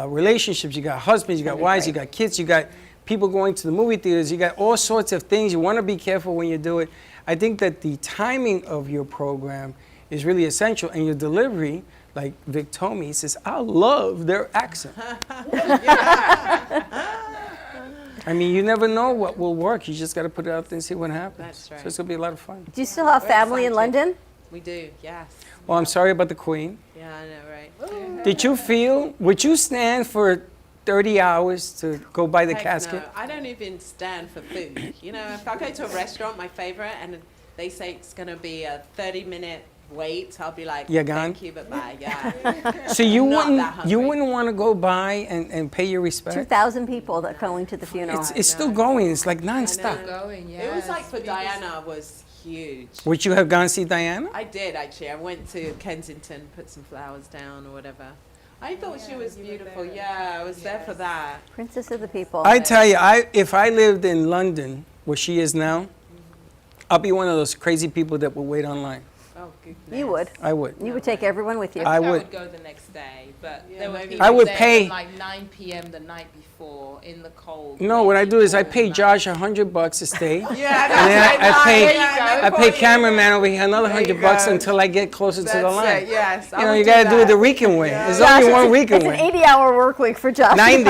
Speaker 3: relationships, you got husbands, you got wives, you got kids, you got people going to the movie theaters, you got all sorts of things. You want to be careful when you do it. I think that the timing of your program is really essential, and your delivery, like Vic told me, he says, I love their accent. I mean, you never know what will work. You just got to put it out there and see what happens.
Speaker 6: That's right.
Speaker 3: So it's going to be a lot of fun.
Speaker 4: Do you still have family in London?
Speaker 6: We do, yes.
Speaker 3: Well, I'm sorry about the Queen.
Speaker 6: Yeah, I know, right?
Speaker 3: Did you feel, would you stand for 30 hours to go by the
Speaker 6: Heck
Speaker 3: casket?
Speaker 6: No, I don't even stand for food. You know, if I go to a restaurant, my favorite, and they say it's going to be a 30-minute wait, I'll be like,
Speaker 3: You're gone?
Speaker 6: thank you, but bye, yeah.
Speaker 3: So you
Speaker 6: Not that
Speaker 3: wouldn't want to go by and pay your respect?
Speaker 4: 2,000 people that are going to the funeral.
Speaker 3: It's still going. It's like nonstop.
Speaker 5: Going, yeah.
Speaker 6: It was like for Diana was huge.
Speaker 3: Would you have gone see Diana?
Speaker 6: I did, actually. I went to Kensington, put some flowers down or whatever. I thought she was beautiful. Yeah, I was there for that.
Speaker 4: Princess of the people.
Speaker 3: I tell you, if I lived in London, where she is now, I'll be one of those crazy people that will wait online.
Speaker 6: Oh, goodness.
Speaker 4: You would.
Speaker 3: I would.
Speaker 4: You would take everyone with you.
Speaker 3: I would.
Speaker 5: I would go the next day, but there were people
Speaker 3: I would
Speaker 5: there
Speaker 3: pay.
Speaker 5: from like 9 p.m. the night before in the cold.
Speaker 3: No, what I do is I pay Josh $100 to stay.
Speaker 6: Yeah,
Speaker 3: And then I pay cameraman over here another $100 until I get closer to the line.
Speaker 6: It, yes.
Speaker 3: You know, you got to do it the Rican way. There's only one Rican way.
Speaker 4: It's an 80-hour work week for Josh.
Speaker 3: 90.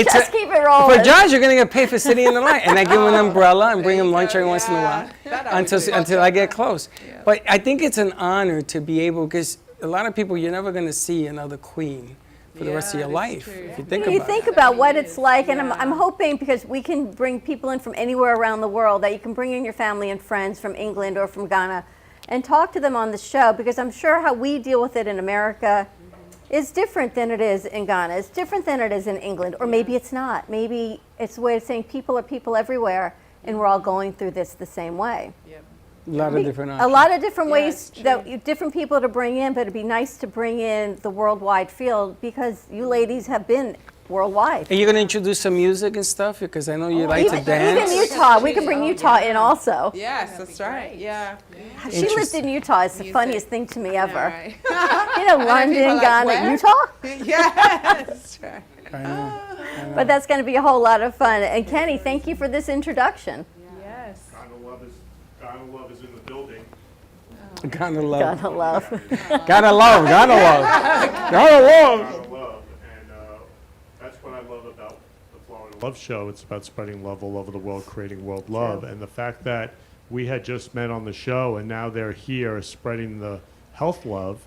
Speaker 4: Just keep it rolling.
Speaker 3: For Josh, you're going to get paid for sitting in the line. And I give him an umbrella and bring him lunch every once in a while until I get close. But I think it's an honor to be able, because a lot of people, you're never going to see another queen for the rest of your life, if you think about it.
Speaker 4: About what it's like, and I'm hoping, because we can bring people in from anywhere around the world, that you can bring in your family and friends from England or from Ghana and talk to them on the show, because I'm sure how we deal with it in America is different than it is in Ghana. It's different than it is in England, or maybe it's not. Maybe it's a way of saying people are people everywhere, and we're all going through this the same way.
Speaker 3: A lot of different
Speaker 4: A
Speaker 3: options.
Speaker 4: lot of different ways that different people to bring in, but it'd be nice to bring in the worldwide field, because you ladies have been worldwide.
Speaker 3: And you're going to introduce some music and stuff? Because I know you like to dance.
Speaker 4: Even Utah, we can bring Utah in also.
Speaker 6: Yes, that's right. Yeah.
Speaker 4: She lived in Utah. It's the funniest thing to me ever.
Speaker 6: Right.
Speaker 4: You know, London,
Speaker 6: like,
Speaker 4: Ghana,
Speaker 6: where?
Speaker 4: Utah?
Speaker 6: Yes, that's right.
Speaker 3: I know.
Speaker 4: But that's going to be a whole lot of fun. And Kenny, thank you for this introduction.
Speaker 6: Yes.
Speaker 7: Ghana Love is in the building.
Speaker 3: Gotta love.
Speaker 4: Gotta love.
Speaker 3: Gotta love. Gotta love. Gotta love.
Speaker 7: Ghana Love, and that's what I love about the Florida Love Show. It's about spreading love all over the world, creating world love, and the fact that we had just met on the show, and now they're here spreading the health love.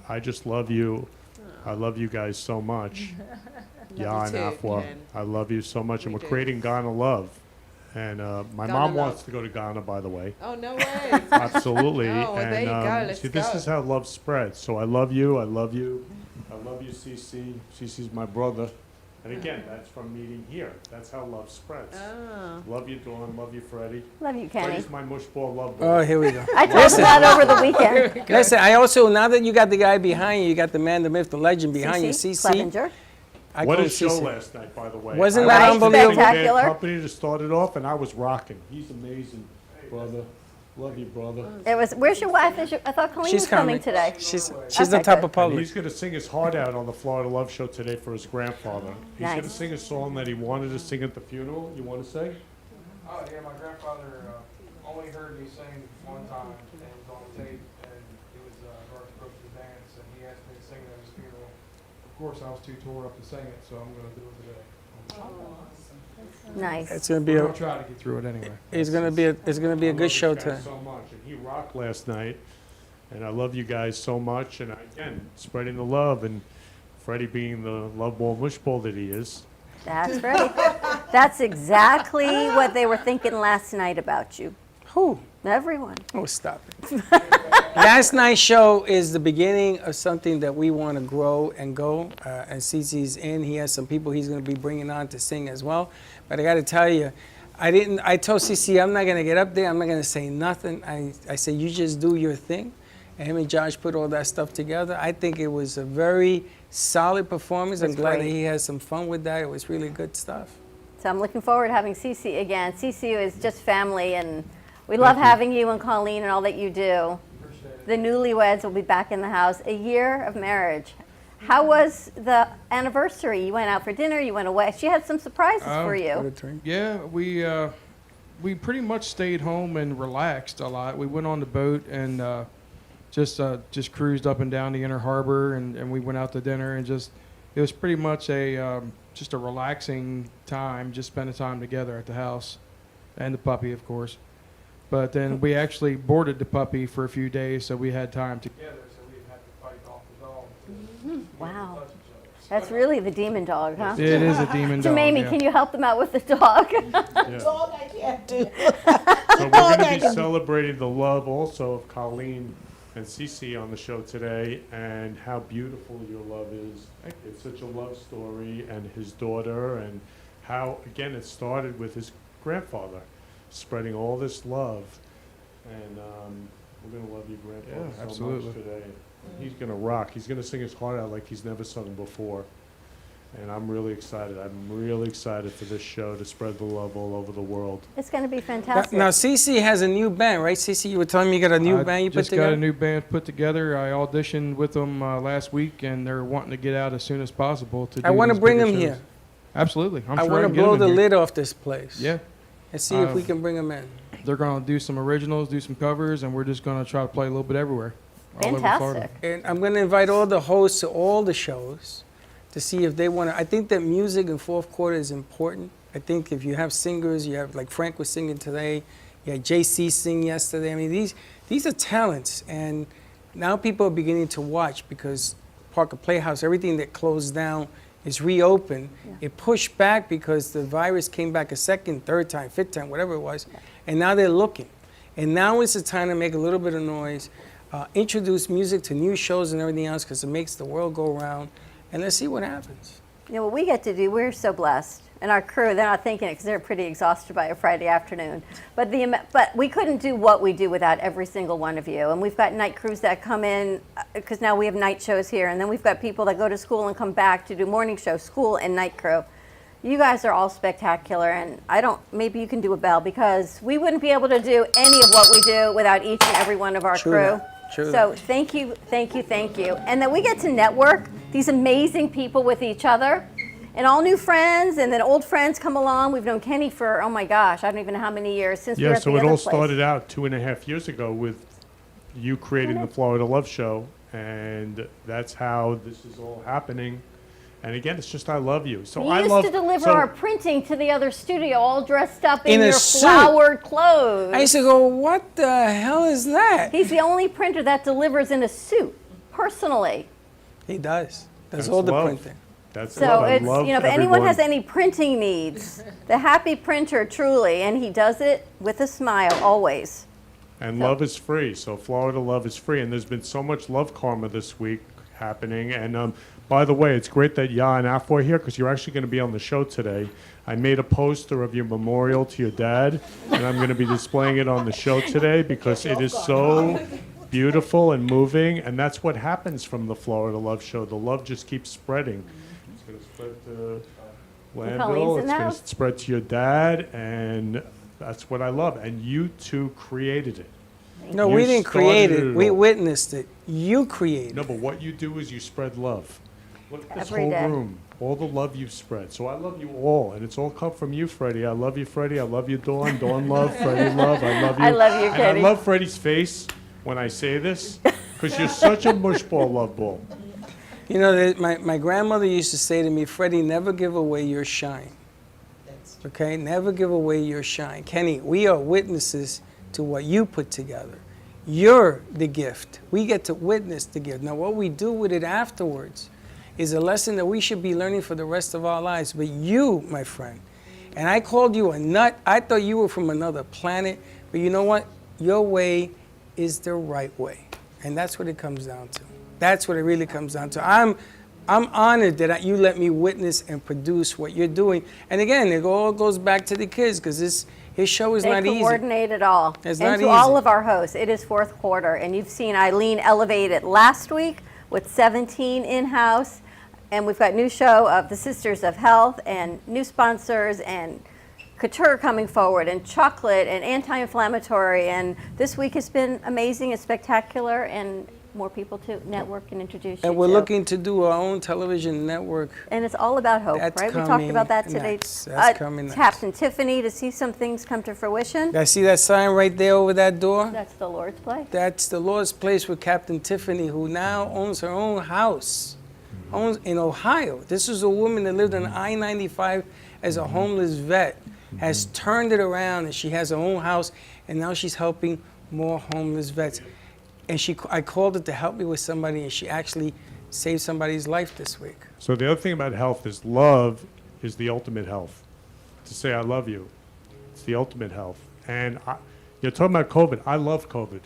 Speaker 7: I just love you. I love you guys so much. Yeah, and
Speaker 6: too,
Speaker 7: Afua.
Speaker 6: Ken.
Speaker 7: I love you so much, and
Speaker 6: We
Speaker 7: we're
Speaker 6: do.
Speaker 7: creating Ghana Love. And my
Speaker 6: Ghana
Speaker 7: mom
Speaker 6: Love.
Speaker 7: wants to go to Ghana, by the way.
Speaker 6: Oh, no way.
Speaker 7: Absolutely.
Speaker 6: Oh, well, there you go. Let's
Speaker 7: See, this
Speaker 6: go.
Speaker 7: is how love spreads. So I love you. I love you. I love you, Cece. Cece's my brother. And again, that's from meeting here. That's how love spreads.
Speaker 6: Oh.
Speaker 7: Love you, Dawn. Love you, Freddie.
Speaker 4: Love you, Kenny.
Speaker 7: Freddie's my mushball love boy.
Speaker 3: Oh, here we go.
Speaker 4: I told him that over the weekend.
Speaker 3: Listen, I also, now that you got the guy behind you, you got the man, the myth, the legend behind you, CC.
Speaker 4: Clevenger.
Speaker 3: I
Speaker 7: What
Speaker 3: go
Speaker 7: a
Speaker 3: to
Speaker 7: show
Speaker 3: CC.
Speaker 7: last night, by the way.
Speaker 3: Wasn't
Speaker 7: I
Speaker 3: that
Speaker 7: was the
Speaker 3: unbelievable?
Speaker 7: band
Speaker 4: Spectacular.
Speaker 7: company to start it off, and I was rocking. He's amazing, brother. Love you, brother.
Speaker 4: It was. Where's your wife? I thought Colleen was coming today.
Speaker 3: She's
Speaker 4: Okay,
Speaker 3: on top
Speaker 4: good.
Speaker 3: of public.
Speaker 7: And he's going to sing his heart out on the Florida Love Show today for his grandfather. He's going to
Speaker 4: Nice.
Speaker 7: sing a song that he wanted to sing at the funeral. You want to sing?
Speaker 8: Oh, yeah, my grandfather only heard me sing one time, and it was on tape, and it was Garth Brooks' dance, and he asked me to sing it at his funeral. Of course, I was too tore up to sing it, so I'm going to do it today.
Speaker 4: Nice.
Speaker 3: It's gonna be
Speaker 8: I'll
Speaker 3: a.
Speaker 8: try to get through it anyway.
Speaker 3: It's gonna be a. It's gonna be a
Speaker 7: I
Speaker 3: good
Speaker 7: love
Speaker 3: show
Speaker 7: this guy
Speaker 3: today.
Speaker 7: so much, and he rocked last night. And I love you guys so much. And again, spreading the love, and Freddie being the love ball, mush ball that he is.
Speaker 4: That's right. That's exactly what they were thinking last night about you.
Speaker 3: Who?
Speaker 4: Everyone.
Speaker 3: Oh, stop it. Last night's show is the beginning of something that we want to grow and go. And CC's in. He has some people he's going to be bringing on to sing as well. But I got to tell you, I told CC I'm not going to get up there. I'm not going to say nothing. I said, you just do your thing. And him and Josh put all that stuff together. I think it was a very solid performance. I'm
Speaker 4: That's
Speaker 3: glad
Speaker 4: great.
Speaker 3: that he had some fun with that. It was really good stuff.
Speaker 4: So I'm looking forward to having Cece again. Cece is just family, and we love having you and Colleen and all that you do. The newlyweds will be back in the house. A year of marriage. How was the anniversary? You went out for dinner, you went away. She had some surprises for you.
Speaker 8: Yeah, we pretty much stayed home and relaxed a lot. We went on the boat and just cruised up and down the Inner Harbor, and we went out to dinner, and it was pretty much just a relaxing time, just spending time together at the house, and the puppy, of course. But then we actually boarded the puppy for a few days, so we had time together, so we didn't have to fight off the dog.
Speaker 4: Wow. That's really the demon dog, huh?
Speaker 8: It is a demon dog.
Speaker 4: Mamie,
Speaker 8: yeah.
Speaker 4: can you help them out with the dog?
Speaker 19: Dog I can't do.
Speaker 7: So we're going to be celebrating the love also of Colleen and Cece on the show today, and how beautiful your love is. It's such a love story, and his daughter, and how, again, it started with his grandfather spreading all this love. And we're going to love your grandfather so
Speaker 8: absolutely.
Speaker 7: much today. He's going to rock. He's going to sing his heart out like he's never sung before. And I'm really excited. I'm really excited for this show to spread the love all over the world.
Speaker 4: It's going to be fantastic.
Speaker 3: Now, Cece has a new band, right? Cece, you were telling me you got a new band you put together?
Speaker 8: I just got a new band put together. I auditioned with them last week, and they're wanting to get out as soon as possible to do
Speaker 3: I want to
Speaker 8: these
Speaker 3: bring
Speaker 8: bigger
Speaker 3: them
Speaker 8: shows.
Speaker 3: here.
Speaker 8: Absolutely.
Speaker 3: I want to blow the lid off this place.
Speaker 8: Yeah.
Speaker 3: And see if we can bring them in.
Speaker 8: They're going to do some originals, do some covers, and we're just going to try to play a little bit everywhere. all over Florida.
Speaker 3: And I'm going to invite all the hosts to all the shows to see if they want to. I think that music in fourth quarter is important. I think if you have singers, you have, like Frank was singing today, you had JC sing yesterday. I mean, these are talents, and now people are beginning to watch because Parker Playhouse, everything that closed down is reopened. Yeah. It pushed back because the virus came back a second, third time, fifth time, whatever it was, and now they're looking. And now is the time to make a little bit of noise, introduce music to new shows and everything else because it makes the world go around, and let's see what happens.
Speaker 4: You know, what we get to do, we're so blessed. And our crew, they're not thinking it because they're pretty exhausted by a Friday afternoon. But we couldn't do what we do without every single one of you. And we've got night crews that come in because now we have night shows here. And then we've got people that go to school and come back to do morning show, school and night crew. You guys are all spectacular. And maybe you can do a bell because we wouldn't be able to do any of what we do without each and every one of our crew.
Speaker 3: True.
Speaker 4: So thank you, thank you, thank you. And then we get to network these amazing people with each other. And all new friends, and then old friends come along. We've known Kenny for, oh my gosh, I don't even know how many years since we were at the other place.
Speaker 7: Yeah, so it all started out 2.5 years ago with you creating the Florida Love Show, and that's how this is all happening. And again, it's just I love you. So
Speaker 4: we used to deliver our printing to the other studio, all dressed up in your flowered clothes.
Speaker 3: I used to go, what the hell is that?
Speaker 4: He's the only printer that delivers in a suit, personally.
Speaker 3: He does. Does all the printing.
Speaker 7: That's
Speaker 4: so it's, you know, if anyone has any printing needs, the happy printer truly, and he does it with a smile always.
Speaker 7: And love is free. So Florida Love is free. And there's been so much love karma this week happening. And by the way, it's great that Ya and Afro are here because you're actually going to be on the show today. I made a poster of your memorial to your dad, and I'm going to be displaying it on the show today because it is so beautiful and moving. And that's what happens from the Florida Love Show. The love just keeps spreading. It's going to spread to Landville. It's going to spread to your dad, and that's what I love. And you two created it.
Speaker 3: No, we didn't create it. We witnessed it. You created it.
Speaker 7: No, but what you do is you spread love. Look at this
Speaker 4: Every
Speaker 7: whole
Speaker 4: day.
Speaker 7: room. All the love you've spread. So I love you all, and it's all come from you, Freddie. I love you, Freddie. I love you, Dawn. Dawn love. Freddie love. I love you.
Speaker 4: I love you,
Speaker 7: and
Speaker 4: Katie.
Speaker 7: I love Freddie's face when I say this because you're such a mushball love ball.
Speaker 3: You know, my grandmother used to say to me, Freddie, never give away your shine. Okay? Never give away your shine. Kenny, we are witnesses to what you put together. You're the gift. We get to witness the gift. Now, what we do with it afterwards is a lesson that we should be learning for the rest of our lives. But you, my friend, and I called you a nut. I thought you were from another planet. But you know what? Your way is the right way. And that's what it comes down to. That's what it really comes down to. I'm I'm honored that you let me witness and produce what you're doing. And again, it all goes back to the kids because his show is not easy.
Speaker 4: They coordinate it all.
Speaker 3: It's
Speaker 4: and
Speaker 3: not
Speaker 4: to
Speaker 3: easy.
Speaker 4: all of our hosts, it is fourth quarter, and you've seen Eileen elevate it last week with 17 in-house, and we've got new show of the Sisters of Health and new sponsors and couture coming forward and chocolate and anti-inflammatory, and this week has been amazing and spectacular, and more people to network and introduce you
Speaker 3: And we're
Speaker 4: to.
Speaker 3: looking to do our own television network.
Speaker 4: And it's all about hope,
Speaker 3: That's
Speaker 4: right? We talked
Speaker 3: coming
Speaker 4: about that today.
Speaker 3: next. That's coming next.
Speaker 4: Captain Tiffany, to see some things come to fruition.
Speaker 3: I see that sign right there over that door?
Speaker 4: That's the Lord's place.
Speaker 3: That's the Lord's place with Captain Tiffany, who now owns her own house, owns in Ohio. This is a woman that lived on I-95 as a homeless vet, has turned it around, and she has her own house, and now she's helping more homeless vets. And I called her to help me with somebody, and she actually saved somebody's life this week.
Speaker 7: So the other thing about health is love is the ultimate health. To say I love you, it's the ultimate health. And you're talking about COVID. I love COVID.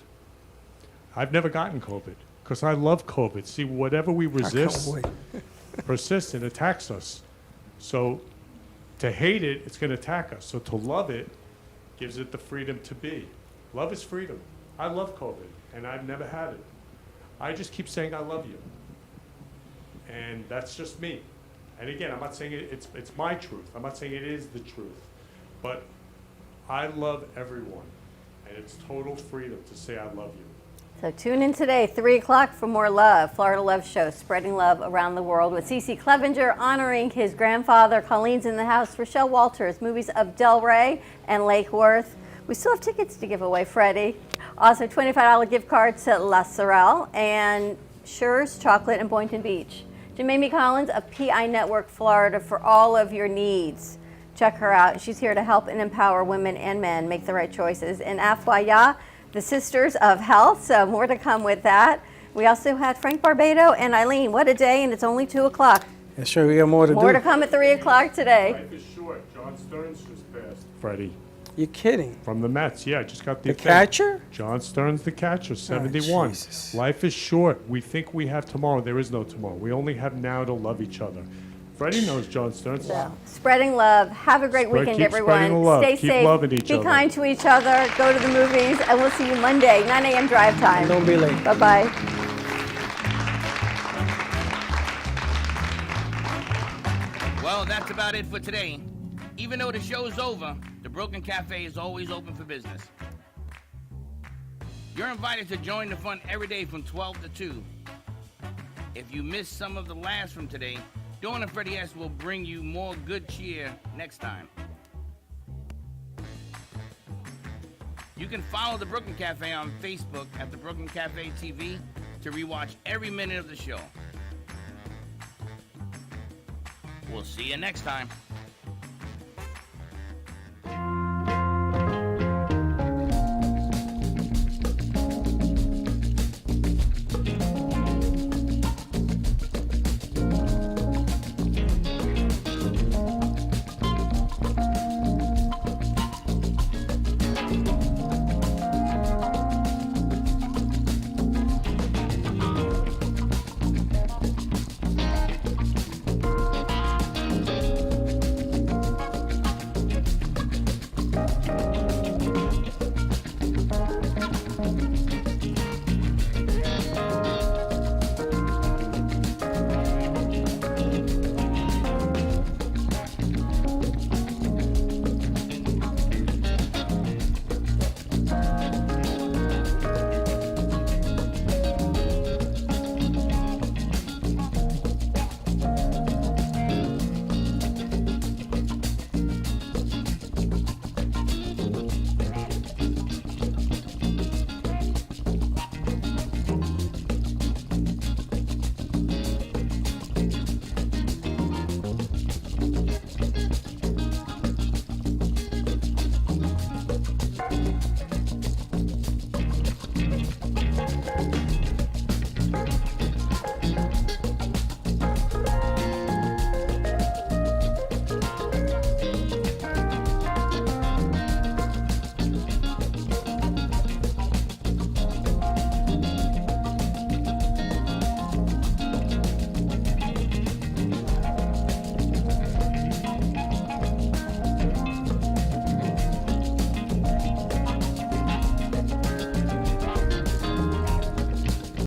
Speaker 7: I've never gotten COVID because I love COVID. See, whatever we resist persists and attacks us. So to hate it, it's going to attack us. So to love it gives it the freedom to be. Love is freedom. I love COVID, and I've never had it. I just keep saying I love you. And that's just me. And again, I'm not saying it's my truth. I'm not saying it is the truth. But I love everyone. And it's total freedom to say I love you.
Speaker 4: So tune in today, 3 o'clock for more love. Florida Love Show, spreading love around the world with CeCe Clevenger honoring his grandfather. Colleen's in the house. Rochelle Walters, movies of Delray and Lake Worth. We still have tickets to give away, Freddie. Also, $25 gift cards to La Sorrel and Schur's Chocolate in Boynton Beach. Jamie Collins of PI Network Florida for all of your needs. Check her out. She's here to help and empower women and men make the right choices. And Afwaya, the Sisters of Health, so more to come with that. We also had Frank Barbado and Eileen. What a day, and it's only 2 o'clock.
Speaker 3: Yeah, sure, we got more to do.
Speaker 4: More to come at 3 o'clock today.
Speaker 7: Life is short. John Stearns just passed. Freddie.
Speaker 3: You're kidding.
Speaker 7: From the Mets, yeah, I just got
Speaker 3: The catcher?
Speaker 7: John Stearns, the catcher, 71.
Speaker 3: Jesus.
Speaker 7: Life is short. We think we have tomorrow. There is no tomorrow. We only have now to love each other. Freddie knows John Stearns.
Speaker 4: So, spreading love. Have a great weekend,
Speaker 7: keep
Speaker 4: everyone.
Speaker 7: spreading the love.
Speaker 4: Stay
Speaker 7: Keep
Speaker 4: safe.
Speaker 7: loving each
Speaker 4: Be
Speaker 7: other.
Speaker 4: kind to each other. Go to the movies, and we'll see you Monday, 9 a.m. drive time.
Speaker 3: Don't be late.
Speaker 4: Bye-bye.
Speaker 2: Well, that's about it for today. Even though the show's over, the Broken Cafe is always open for business. You're invited to join the fun every day from 12 to 2. If you missed some of the laughs from today, Dawn and Freddie S. will bring you more good cheer next time. You can follow the Brooklyn Cafe on Facebook at the Brooklyn Cafe TV to rewatch every minute of the show. We'll see you next time.